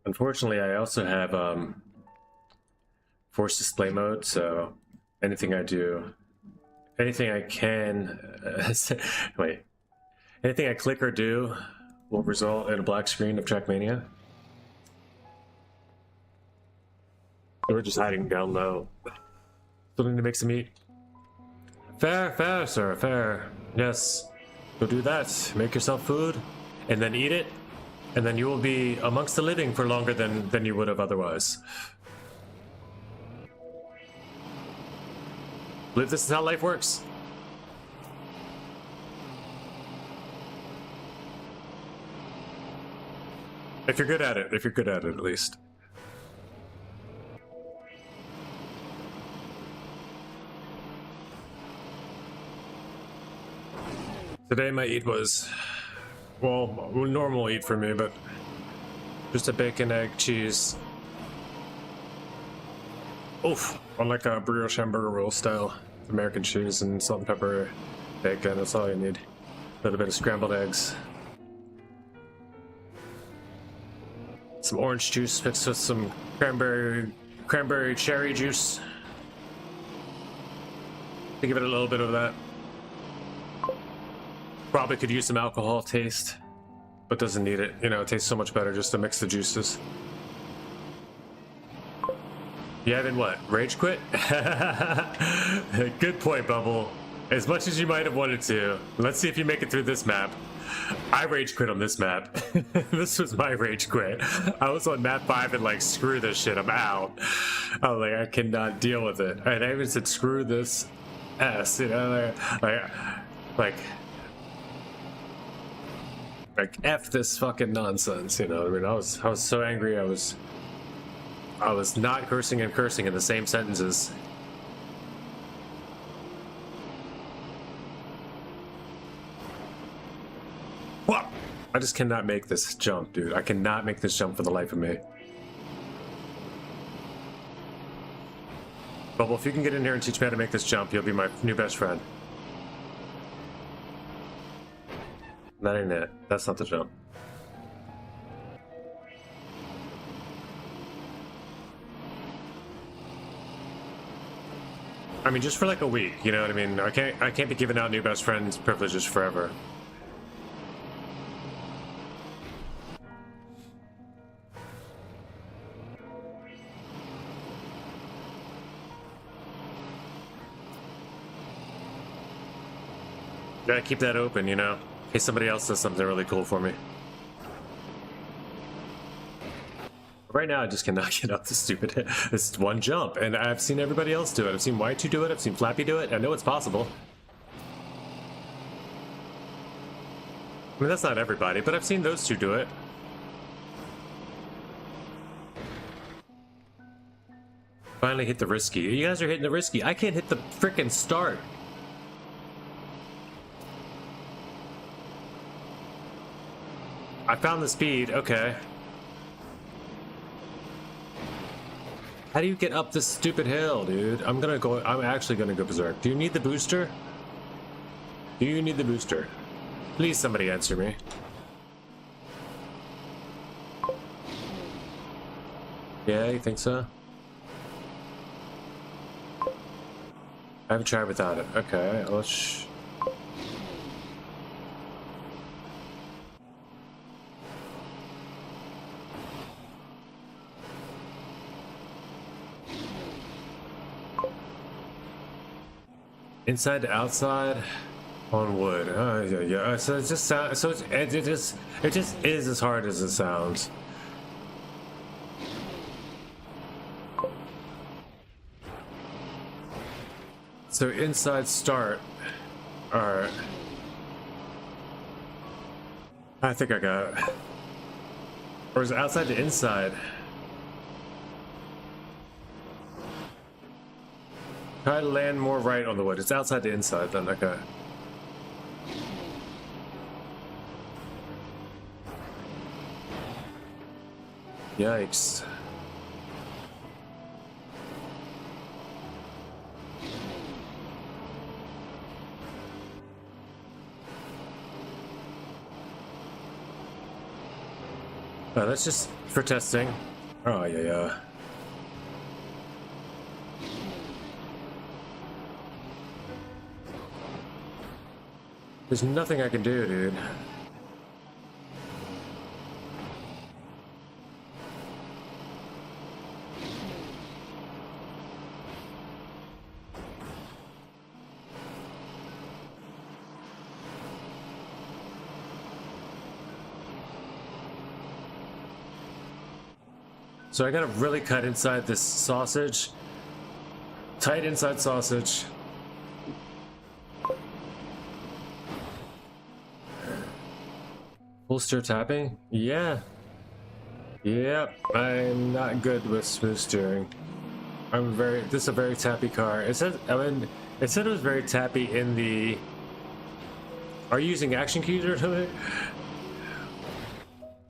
A: Unfortunately, I also have force display mode, so anything I do, anything I can, wait, anything I click or do will result in a black screen of Trackmania. We're just hiding down low. Something to make some meat. Fair, fair, sir, fair. Yes, go do that. Make yourself food, and then eat it. And then you will be amongst the living for longer than you would have otherwise. I believe this is how life works. If you're good at it, at least. Today my eat was, well, normal eat for me, but just a bacon, egg, cheese. Oof, on like a brioche hamburger roll style. American cheese and salt and pepper, bacon, that's all you need. A little bit of scrambled eggs. Some orange juice mixed with some cranberry cherry juice. To give it a little bit of that. Probably could use some alcohol taste, but doesn't need it. You know, it tastes so much better just to mix the juices. You haven't what? Rage quit? Good point, Bubble. As much as you might have wanted to. Let's see if you make it through this map. I rage quit on this map. This was my rage quit. I was on map 5 and like, screw this shit, I'm out. I was like, I cannot deal with it. And I even said, screw this S, you know, like F this fucking nonsense, you know. I mean, I was so angry. I was not cursing and cursing in the same sentences. What? I just cannot make this jump, dude. I cannot make this jump for the life of me. Bubble, if you can get in here and teach me how to make this jump, you'll be my new best friend. That ain't it. That's not the jump. I mean, just for like a week, you know what I mean? I can't be giving out new best friends privileges forever. Gotta keep that open, you know? In case somebody else does something really cool for me. Right now, I just cannot get up this stupid, this one jump, and I've seen everybody else do it. I've seen Y2 do it, I've seen Flappy do it, I know it's possible. I mean, that's not everybody, but I've seen those two do it. Finally hit the risky. You guys are hitting the risky. I can't hit the frickin' start. I found the speed, okay. How do you get up this stupid hill, dude? I'm actually gonna go berserk. Do you need the booster? Do you need the booster? Please somebody answer me. Yeah, you think so? I haven't tried without it. Okay, let's... Inside to outside on wood. Oh yeah, yeah. So it just sounds. So it just is as hard as it sounds. So inside start. All right. I think I got it. Or is it outside to inside? Try to land more right on the wood. It's outside to inside then, okay. Yikes. That's just for testing. Oh, yeah, yeah. There's nothing I can do, dude. So I gotta really cut inside this sausage. Tight inside sausage. Full stir tapping? Yeah. Yep, I'm not good with smooth steering. This is a very tappy car. It said, it said it was very tappy in the... Are you using action keys or something?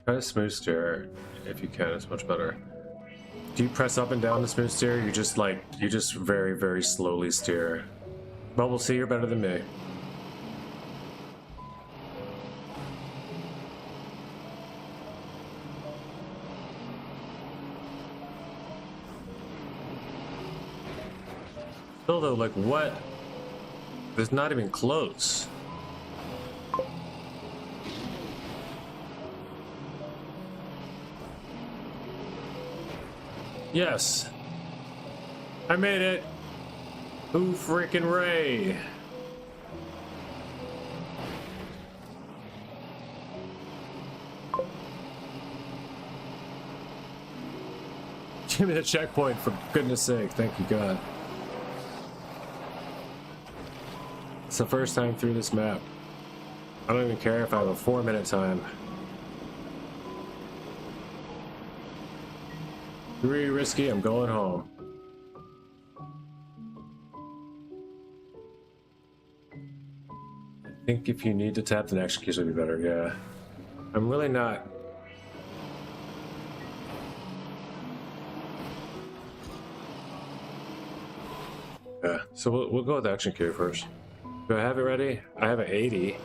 A: Try to smooth steer if you can, it's much better. Do you press up and down to smooth steer? You just very, very slowly steer. But we'll see, you're better than me. Still though, like what? There's not even close. Yes. I made it. Who freaking Ray? Give me the checkpoint, for goodness sake. Thank you, God. It's the first time through this map. I don't even care if I have a 4-minute time. Really risky, I'm going home. I think if you need to tap, the next keys would be better, yeah. I'm really not... Yeah, so we'll go with the action key first. Do I have it ready? I have an 80.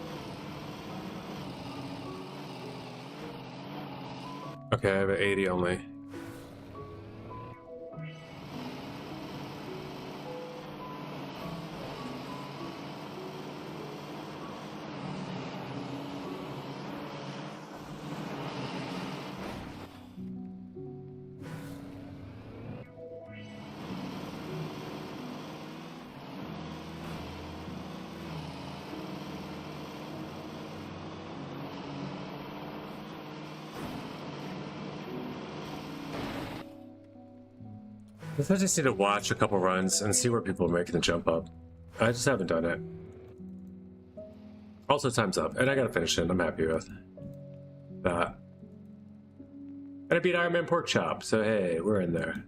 A: Okay, I have an 80 only. I just need to watch a couple runs and see where people are making the jump up. I just haven't done it. Also, time's up, and I gotta finish it. I'm happy with that. And I beat Iron Man Pork Chop, so hey, we're in there.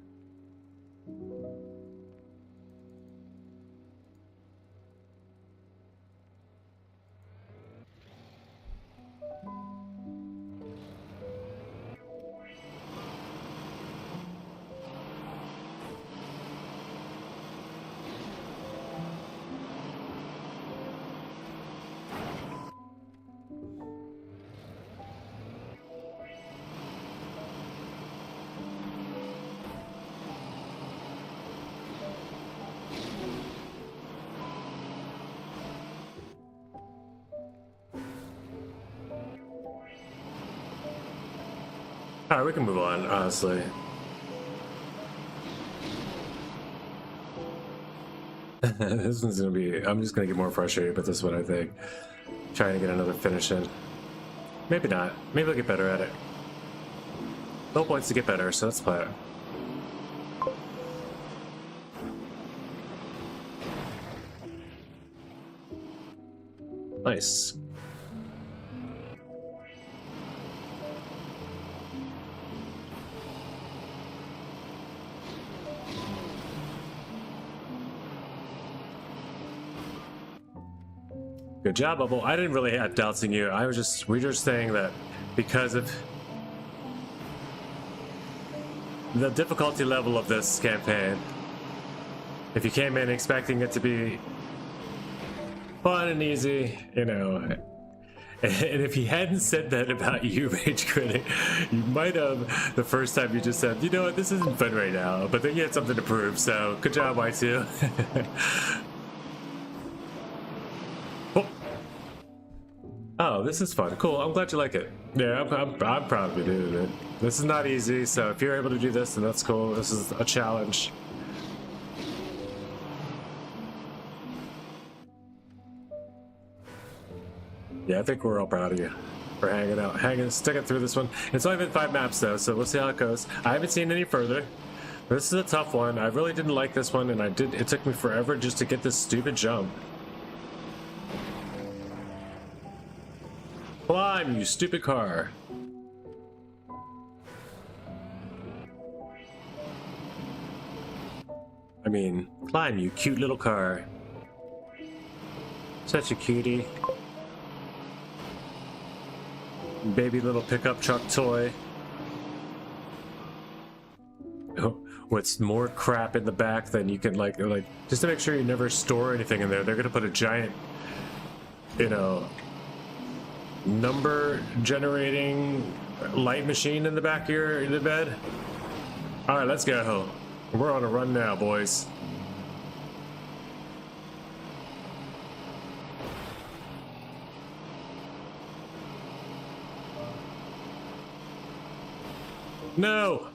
A: Alright, we can move on, honestly. This one's gonna be. I'm just gonna get more frustrated with this one, I think. Trying to get another finish in. Maybe not. Maybe I'll get better at it. No points to get better, so let's play it. Nice. Good job, Bubble. I didn't really have doubts in you. We were just saying that because of the difficulty level of this campaign, if you came in expecting it to be fun and easy, you know, and if he hadn't said that about you, Rage Critic, you might have the first time you just said, you know what, this isn't fun right now, but then you had something to prove, so good job, Y2. Oh, this is fun. Cool. I'm glad you like it. Yeah, I'm proud of you, dude. This is not easy, so if you're able to do this, then that's cool. This is a challenge. Yeah, I think we're all proud of you for hanging out, sticking through this one. It's only been 5 maps though, so we'll see how it goes. I haven't seen any further. This is a tough one. I really didn't like this one, and it took me forever just to get this stupid jump. Climb, you stupid car. I mean, climb, you cute little car. Such a cutie. Baby little pickup truck toy. Oh, what's more crap in the back than you can like just to make sure you never store anything in there. They're gonna put a giant, you know, number generating light machine in the back of the bed. All right, let's go. We're on a run now, boys. No.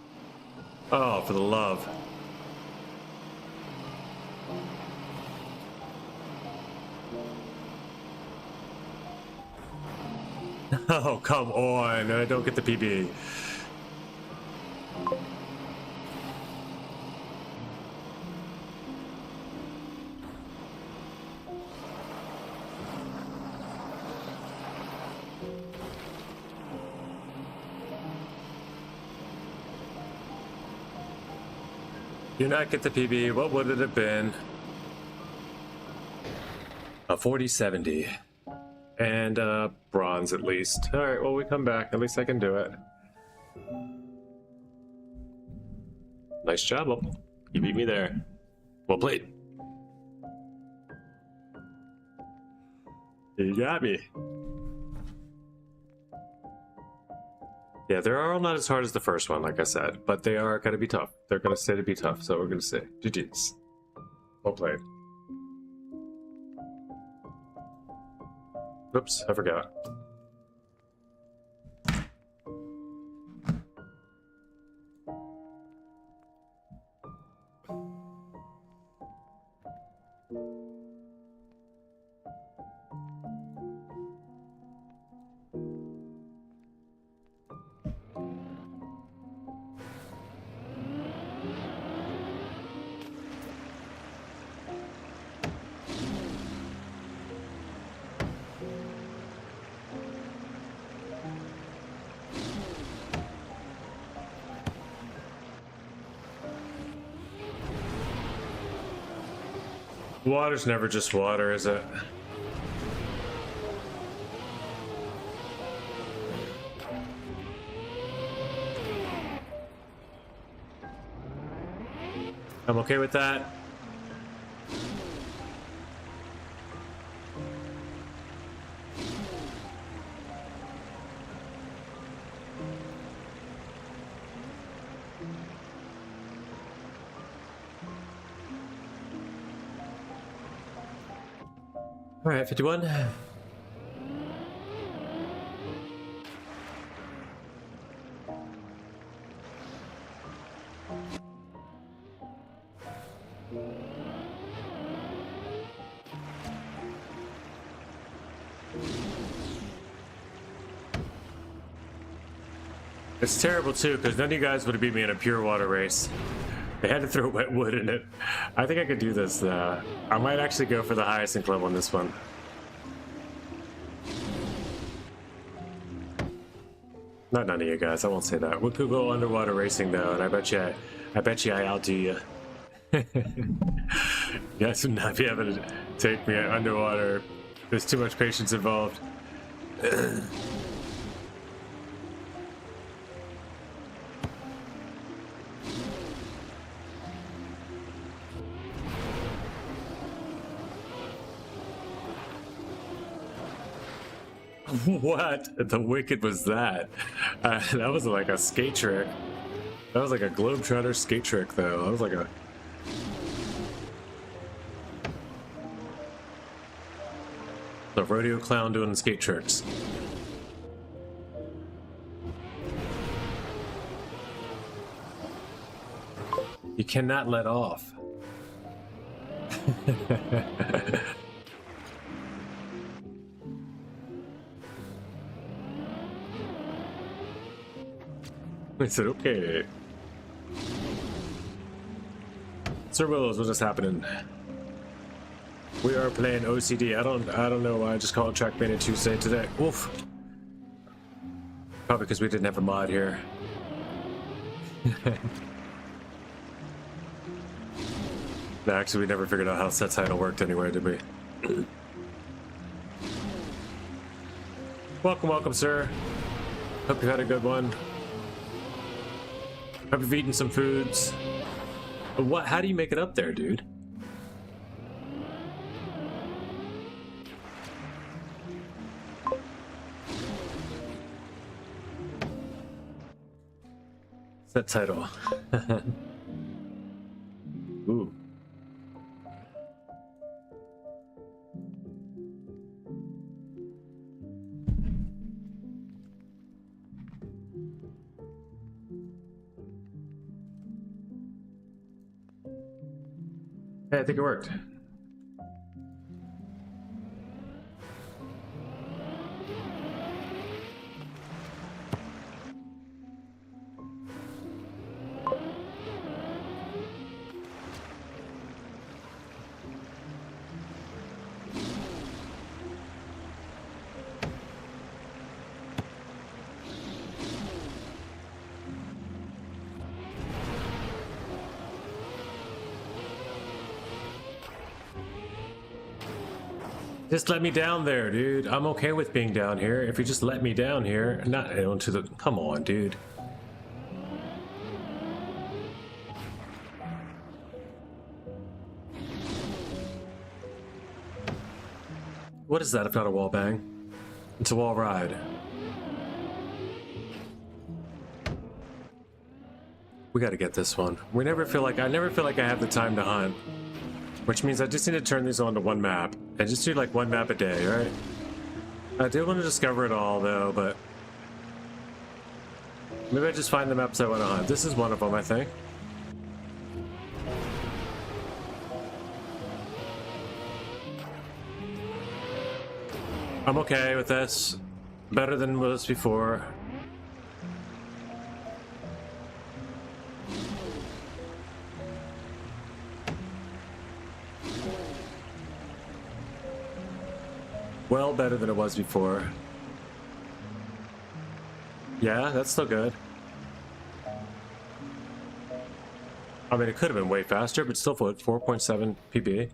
A: Oh, for the love. Oh, come on. I don't get the PB. Do not get the PB. What would it have been? A 40-70. And bronze at least. Alright, well, we come back. At least I can do it. Nice job, Opal. You beat me there. Well played. You got me. Yeah, they're all not as hard as the first one, like I said, but they are going to be tough. They're going to say to be tough, so we're going to say GG's. Well played. Oops, I forgot. Water's never just water, is it? I'm okay with that. All right, 51. It's terrible too, because none of you guys would have beat me in a pure water race. They had to throw wet wood in it. I think I could do this. I might actually go for the highest ink level in this one. Not none of you guys. I won't say that. We could go underwater racing though, and I bet you I outdo you. You guys would not be able to take me underwater. There's too much patience involved. What the wicked was that? That was like a skate trick. That was like a globetrotter skate trick, though. That was like a... the rodeo clown doing skate tricks. You cannot let off. I said, okay. Sir Willows, what is happening? We are playing OCD. I don't know why I just called Trackmania Tuesday today. Oof. Probably because we didn't have a mod here. No, actually, we never figured out how set title worked anyway, did we? Welcome, welcome, sir. Hope you had a good one. Hope you've eaten some foods. What? How do you make it up there, dude? Set title. Ooh. Hey, I think it worked. Just let me down there, dude. I'm okay with being down here. If you just let me down here, not onto the... Come on, dude. What is that if not a wall bang? It's a wall ride. We gotta get this one. I never feel like I have the time to hunt. Which means I just need to turn these on to one map. And just do like one map a day, right? I do want to discover it all though, but... maybe I just find the maps I want to hunt. This is one of them, I think. I'm okay with this. Better than was before. Well, better than it was before. Yeah, that's still good. I mean, it could have been way faster, but still 4.7 PB.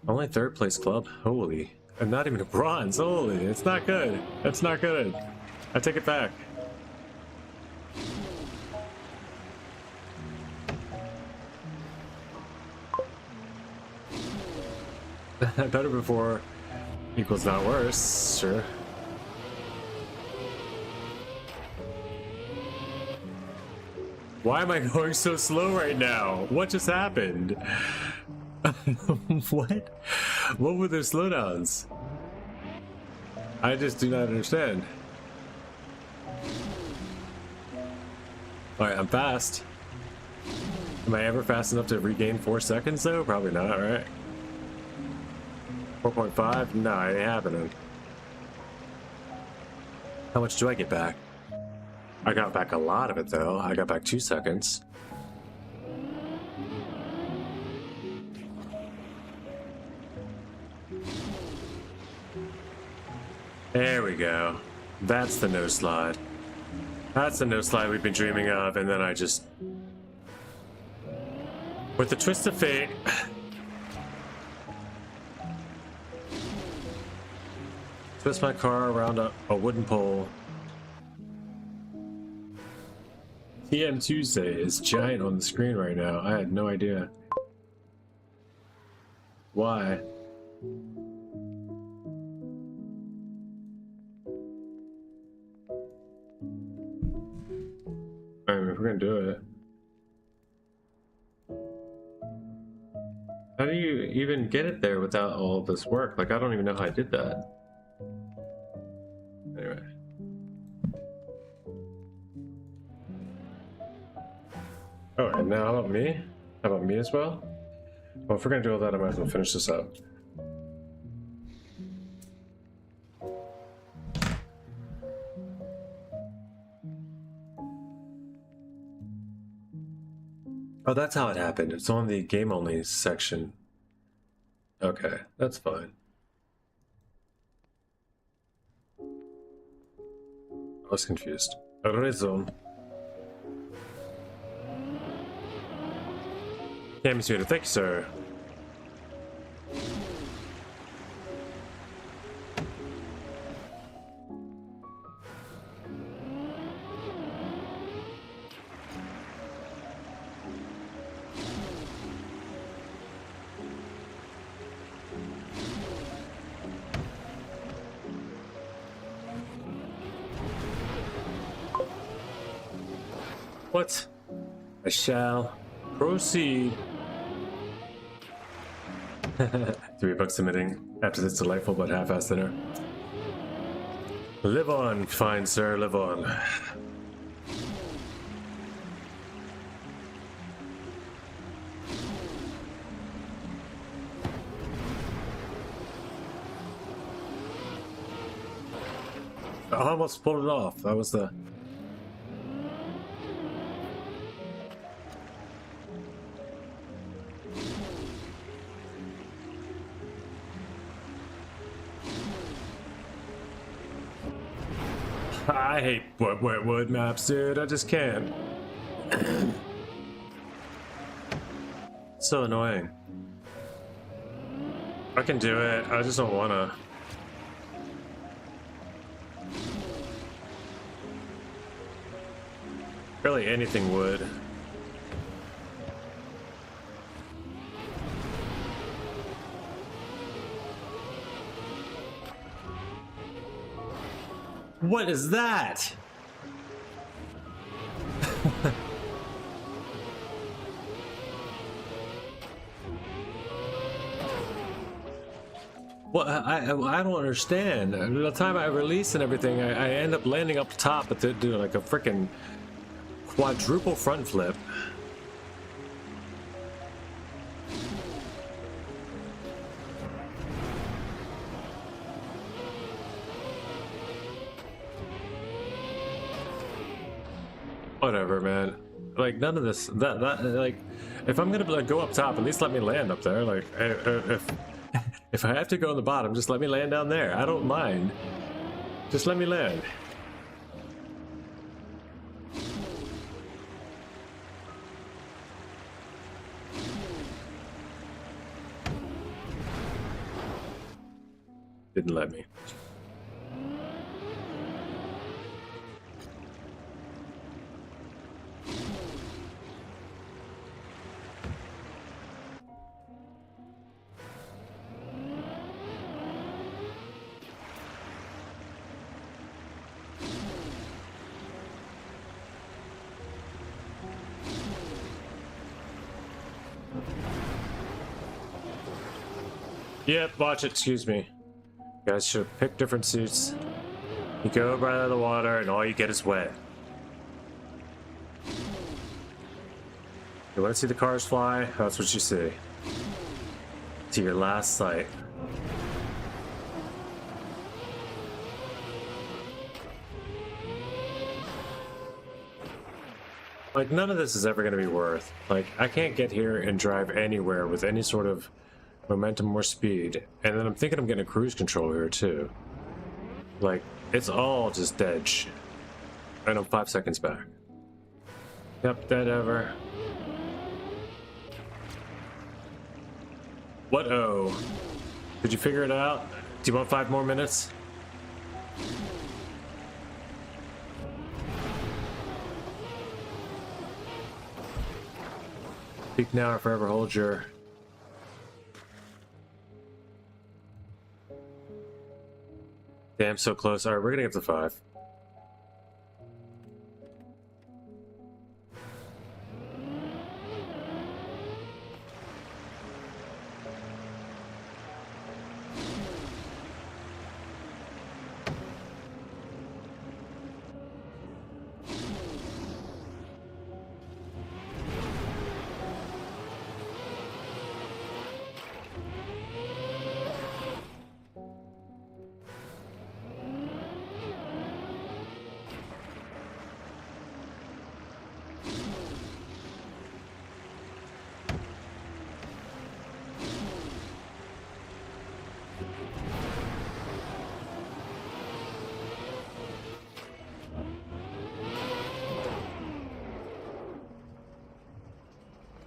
A: Only third place club. Holy. And not even a bronze. Holy. It's not good. That's not good. I take it back. Better before equals not worse, sure. Why am I going so slow right now? What just happened? What? What were their slowdowns? I just do not understand. Alright, I'm fast. Am I ever fast enough to regain 4 seconds though? Probably not, right? 4.5? No, it ain't happening. How much do I get back? I got back a lot of it though. I got back 2 seconds. There we go. That's the no slide. That's the no slide we've been dreaming of, and then I just... With the twist of fate... twist my car around a wooden pole. TM Tuesday is giant on the screen right now. I had no idea. Why? I mean, if we're gonna do it. How do you even get it there without all of this work? Like, I don't even know how I did that. Anyway. Oh, and now how about me? How about me as well? Well, if we're gonna do all that, I might as well finish this up. Oh, that's how it happened. It's on the game only section. Okay, that's fine. I was confused. Raison. Yeah, monsieur. Thank you, sir. What? I shall proceed. $3 submitting after this delightful but half-assed dinner. Live on, fine sir, live on. I almost pulled it off. That was the... I hate wood maps, dude. I just can't. So annoying. I can do it. I just don't wanna. Really, anything would. What is that? Well, I don't understand. By the time I release and everything, I end up landing up top, but they do like a freaking quadruple front flip. Whatever, man. Like, none of this, that like, if I'm gonna like, go up top, at least let me land up there. Like, if I have to go on the bottom, just let me land down there. I don't mind. Just let me land. Didn't let me. Yep, watch it, excuse me. You guys should pick different suits. You go right out of the water and all you get is wet. You want to see the cars fly? That's what you see. To your last sight. Like, none of this is ever going to be worth. Like, I can't get here and drive anywhere with any sort of momentum or speed. And then I'm thinking I'm getting a cruise control here, too. Like, it's all just dead shit. And I'm 5 seconds back. Yep, dead ever. What oh? Did you figure it out? Do you want 5 more minutes? Speak now or forever hold your... Damn, so close. Alright, we're gonna get to 5.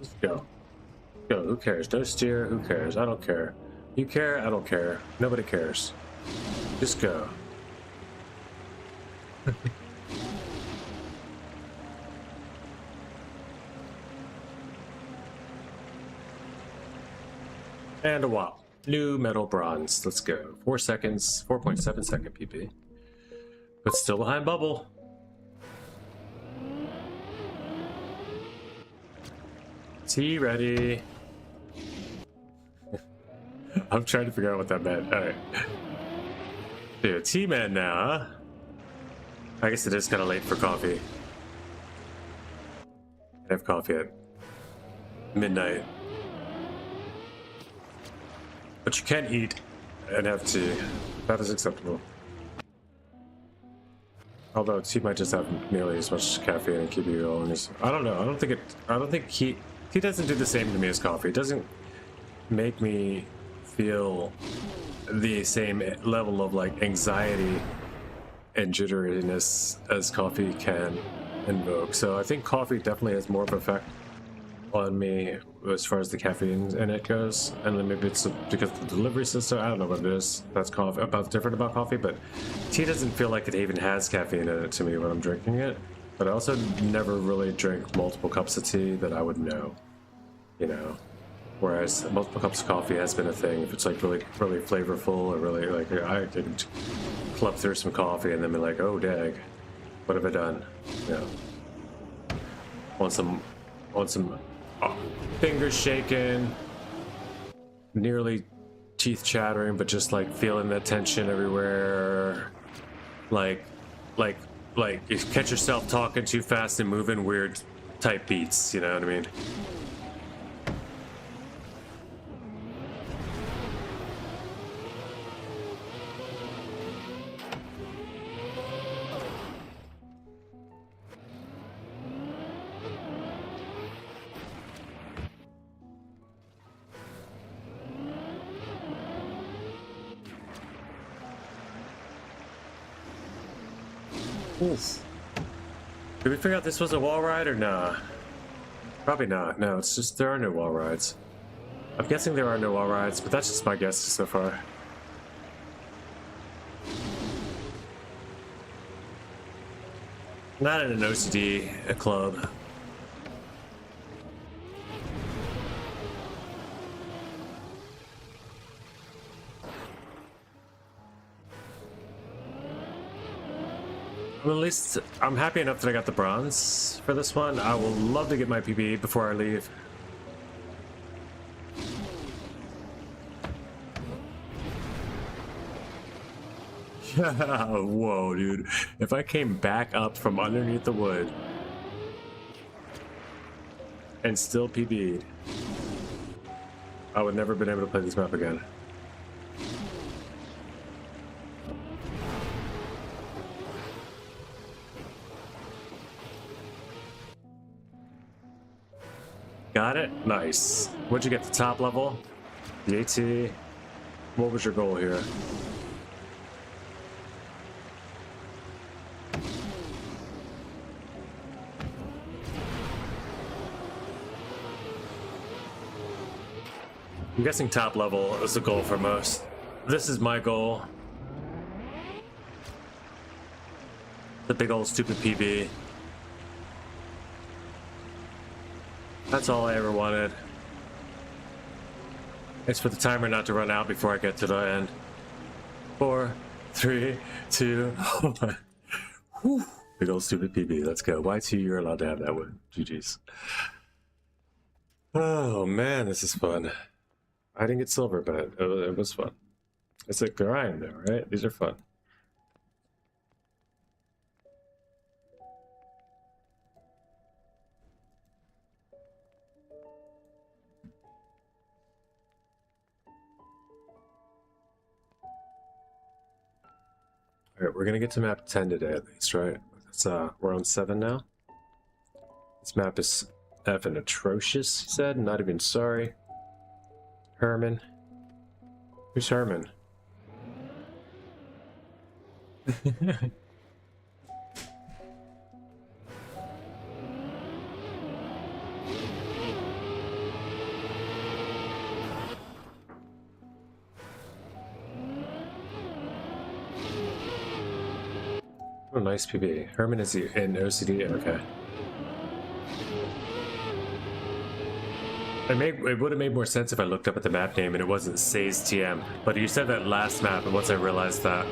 A: Just go. Go, who cares? No steer, who cares? I don't care. You care? I don't care. Nobody cares. Just go. And a wow. New metal bronze. Let's go. 4 seconds, 4.7 second PB. But still behind bubble. T ready. I'm trying to figure out what that meant. Alright. Dude, T-man now, huh? I guess it is kind of late for coffee. I have coffee at midnight. But you can eat and have tea. That is acceptable. Although tea might just have nearly as much caffeine and keep you going as... I don't know. I don't think tea doesn't do the same to me as coffee. It doesn't make me feel the same level of like anxiety and jitteriness as coffee can invoke. So I think coffee definitely has more of an effect on me as far as the caffeine in it goes. And then maybe it's because of the delivery system. I don't know what it is that's about different about coffee, but tea doesn't feel like it even has caffeine in it to me when I'm drinking it. But I also never really drink multiple cups of tea that I would know, you know. Whereas multiple cups of coffee has been a thing. If it's like really flavorful or really like, I can club through some coffee and then be like, oh dag, what have I done? You know, want some fingers shaking, nearly teeth chattering, but just like feeling the tension everywhere. Like you catch yourself talking too fast and moving weird type beats. You know what I mean? Oof. Did we figure out this was a wall ride or nah? Probably not. No, it's just there are no wall rides. I'm guessing there are no wall rides, but that's just my guess so far. Not in an OCD club. Well, at least I'm happy enough that I got the bronze for this one. I will love to get my PB before I leave. Whoa, dude. If I came back up from underneath the wood and still PB'd, I would never been able to play this map again. Got it? Nice. What'd you get, the top level? The AT? What was your goal here? I'm guessing top level is the goal for most. This is my goal. The big old stupid PB. That's all I ever wanted. It's for the timer not to run out before I get to the end. 4, 3, 2, 1. Whew. Big old stupid PB. Let's go. Y2, you're allowed to have that one. GG's. Oh man, this is fun. I didn't get silver, but it was fun. It's a grind though, right? These are fun. All right, we're gonna get to map 10 today at least, right? It's we're on 7 now. This map is effing atrocious, he said. Not even sorry. Herman. Who's Herman? Oh, nice PB. Herman is in OCD. Okay. It would have made more sense if I looked up at the map name and it wasn't Say's TM. But you said that last map, and once I realized that.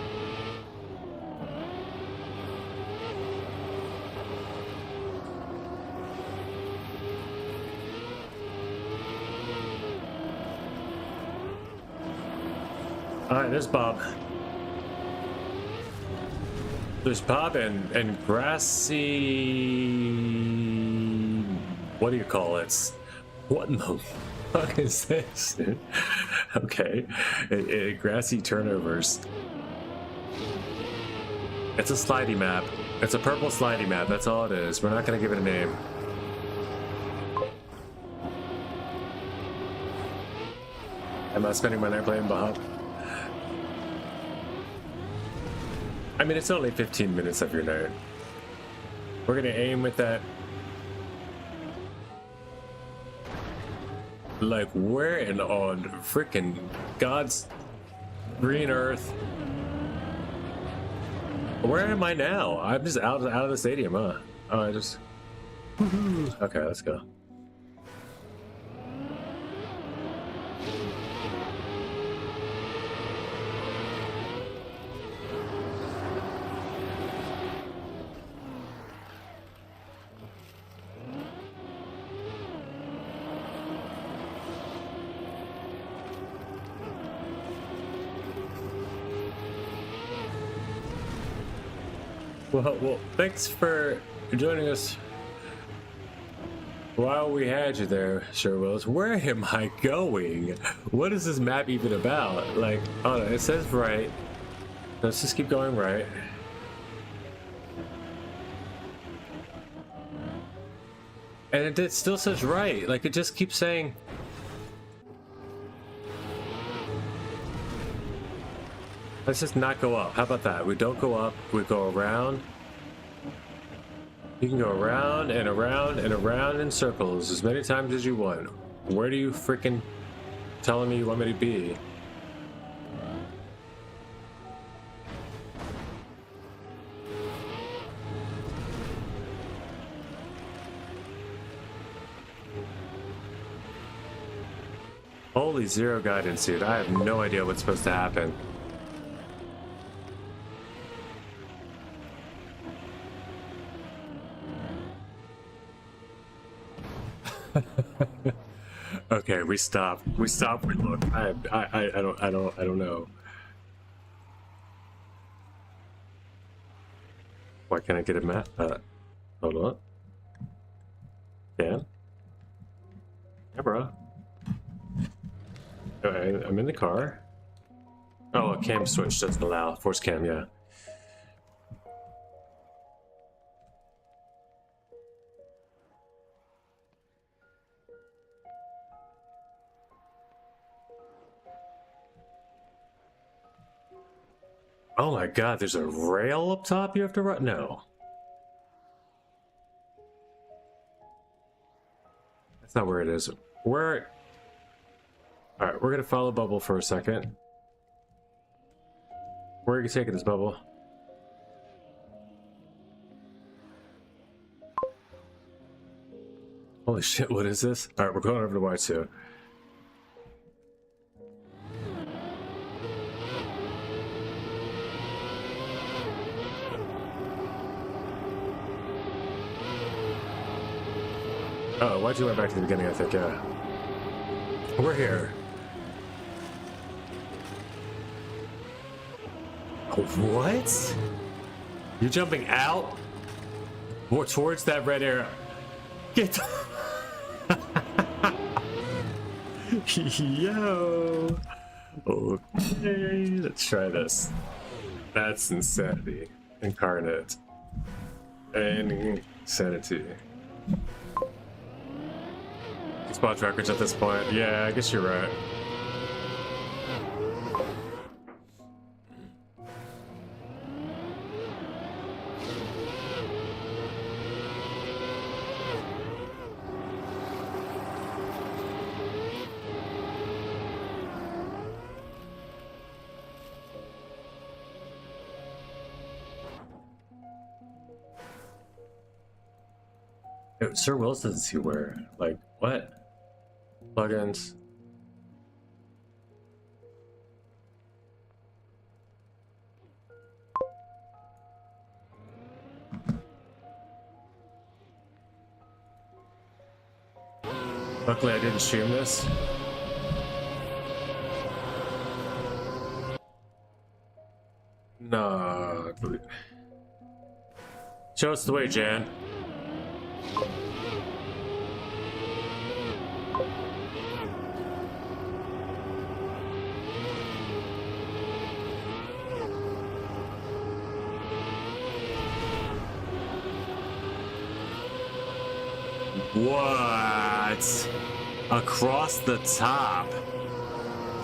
A: Alright, there's Bob. There's Bob and Grassy. What do you call it? What in the fuck is this? Okay. Grassy turnovers. It's a slidey map. It's a purple slidey map. That's all it is. We're not going to give it a name. Am I spending my night playing Bob? I mean, it's only 15 minutes of your night. We're going to aim with that. Like, where in on freaking God's green earth? Where am I now? I'm just out of the stadium, huh? Oh, I just... Okay, let's go. Well, thanks for joining us while we had you there, Sure Willis. Where am I going? What is this map even about? Like, oh no, it says right. Let's just keep going right. And it still says right. Like, it just keeps saying... Let's just not go up. How about that? We don't go up. We go around. You can go around and around and around in circles as many times as you want. Where do you freaking telling me you want me to be? Holy zero guidance, dude. I have no idea what's supposed to happen. Okay, we stop. We stop. We look. I don't know. Why can't I get a map? Hold on. Yeah. Yeah, bro. Alright, I'm in the car. Oh, a cam switch doesn't allow. Force cam, yeah. Oh my god, there's a rail up top you have to run? No. That's not where it is. Where... Alright, we're gonna follow Bubble for a second. Where are you taking this, Bubble? Holy shit, what is this? Alright, we're going over to Y2. Oh, Y2 went back to the beginning, I think, yeah. We're here. What? You're jumping out? Or towards that red arrow? Get Yo! Okay, let's try this. That's insanity incarnate. Insanity. Spot records at this point. Yeah, I guess you're right. Sir Wills doesn't see where. Like, what? Plugins. Luckily I didn't stream this. No. Show us the way, Jan. What? Across the top.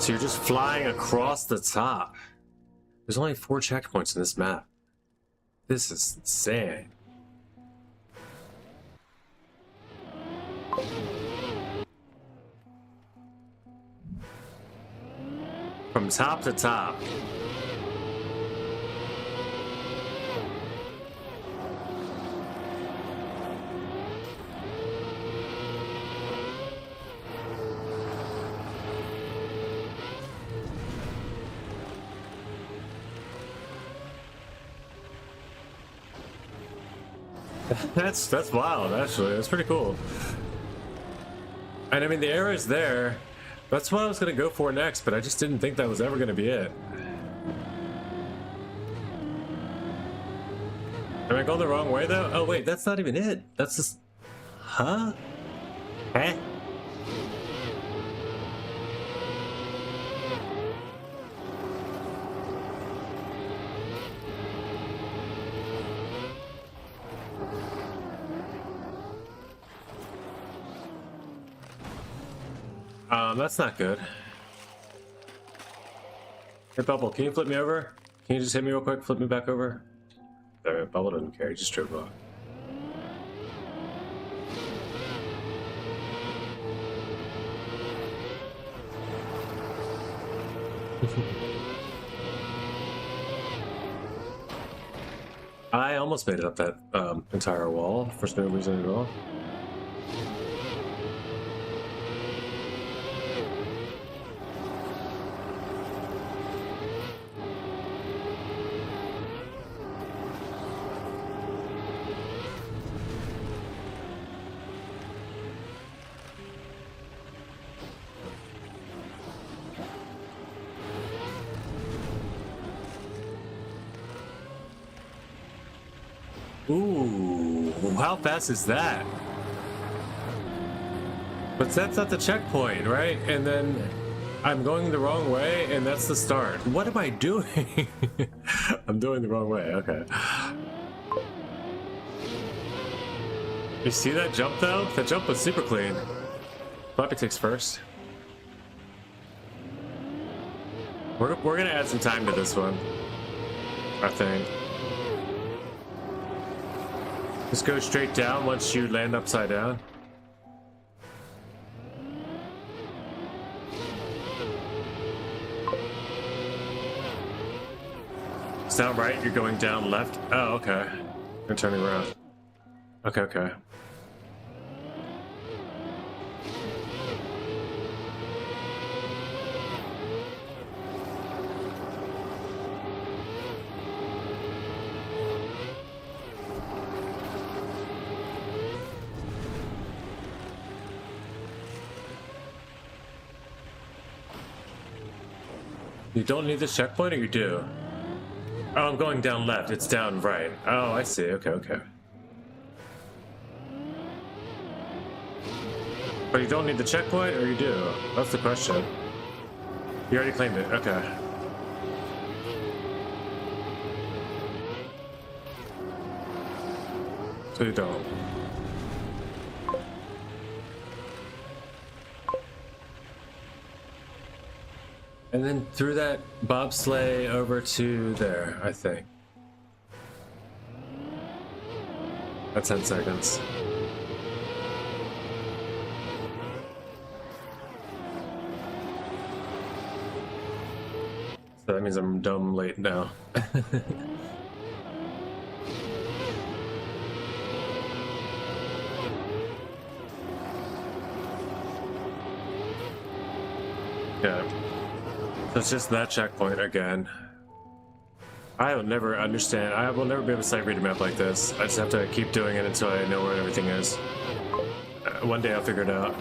A: So you're just flying across the top. There's only 4 checkpoints in this map. This is insane. From top to top. That's wild, actually. That's pretty cool. And I mean, the arrow's there. That's what I was gonna go for next, but I just didn't think that was ever gonna be it. Am I going the wrong way though? Oh wait, that's not even it. That's just... Huh? Huh? That's not good. Hey, Bubble, can you flip me over? Can you just hit me real quick? Flip me back over? Sorry, Bubble doesn't care. He just drove off. I almost made it up that entire wall for no reason at all. Ooh, how fast is that? But that's not the checkpoint, right? And then I'm going the wrong way, and that's the start. What am I doing? I'm doing the wrong way, okay. You see that jump though? That jump was super clean. Floppy takes first. We're gonna add some time to this one. I think. Just go straight down once you land upside down. It's down right, you're going down left. Oh, okay. You're turning around. Okay, okay. You don't need this checkpoint, or you do? Oh, I'm going down left. It's down right. Oh, I see. Okay, okay. But you don't need the checkpoint, or you do? That's the question. You already claimed it. Okay. So you don't. And then through that bobsleigh over to there, I think. That's 10 seconds. So that means I'm dumb late now. Yeah. So it's just that checkpoint again. I will never understand. I will never be able to sight read a map like this. I just have to keep doing it until I know where everything is. One day I'll figure it out.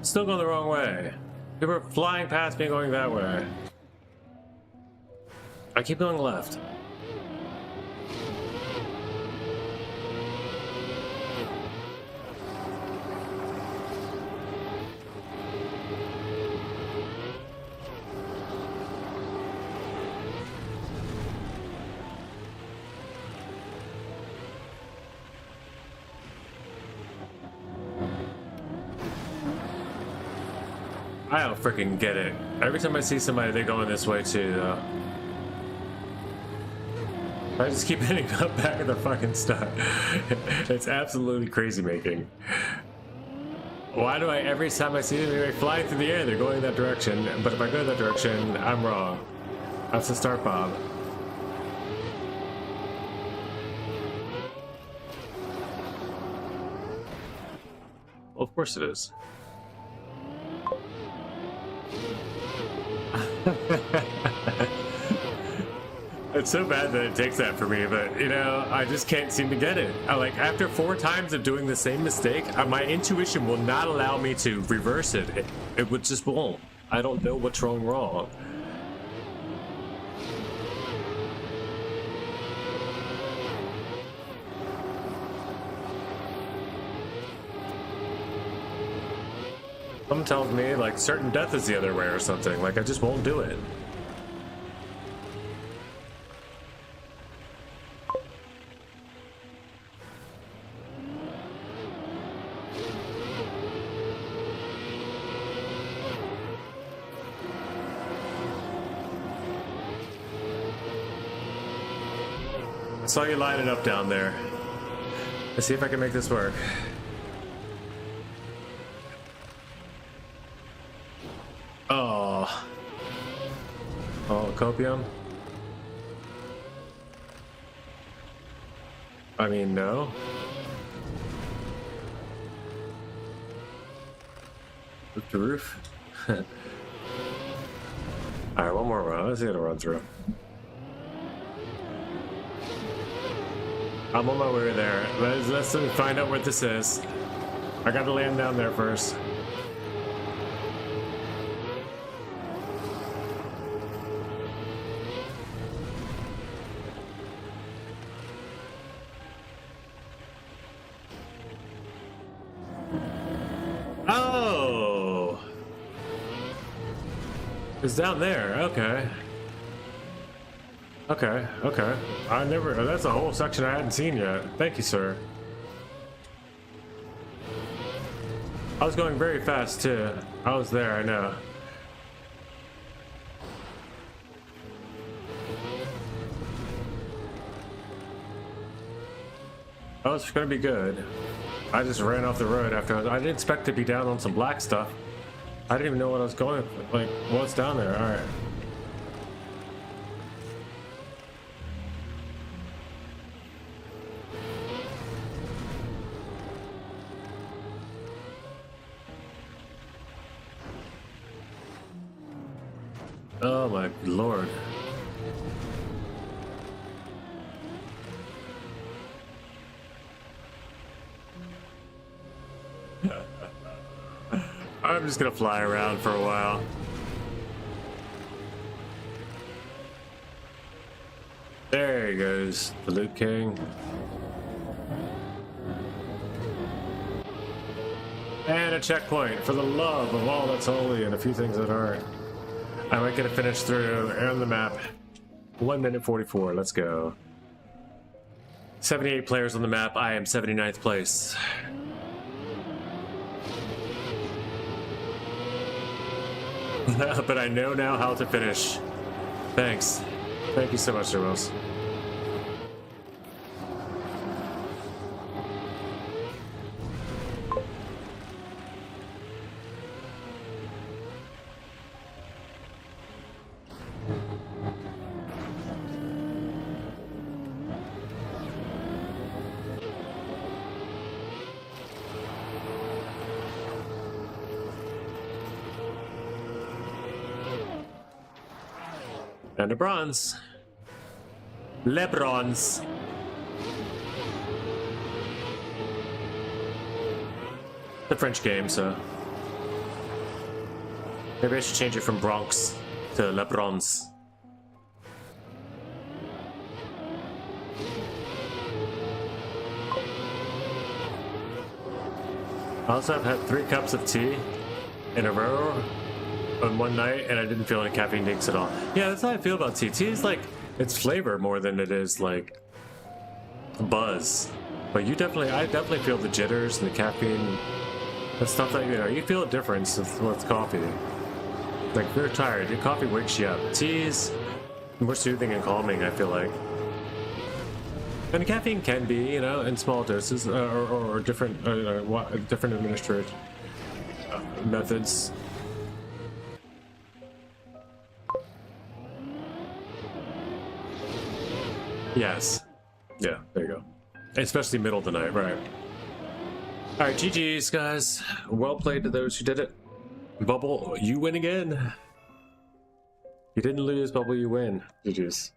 A: Still going the wrong way. People are flying past me going that way. I keep going left. I don't freaking get it. Every time I see somebody, they're going this way too, though. I just keep hitting up back at the fucking start. It's absolutely crazy making. Why do I, every time I see them, they're flying through the air, they're going that direction, but if I go that direction, I'm wrong. That's the start, Bob. Well, of course it is. It's so bad that it takes that for me, but you know, I just can't seem to get it. Like after 4 times of doing the same mistake, my intuition will not allow me to reverse it. It would just won't. I don't know what's wrong. Someone tells me like certain death is the other way or something. Like I just won't do it. I saw you line it up down there. Let's see if I can make this work. Oh, copium? I mean, no. Roof to roof. Alright, one more run. Let's see how to run through. I'm on my way there. Let's find out what this is. I gotta land down there first. It's down there. Okay. Okay. Okay. I never. That's a whole section I hadn't seen yet. Thank you, sir. I was going very fast too. I was there. I know. Oh, it's gonna be good. I just ran off the road after I didn't expect to be down on some black stuff. I didn't even know what I was going, like, what's down there. All right. Oh my lord. I'm just gonna fly around for a while. There he goes, the Loot King. And a checkpoint for the love of all that's holy and a few things that aren't. I might get it finished through and the map. 1 minute 44, let's go. 78 players on the map, I am 79th place. But I know now how to finish. Thanks. Thank you so much, Ramos. And a bronze. Le bronze. The French game, so maybe I should change it from Bronx to Le Bronze. I also have had 3 cups of tea in a row on one night, and I didn't feel any caffeine dinks at all. Yeah, that's how I feel about tea. Tea is like, it's flavor more than it is like buzz. But I definitely feel the jitters and the caffeine. That's stuff that, you know, you feel a difference with coffee. Like, if you're tired, your coffee wakes you up. Tea is more soothing and calming, I feel like. And caffeine can be, you know, in small doses, or different, different administrative methods. Yes. Yeah, there you go. Especially middle of the night, right. Alright, GG's, guys. Well played to those who did it. Bubble, you win again. You didn't lose, Bubble, you win. GG's.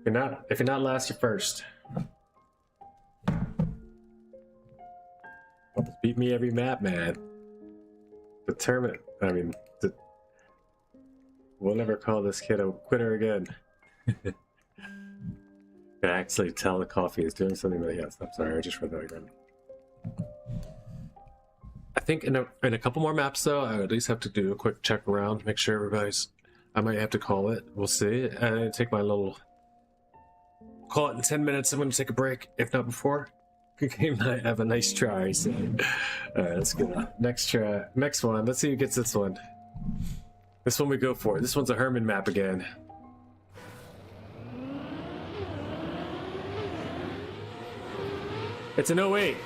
A: If you're not last, you're first. Bubble beat me every map, man. Determined. We'll never call this kid a quitter again. I can actually tell the coffee is doing something, but yes, I'm sorry, I just read that again. I think in a couple more maps, though, I at least have to do a quick check around, make sure everybody's... I might have to call it. We'll see. Take my little... Call it in 10 minutes. I'm going to take a break, if not before. Good game night. Have a nice try. So. Alright, let's go. Next one. Let's see who gets this one. This one we go for. This one's a Herman map again. It's an 08.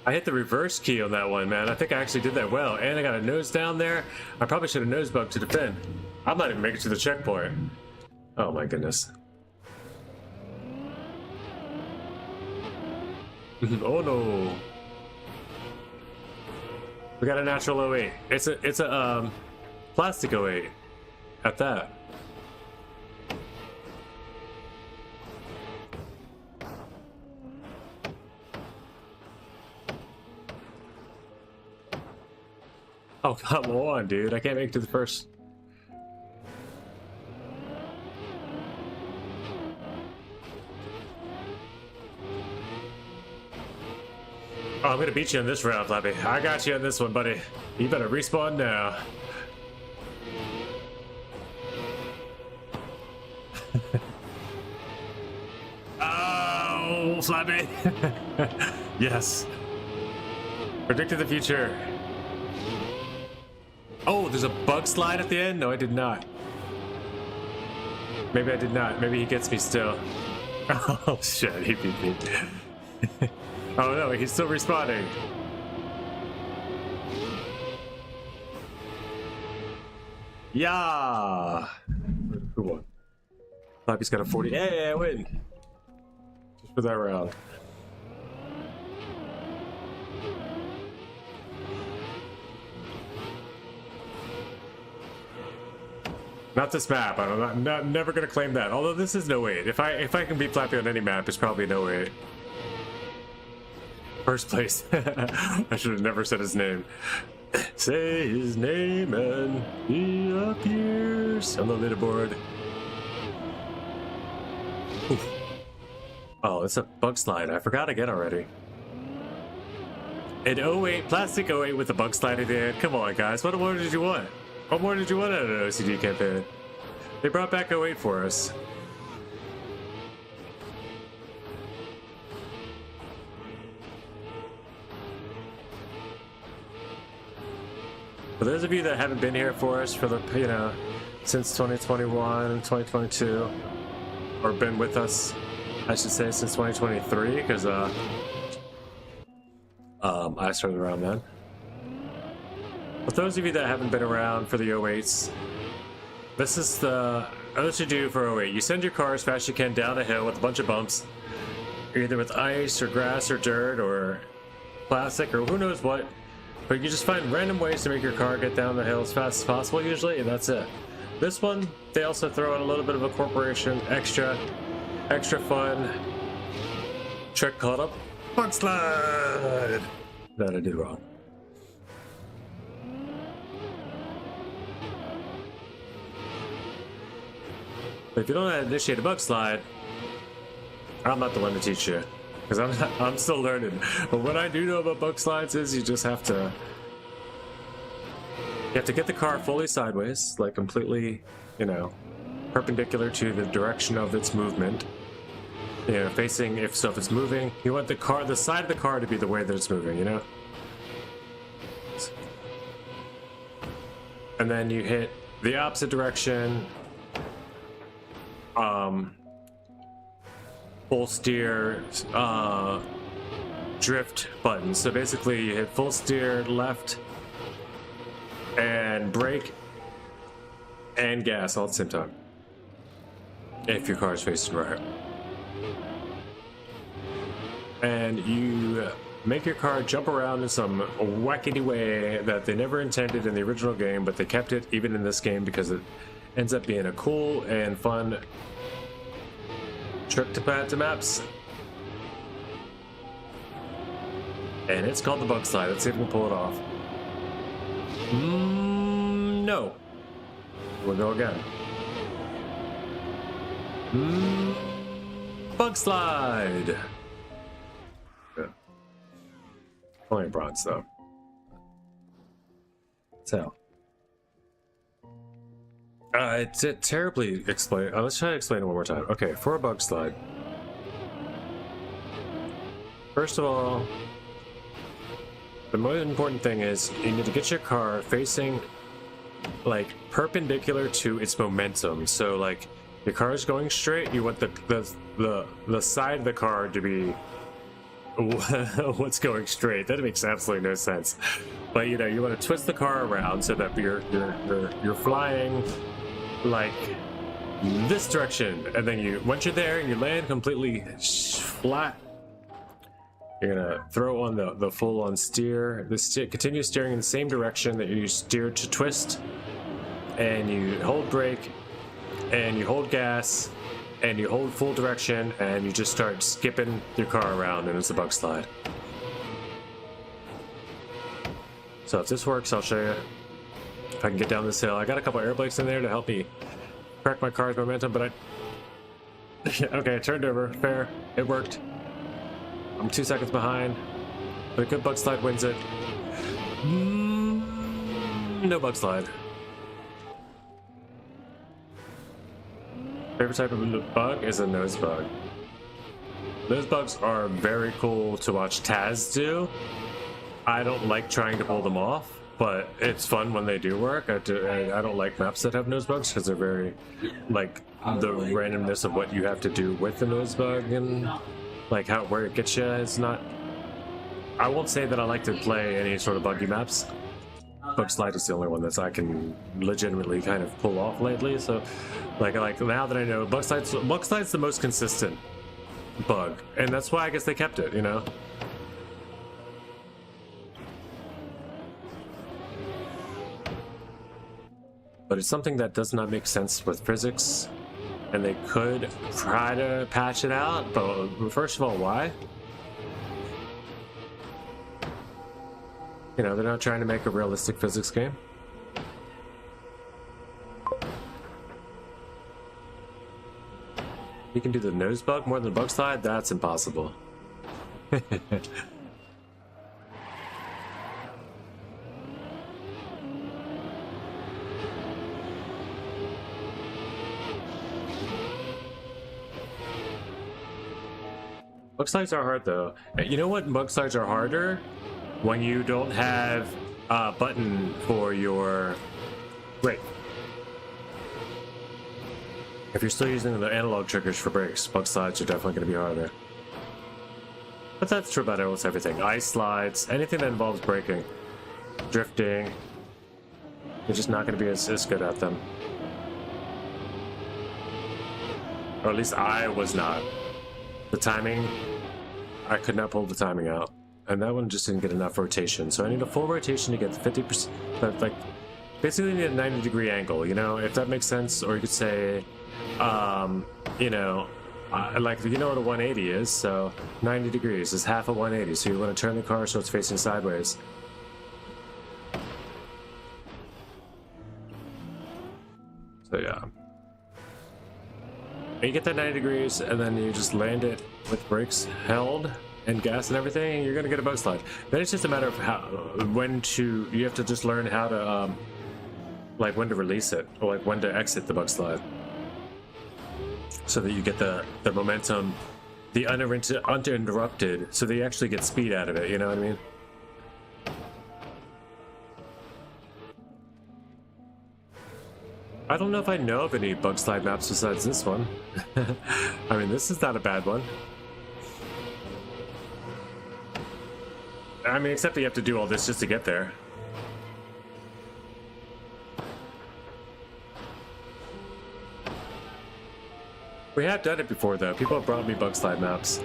A: I hit the reverse key on that one, man. I think I actually did that well. And I got a nose down there. I probably should have nose bugged to defend. I might even make it to the checkpoint. Oh my goodness. Oh no. We got a natural 08. It's a plastic 08 at that. Oh, come on, dude. I can't make it to the first. Oh, I'm gonna beat you in this round, Flappy. I got you in this one, buddy. You better respawn now. Oh, Flappy. Yes. Predicted the future. Oh, there's a bug slide at the end? No, I did not. Maybe I did not. Maybe he gets me still. Oh, shit. He beat me. Oh, no. He's still respawning. Yeah. Who won? Flappy's got a 40. Hey, I win. Just for that round. Not this map. I'm never gonna claim that. Although this is no 08. If I can beat Flappy on any map, it's probably no 08. First place. I should have never said his name. Say his name and he appears on the leaderboard. Oof. Oh, it's a bug slide. I forgot again already. An 08, plastic 08 with a bug slide at the end. Come on, guys. What more did you want? What more did you want out of an OCD campaign? They brought back 08 for us. For those of you that haven't been here for us for the, since 2021, 2022, or been with us, I should say, since 2023, because I started around then. For those of you that haven't been around for the 08s, this is what you do for 08. You send your car as fast as you can down a hill with a bunch of bumps, either with ice or grass or dirt or plastic or who knows what. But you just find random ways to make your car get down the hill as fast as possible usually, and that's it. This one, they also throw in a little bit of a corporation extra fun trick called a bug slide that I did wrong. But if you don't know how to initiate a bug slide, I'm not the one to teach you, because I'm still learning. But what I do know about bug slides is you just have to get the car fully sideways, like completely, perpendicular to the direction of its movement. Facing, if it's moving, you want the side of the car to be the way that it's moving, And then you hit the opposite direction. Full steer, drift button. So basically you hit full steer left and brake and gas all at the same time, if your car is facing right. And you make your car jump around in some wackety way that they never intended in the original game, but they kept it even in this game because it ends up being a cool and fun trip to maps. And it's called the bug slide. Let's see if we can pull it off. No. We'll go again. Bug slide. Good. Only bronze though. So. It's terribly explained. Let's try to explain it one more time. Okay, for a bug slide. First of all, the most important thing is you need to get your car facing like perpendicular to its momentum. So like your car is going straight, you want the side of the car to be what's going straight. That makes absolutely no sense. But you want to twist the car around so that you're flying like this direction, and then once you're there and you land completely flat, you're gonna throw on the full-on steer. Continue steering in the same direction that you steered to twist, and you hold brake, and you hold gas, and you hold full direction, and you just start skipping your car around, and it's a bug slide. So if this works, I'll show you if I can get down this hill. I got a couple air brakes in there to help me correct my car's momentum, but okay, I turned over. Fair. It worked. I'm 2 seconds behind. But a good bug slide wins it. No bug slide. Favorite type of bug is a nose bug. Nose bugs are very cool to watch Taz do. I don't like trying to pull them off, but it's fun when they do work. I don't like maps that have nose bugs because they're very, like, the randomness of what you have to do with the nose bug and like where it gets you is not. I won't say that I like to play any sort of buggy maps. Bug slide is the only one that I can legitimately kind of pull off lately. So, like now that I know bug slide's the most consistent bug, and that's why I guess they kept it. You know. But it's something that does not make sense with physics, and they could try to patch it out. But first of all, why? You know, they're not trying to make a realistic physics game. You can do the nose bug more than bug slide? That's impossible. Bug slides are hard though. You know what bug slides are harder? When you don't have a button for your brake. If you're still using the analog triggers for brakes, bug slides are definitely going to be harder. But that's true about almost everything. Ice slides, anything that involves braking, drifting, you're just not going to be as good at them. Or at least I was not. The timing, I could not pull the timing out. And that one just didn't get enough rotation. So I need a full rotation to get 50%, like, basically need a 90-degree angle, you know, if that makes sense. Or you could say, you know, like, you know what a 180 is, so 90 degrees is half a 180. So you want to turn the car so it's facing sideways. So yeah. And you get that 90 degrees, and then you just land it with brakes held and gas and everything, and you're gonna get a bug slide. Then it's just a matter of you have to just learn how to, like when to release it, or like when to exit the bug slide. So that you get the momentum, the uninterrupted, so that you actually get speed out of it, you know what I mean? I don't know if I know of any bug slide maps besides this one. I mean, this is not a bad one. I mean, except that you have to do all this just to get there. We have done it before, though. People have brought me bug slide maps.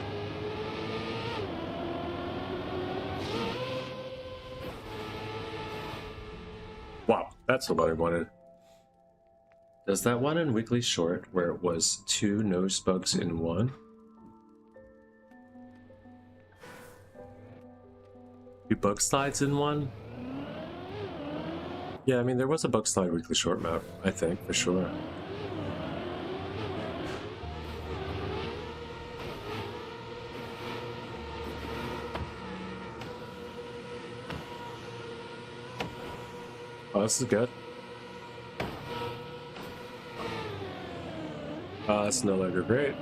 A: Wow, that's what I wanted. Does that one in Weekly Short where it was 2 nose bugs in 1? 2 bug slides in 1? Yeah, I mean, there was a bug slide Weekly Short map, I think, for sure. Oh, this is good. That's no longer great.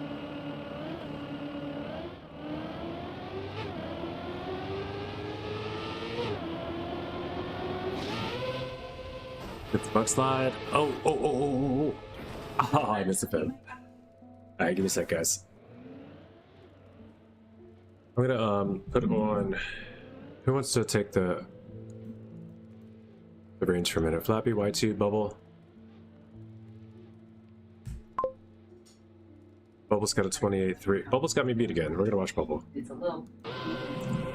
A: Get the bug slide. Oh, I missed a pin. Alright, give me a sec, guys. I'm gonna put on. Who wants to take the range for a minute? Flappy, Y2, Bubble. Bubble's got a 28.3. Bubble's got me beat again. We're gonna watch Bubble.
B: It's a little.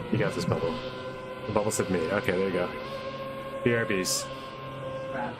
A: You got this, Bubble. Bubble said me. Okay, there you go. BRBs.
B: Crap.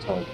A: So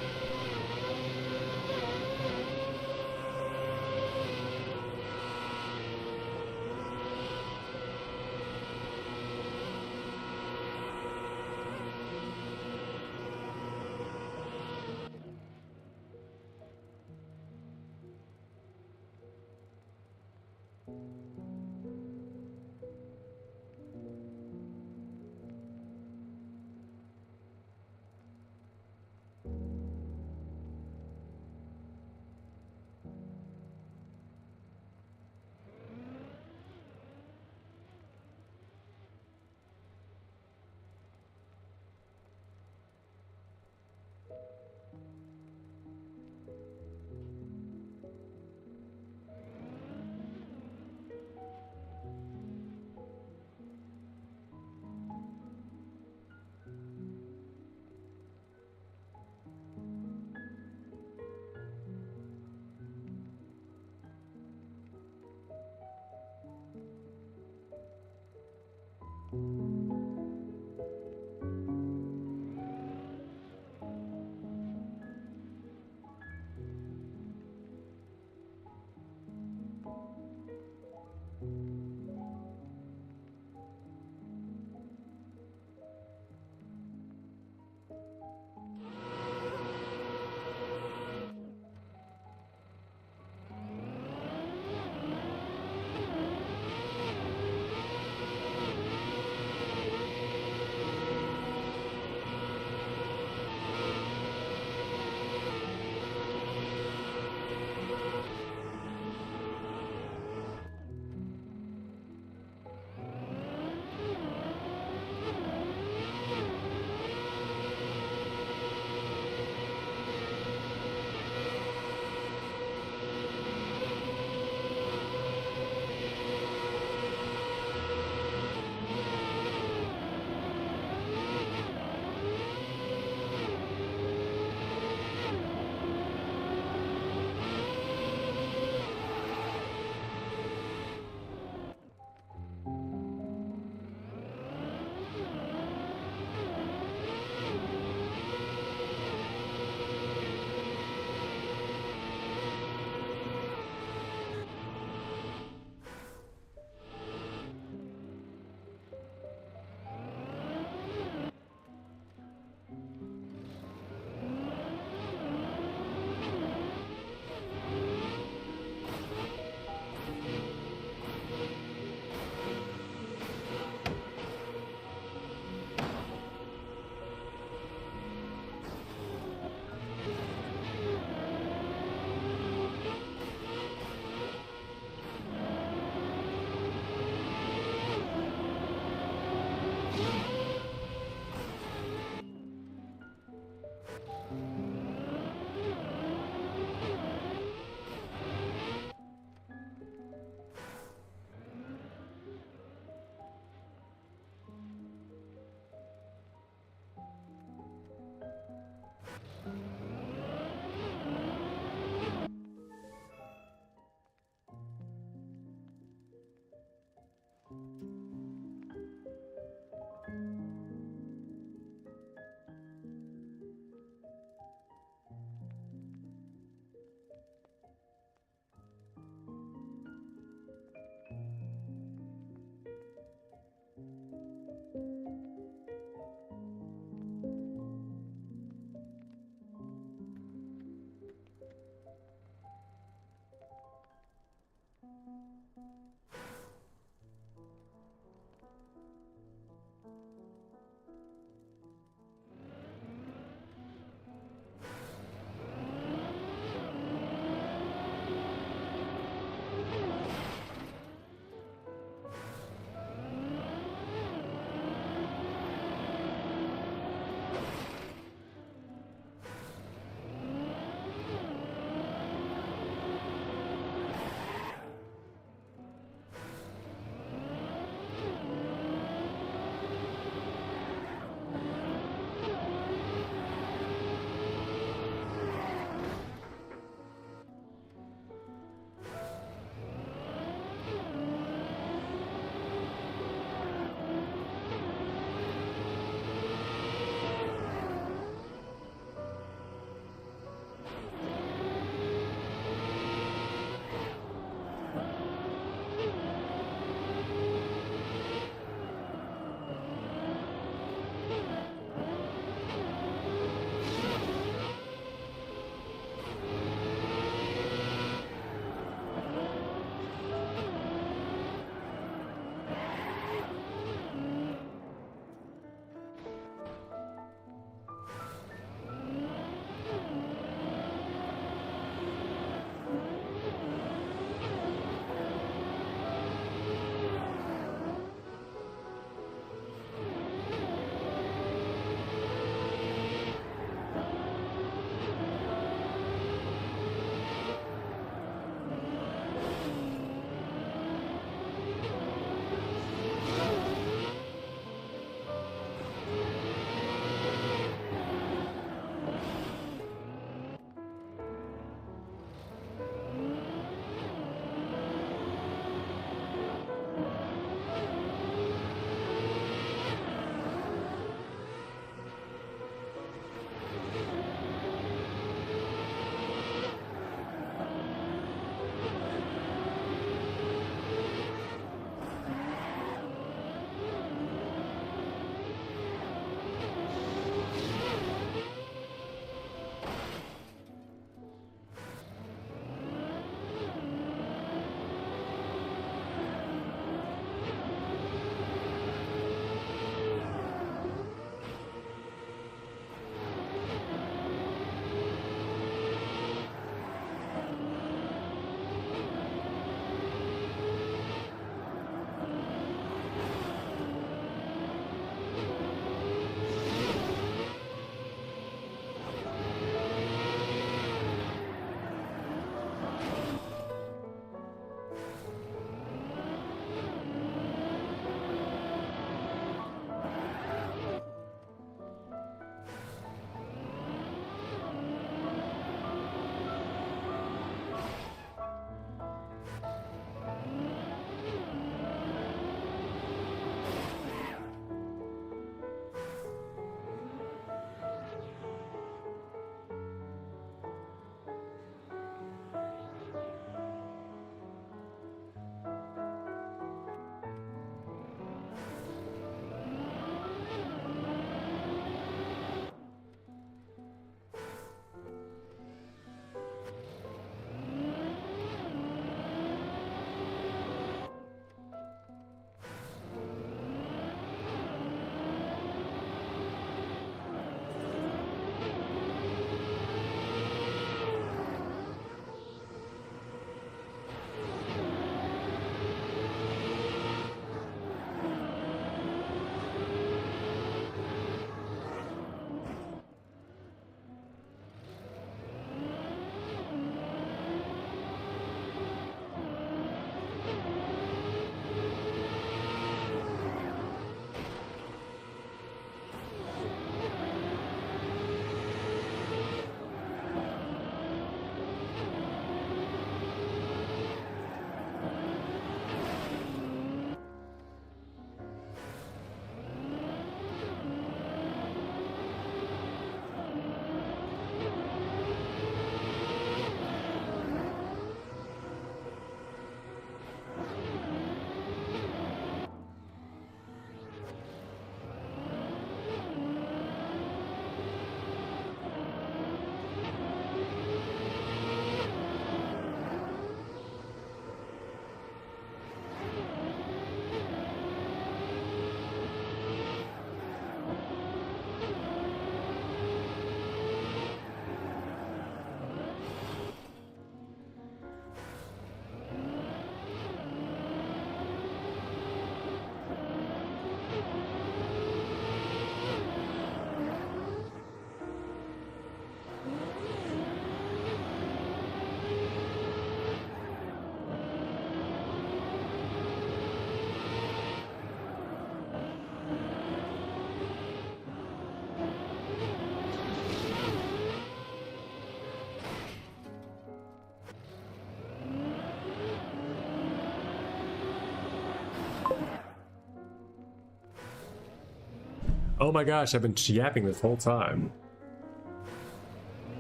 A: Oh my gosh, I've been yapping this whole time.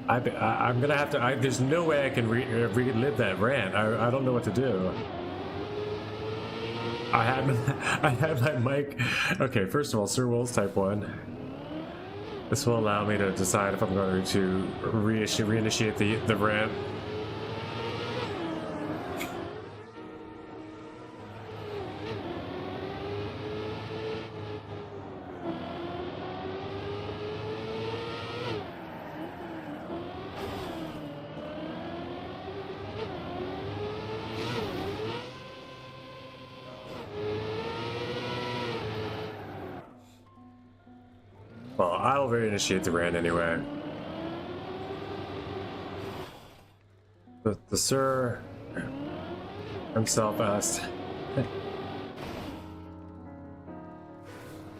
A: I'm gonna have to. There's no way I can relive that rant. I don't know what to do. I had my mic. Okay, first of all, Sir Will's type 1. This will allow me to decide if I'm going to reinitiate the rant. Well, I'll reinitiate the rant anyway. The Sir himself asked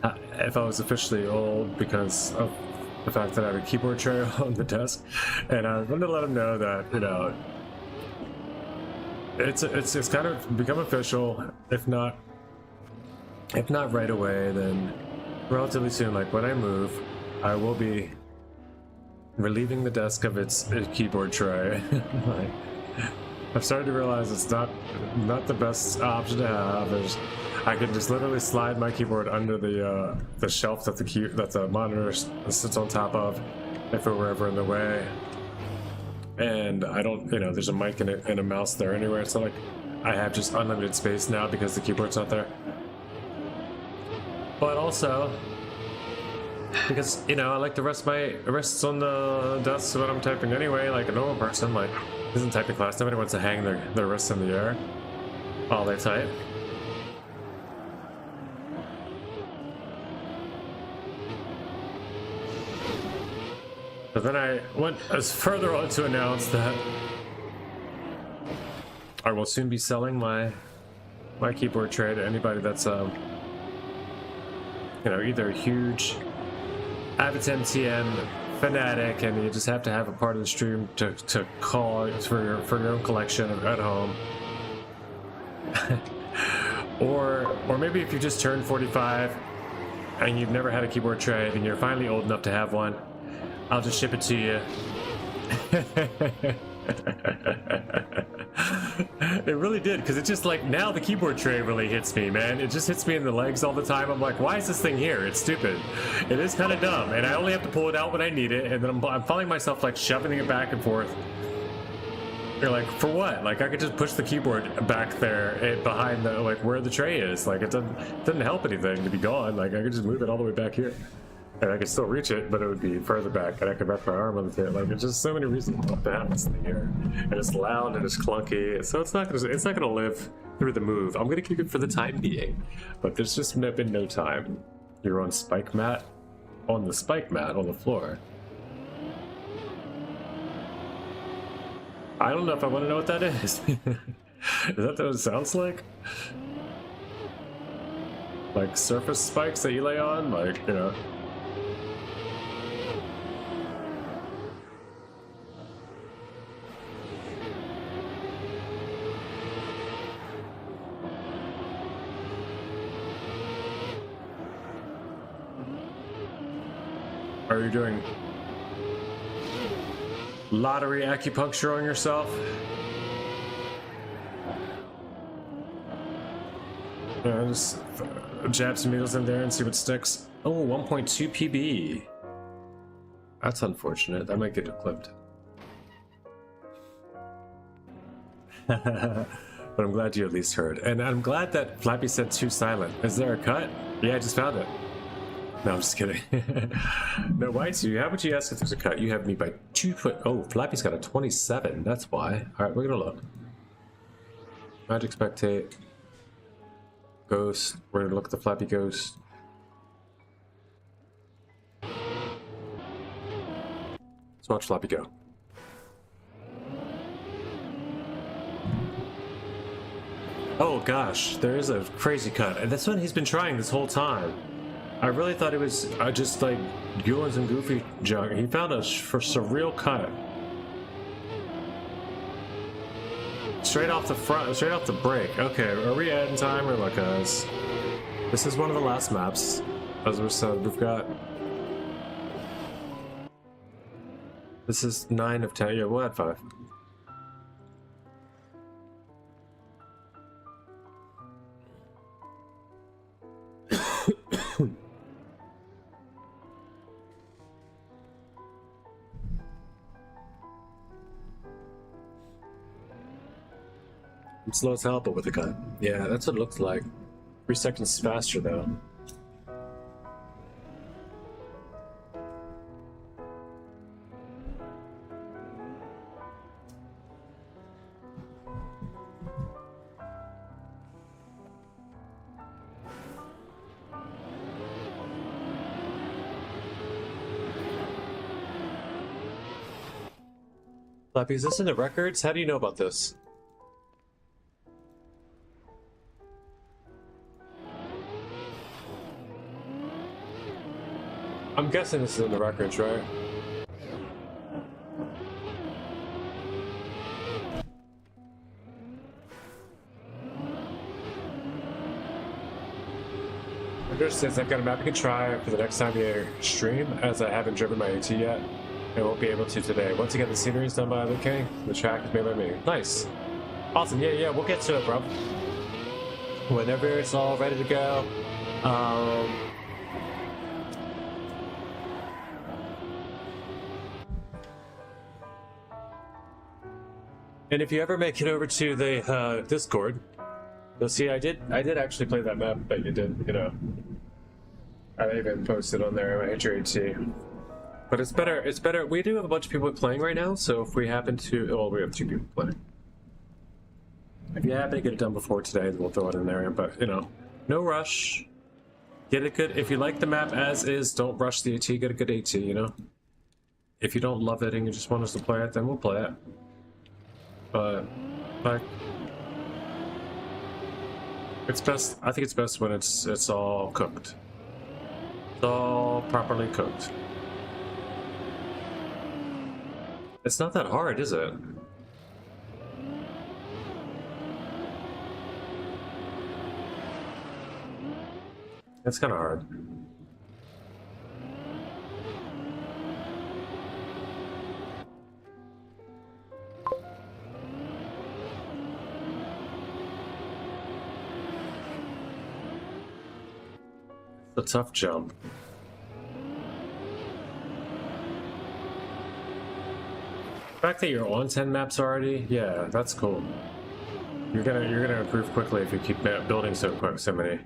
A: if I was officially old because of the fact that I have a keyboard tray on the desk, and I wanted to let him know that, you know, it's kind of become official. If not right away, then relatively soon. Like when I move, I will be relieving the desk of its keyboard tray. Like, I've started to realize it's not the best option to have. I can just literally slide my keyboard under the shelf that the monitor sits on top of if it were ever in the way. And I don't, you know, there's a mic and a mouse there anyway. It's not like I have just unlimited space now because the keyboard's not there. But also, because, you know, I like to rest on the desk when I'm typing anyway, like a normal person. Like, this isn't typing class. Nobody wants to hang their wrists in the air while they type. But then I went as further on to announce that I will soon be selling my keyboard tray to anybody that's you know, either a huge avid MTN fanatic and you just have to have a part of the stream to call for your own collection at home. or maybe if you just turned 45 and you've never had a keyboard tray and you're finally old enough to have one, I'll just ship it to you. It really did, because it's just like, now the keyboard tray really hits me, man. It just hits me in the legs all the time. I'm like, why is this thing here? It's stupid. It is kind of dumb, and I only have to pull it out when I need it, and then I'm finding myself like shoving it back and forth. You're like, for what? Like, I could just push the keyboard back there behind the, like, where the tray is. Like, it doesn't help anything to be gone. Like, I could just move it all the way back here. And I could still reach it, but it would be further back, and I could wrap my arm on the tail. Like, there's just so many reasons not to have this thing here. And it's loud and it's clunky, so it's not gonna live through the move. I'm gonna keep it for the time being, but there's just been no time. You're on the spike mat on the floor. I don't know if I want to know what that is. Is that what it sounds like? Like surface spikes that you lay on, like, you know. Are you doing lottery acupuncture on yourself? Just jab some needles in there and see what sticks. Oh, 1.2 PB. That's unfortunate. That might get it clipped. But I'm glad you at least heard. And I'm glad that Flappy said too silent. Is there a cut? Yeah, I just found it. No, I'm just kidding. No, why do you? How would you ask if there's a cut? You have me by 2 foot. Oh, Flappy's got a 27. That's why. All right, we're gonna look. Magic spectate. Ghost. We're gonna look at the Flappy ghost. Let's watch Flappy go. Oh gosh, there is a crazy cut, and that's what he's been trying this whole time. I really thought it was just like doing some goofy junk. He found a surreal cut. Straight off the front, straight off the break. Okay, are we adding time or what, guys? This is one of the last maps. as we said, we've got. This is 9 of 10. Yeah, we'll add 5. I'm slow as hell, but with a gun. Yeah, that's what it looks like. 3 seconds faster, though. Flappy, is this in the records? How do you know about this? I'm guessing this is in the records, right? Says I've got a map you can try for the next time you stream, as I haven't driven my AT yet. I won't be able to today. Once again, the scenery is done by Luke King. The track is made by me. Nice. Awesome. Yeah, we'll get to it, bro. Whenever it's all ready to go. And if you ever make it over to the Discord, you'll see I did actually play that map that you did, you know. I even posted on there, I hit your AT. But it's better, we do have a bunch of people playing right now, so if we happen to, well, we have 2 people playing. If you happen to get it done before today, then we'll throw it in there, but, you know, no rush. Get it good, if you like the map as is, don't rush the AT, get a good AT, you know. If you don't love it and you just want us to play it, then we'll play it. But, like, it's best, I think it's best when it's all cooked. It's all properly cooked. It's not that hard, is it? It's kind of hard. It's a tough jump. The fact that you're on 10 maps already, yeah, that's cool. You're gonna improve quickly if you keep building so many.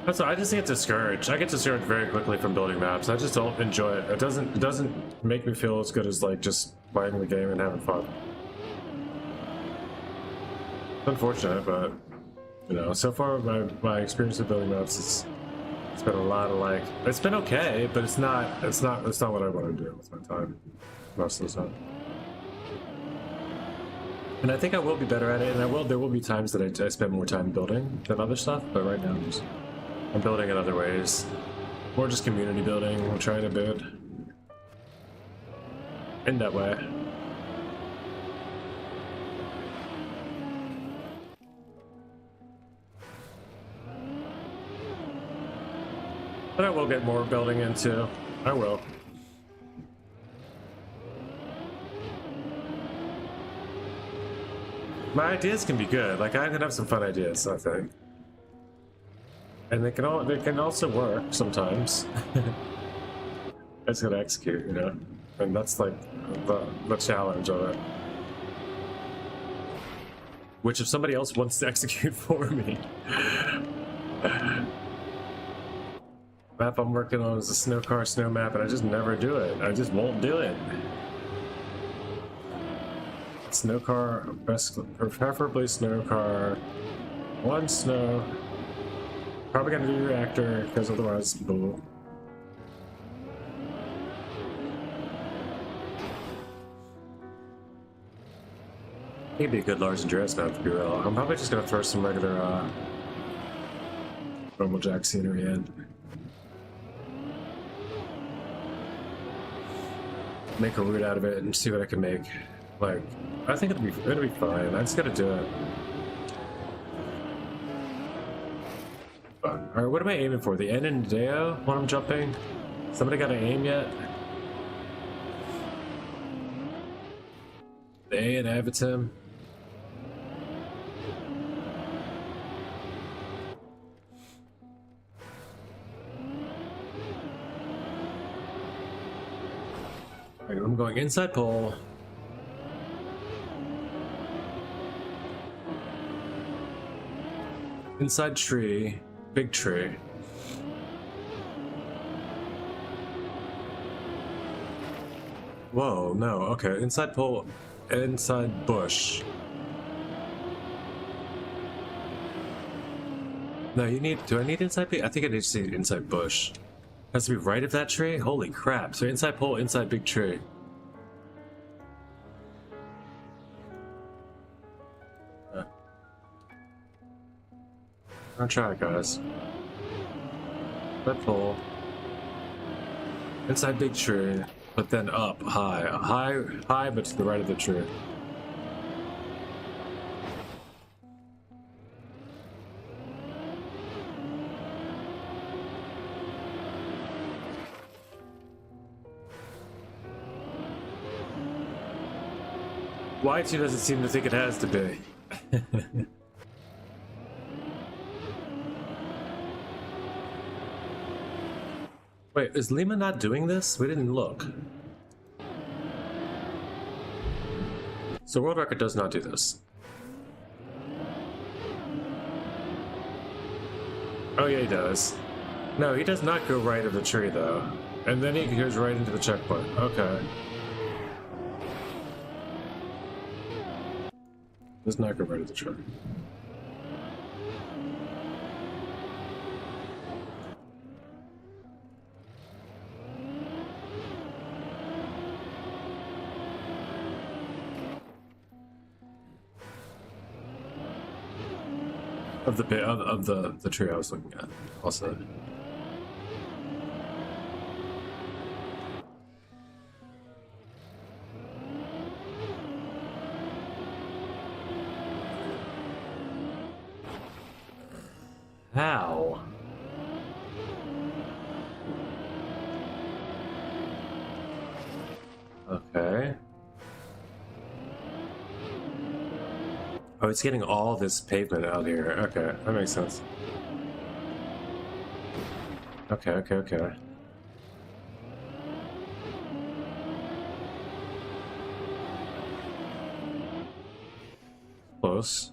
A: That's I just get discouraged. I get discouraged very quickly from building maps. I just don't enjoy it. It doesn't make me feel as good as like just playing the game and having fun. It's unfortunate, but you know, so far my experience with building maps it's been a lot of like, it's been okay, but it's not what I want to do with my time most of the time. And I think I will be better at it, and there will be times that I spend more time building than other stuff, but right now I'm building in other ways. More just community building, we're trying to build in that way. But I will get more building into. I will. My ideas can be good. Like I can have some fun ideas, I think, and they can also work sometimes. I just gotta execute, you know, and that's like the challenge of it. Which, if somebody else wants to execute for me. Map I'm working on is a snow map, and I just never do it. I just won't do it. Snow car, preferably snow car. 1 snow. Probably gonna do reactor, because otherwise, bull. It'd be a good large endurance map to be real. I'm probably just gonna throw some regular normal jack scenery in. Make a route out of it and see what I can make. Like, I think it'll be fine. I just gotta do it. fun. Alright, what am I aiming for? The N and Deo when I'm jumping? Somebody got an aim yet? The A and Avatim? Alright, I'm going inside pole. Inside tree. Big tree. Whoa, no, okay. Inside pole, inside bush. No, you need, do I need inside I think I need to see inside bush. Has to be right of that tree? Holy crap. So inside pole, inside big tree. I'll try it, guys. Inside pole. Inside big tree, but then up, high. High, but to the right of the tree. Y2 doesn't seem to think it has to be. Wait, is Lima not doing this? We didn't look. So World Record does not do this. Oh yeah, he does. No, he does not go right of the tree though. And then he goes right into the checkpoint. Okay. Does not go right of the tree. Of the bit of the tree I was looking at, also. How? Okay. Oh, it's getting all this pavement out here. Okay, that makes sense. Okay. Close.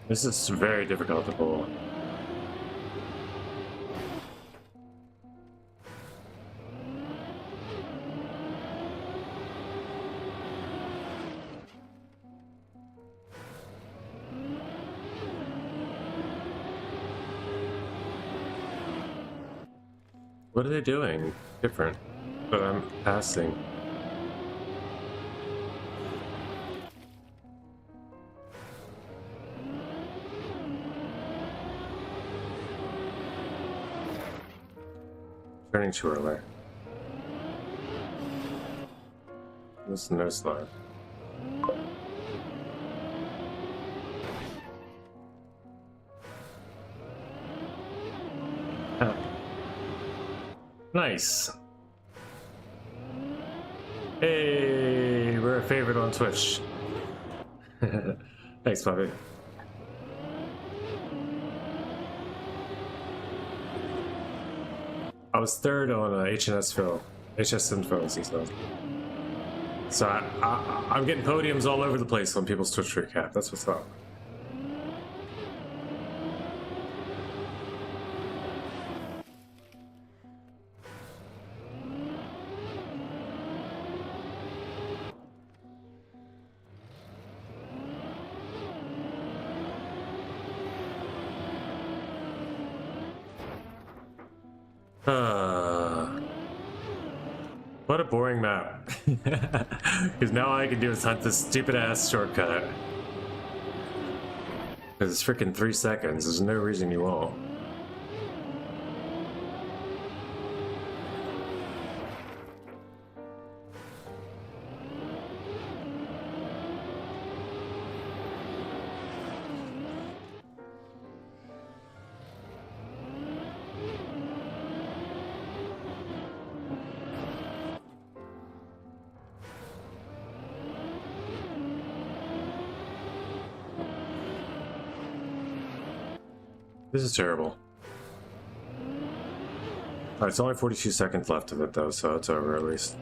A: This is very difficult to pull. What are they doing? Different. But I'm passing. Turning too early. This is no slide. Huh. Nice. Hey, we're a favorite on Twitch. Thanks, Bobby. I was third on HNS Phil. HS Info, as he said. So I'm getting podiums all over the place on people's Twitch recap. That's what's up. What a boring map. Because now all I can do is hunt this stupid ass shortcut. Because it's freaking 3 seconds. There's no reason you won't. This is terrible. Alright, it's only 42 seconds left of it though, so it's over at least.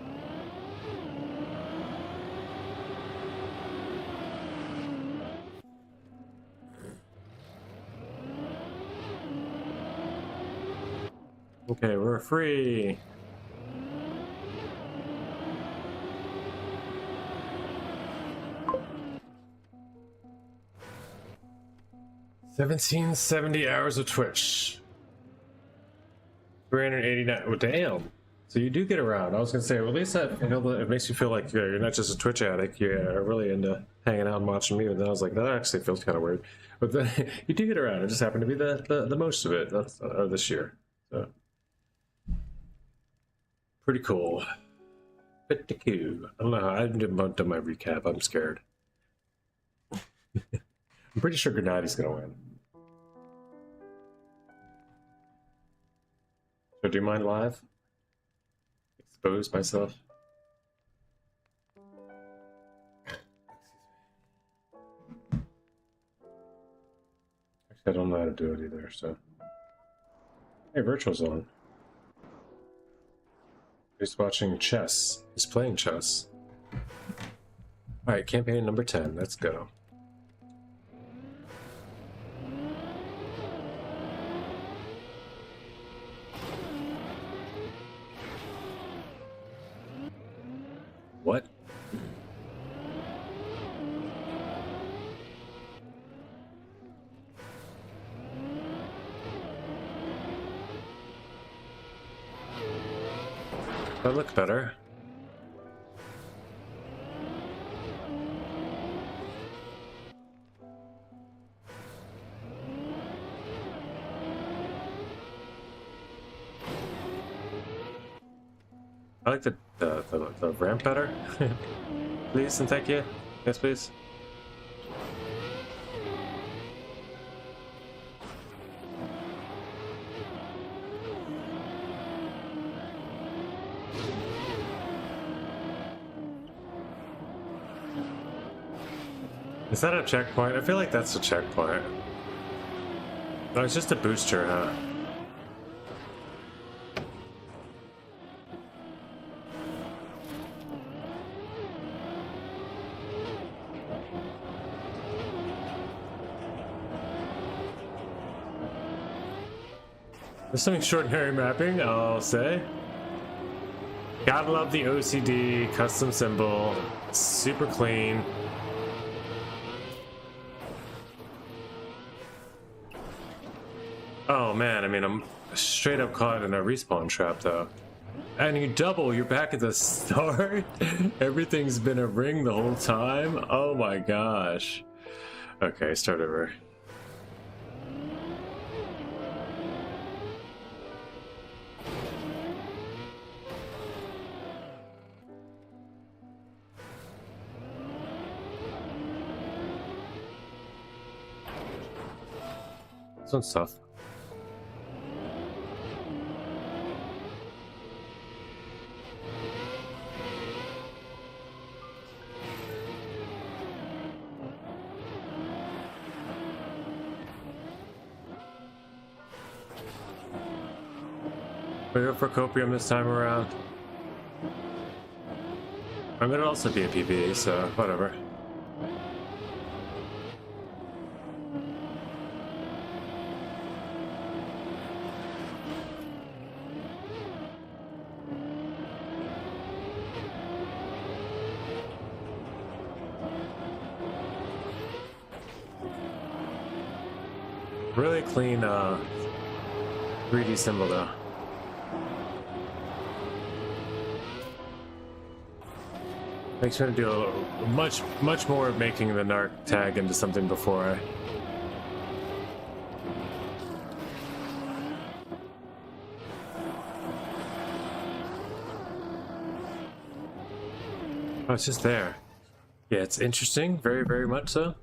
A: Okay, we're free! $1770 of Twitch. 389. Oh, damn. So you do get around. I was gonna say, well, at least that it makes you feel like you're not just a Twitch addict. You're really into hanging out and watching me. But then I was like, that actually feels kind of weird. But then you do get around. It just happened to be the most of it. That's this year. So pretty cool. Pretty cool. I don't know how I haven't done my recap. I'm scared. I'm pretty sure Grenadi's gonna win. Should I do mine live? Expose myself? Actually, I don't know how to do it either, so. Hey, Virtual's on. He's watching chess. He's playing chess. Alright, campaign number 10. Let's go. What? That looks better. I like the ramp better. Please and thank you. Yes, please. Is that a checkpoint? I feel like that's a checkpoint. Oh, it's just a booster, huh? There's some extraordinary mapping, I'll say. Gotta love the OCD custom symbol. Super clean. Oh man, I mean, I'm straight up caught in a respawn trap though. And you double, you're back at the start? Everything's been a ring the whole time? Oh my gosh. Okay, start over. This one's tough. We go for copium this time around. I'm gonna also be a PvE, so whatever. Really clean 3D symbol though. Makes me want to do a much more of making the narc tag into something before I. Oh, it's just there. Yeah, it's interesting. Very, very much so.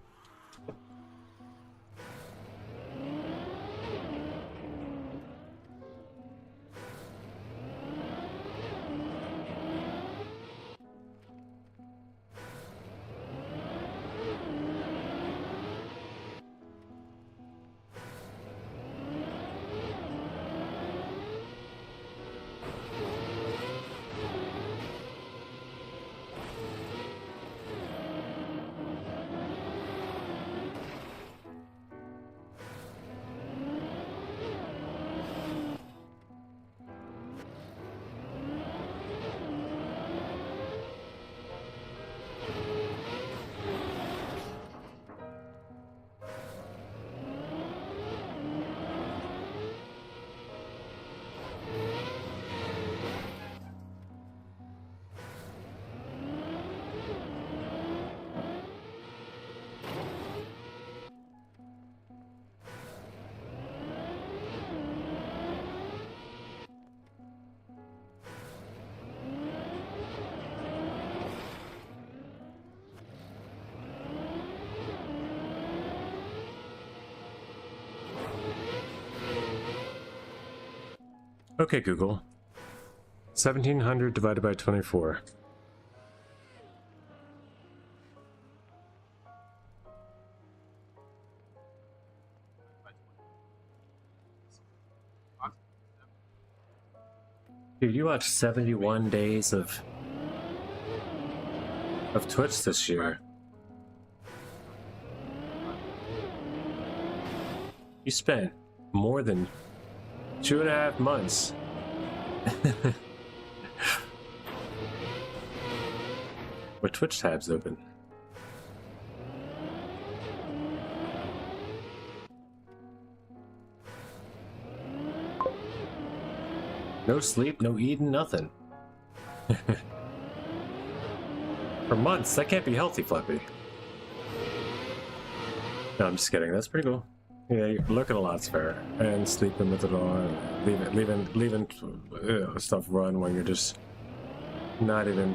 A: Okay, Google. 1700 divided by 24. Dude, you watched 71 days of Twitch this year. You spent more than 2.5 months. With Twitch tabs open. No sleep, no eating, nothing. For months, that can't be healthy, Flappy. No, I'm just kidding. That's pretty cool. Yeah, you're looking a lot's fair. And sleeping with it on, leaving stuff run when you're just not even.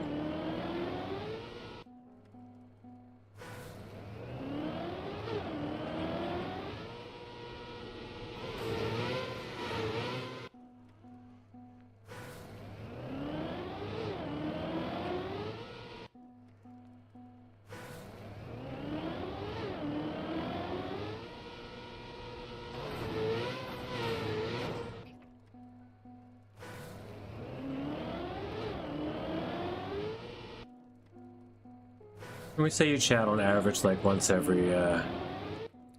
A: We say you chat on average like once every,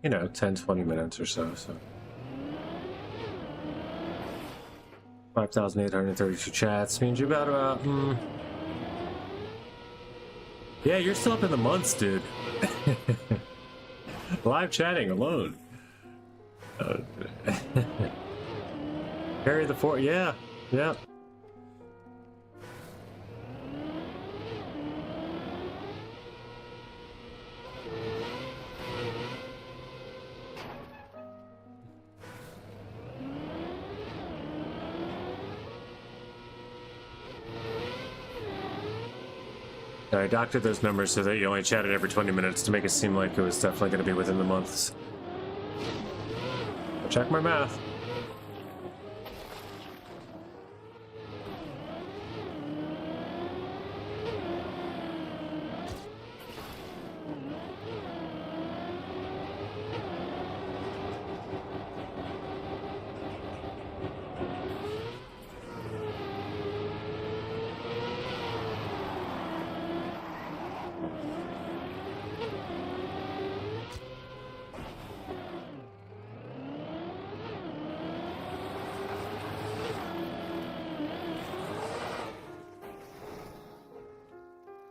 A: 10-20 minutes or so. 5,832 chats means you're about, yeah, you're still up in the months, dude. Live chatting alone. Carry the fort, yeah. I doctored those numbers so that you only chatted every 20 minutes to make it seem like it was definitely going to be within the months. I'll check my math.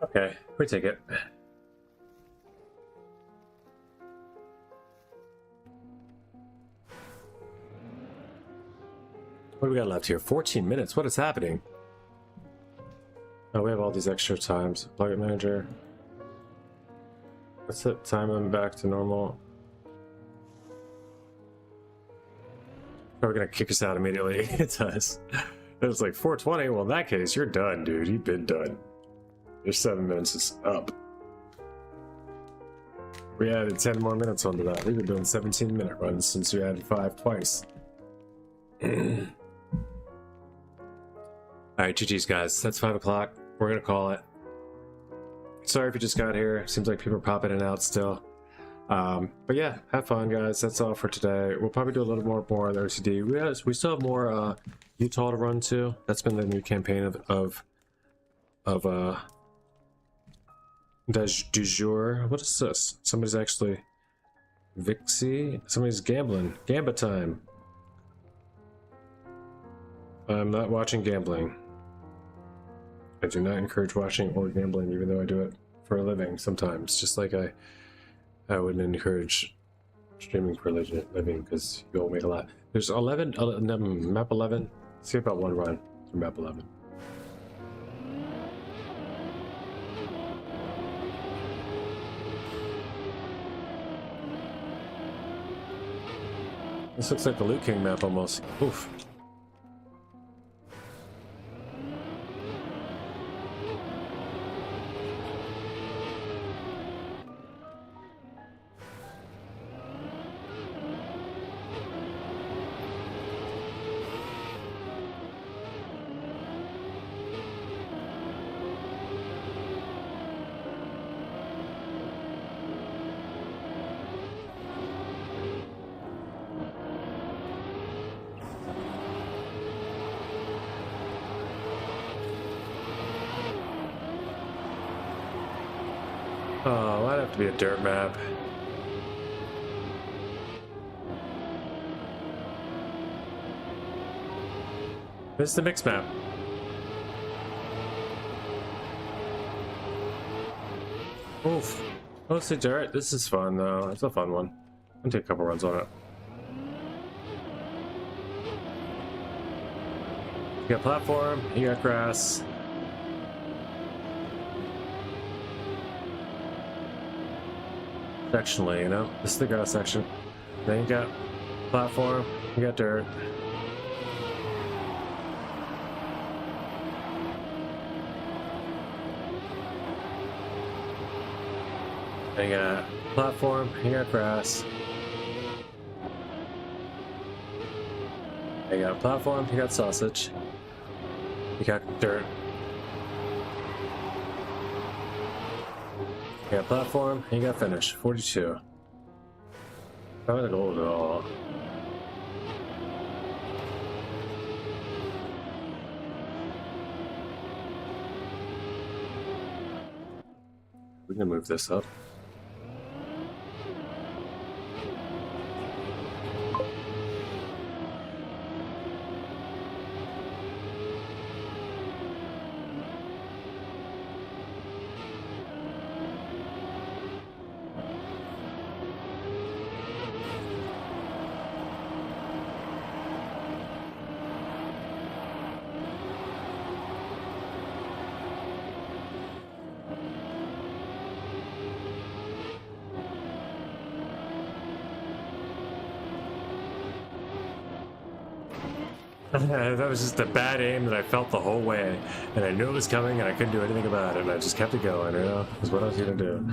A: Okay, we take it. What do we got left here? 14 minutes. What is happening? Oh, we have all these extra times. Plugin manager. Let's set time them back to normal. Are we gonna kick us out immediately? It does. It's like 4:20. Well, in that case, you're done, dude. You've been done. Your 7 minutes is up. We added 10 more minutes onto that. We've been doing 17-minute runs since we added 5 twice. Alright, GG's guys. That's 5 o'clock. We're gonna call it. Sorry if you just got here. Seems like people are popping in and out still. But yeah, have fun, guys. That's all for today. We'll probably do a little more on the RCD. We still have more Utah to run too. That's been the new campaign of du jour. What is this? Somebody's actually Vixie. Somebody's gambling. Gamba time. I'm not watching gambling. I do not encourage watching or gambling, even though I do it for a living sometimes. Just like I wouldn't encourage streaming for a living because you won't make a lot. There's 11, map 11. Let's see about one run for map 11. This looks like the Loot King map almost. Oof. Might have to be a dirt map. This is the mix map. Oof. Mostly dirt. This is fun though. It's a fun one. I'll take a couple runs on it. You got platform, you got grass. Sectionally, you know? This is the grass section. Then you got platform, you got dirt. Then you got platform, you got grass. You got platform, you got sausage. You got dirt. You got platform, you got finish. 42. Not a gold at all. We can move this up. That was just a bad aim that I felt the whole way, and I knew it was coming, and I couldn't do anything about it, and I just kept it going, you know? That's what I was gonna do.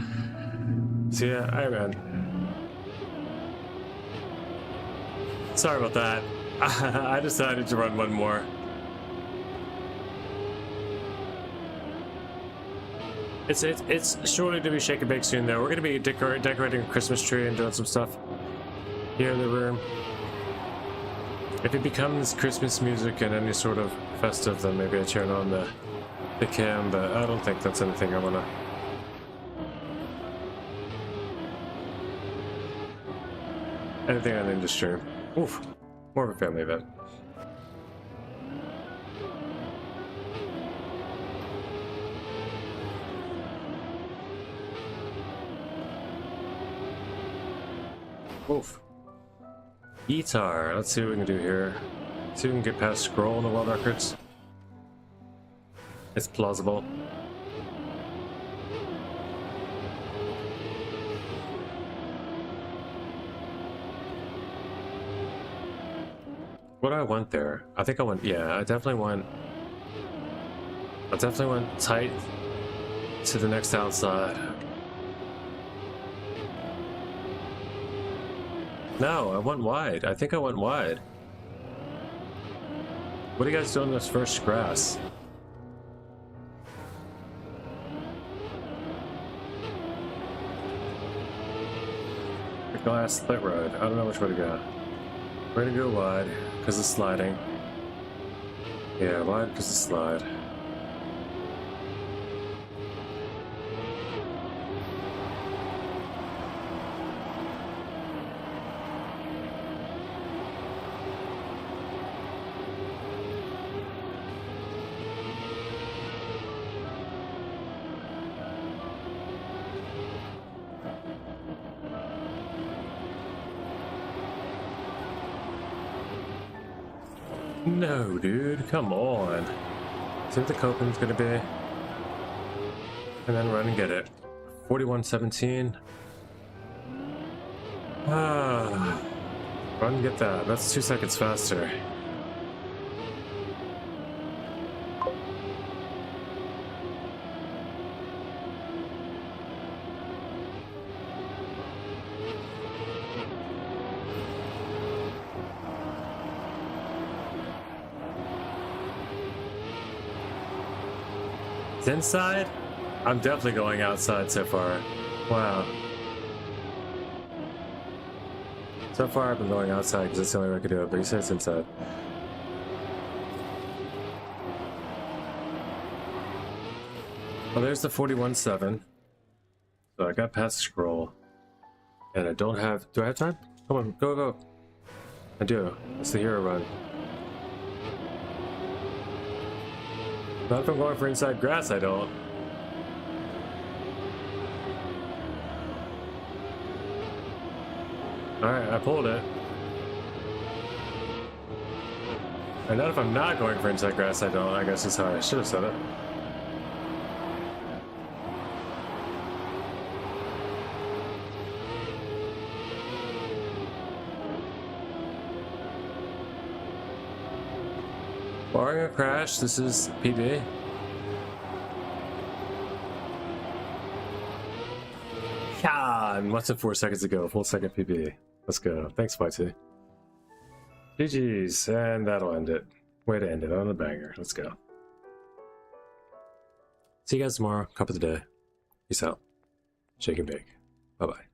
A: So yeah, I ran. Sorry about that. I decided to run one more. It's surely to be shake and bake soon, though. We're gonna be decorating a Christmas tree and doing some stuff here in the room. If it becomes Christmas music and any sort of festive, then maybe I turn on the cam, but I don't think that's anything I wanna. Anything on the industry. Oof. More of a family event. Oof. Guitar. Let's see what we can do here. See if we can get past scroll in the world records. It's plausible. What do I want there? I think I went, yeah, I definitely went tight to the next outside. No, I went wide. I think I went wide. What are you guys doing this first grass? The glass split road. I don't know which way to go. We're gonna go wide because it's sliding. Yeah, wide because it's slide. No, dude, come on. See what the coping's gonna be. And then run and get it. 41:17. Ah, run and get that. That's 2 seconds faster. Inside? I'm definitely going outside so far. Wow. So far I've been going outside because that's the only way I could do it, but he says inside. Well, there's the 41.7. So I got past scroll. And I don't have... Do I have time? Come on, go, go. I do. It's the hero run. Not if I'm going for inside grass, I don't. Alright, I pulled it. And not if I'm not going for inside grass, I don't. I guess that's how I should have said it. Barring a crash, this is PD. Yeah, and less than 4 seconds ago, full second PB. Let's go. Thanks, Fighty. GG's, and that'll end it. Way to end it on a banger. Let's go. See you guys tomorrow. Cup of the day. Peace out. Shake and bake. Bye bye.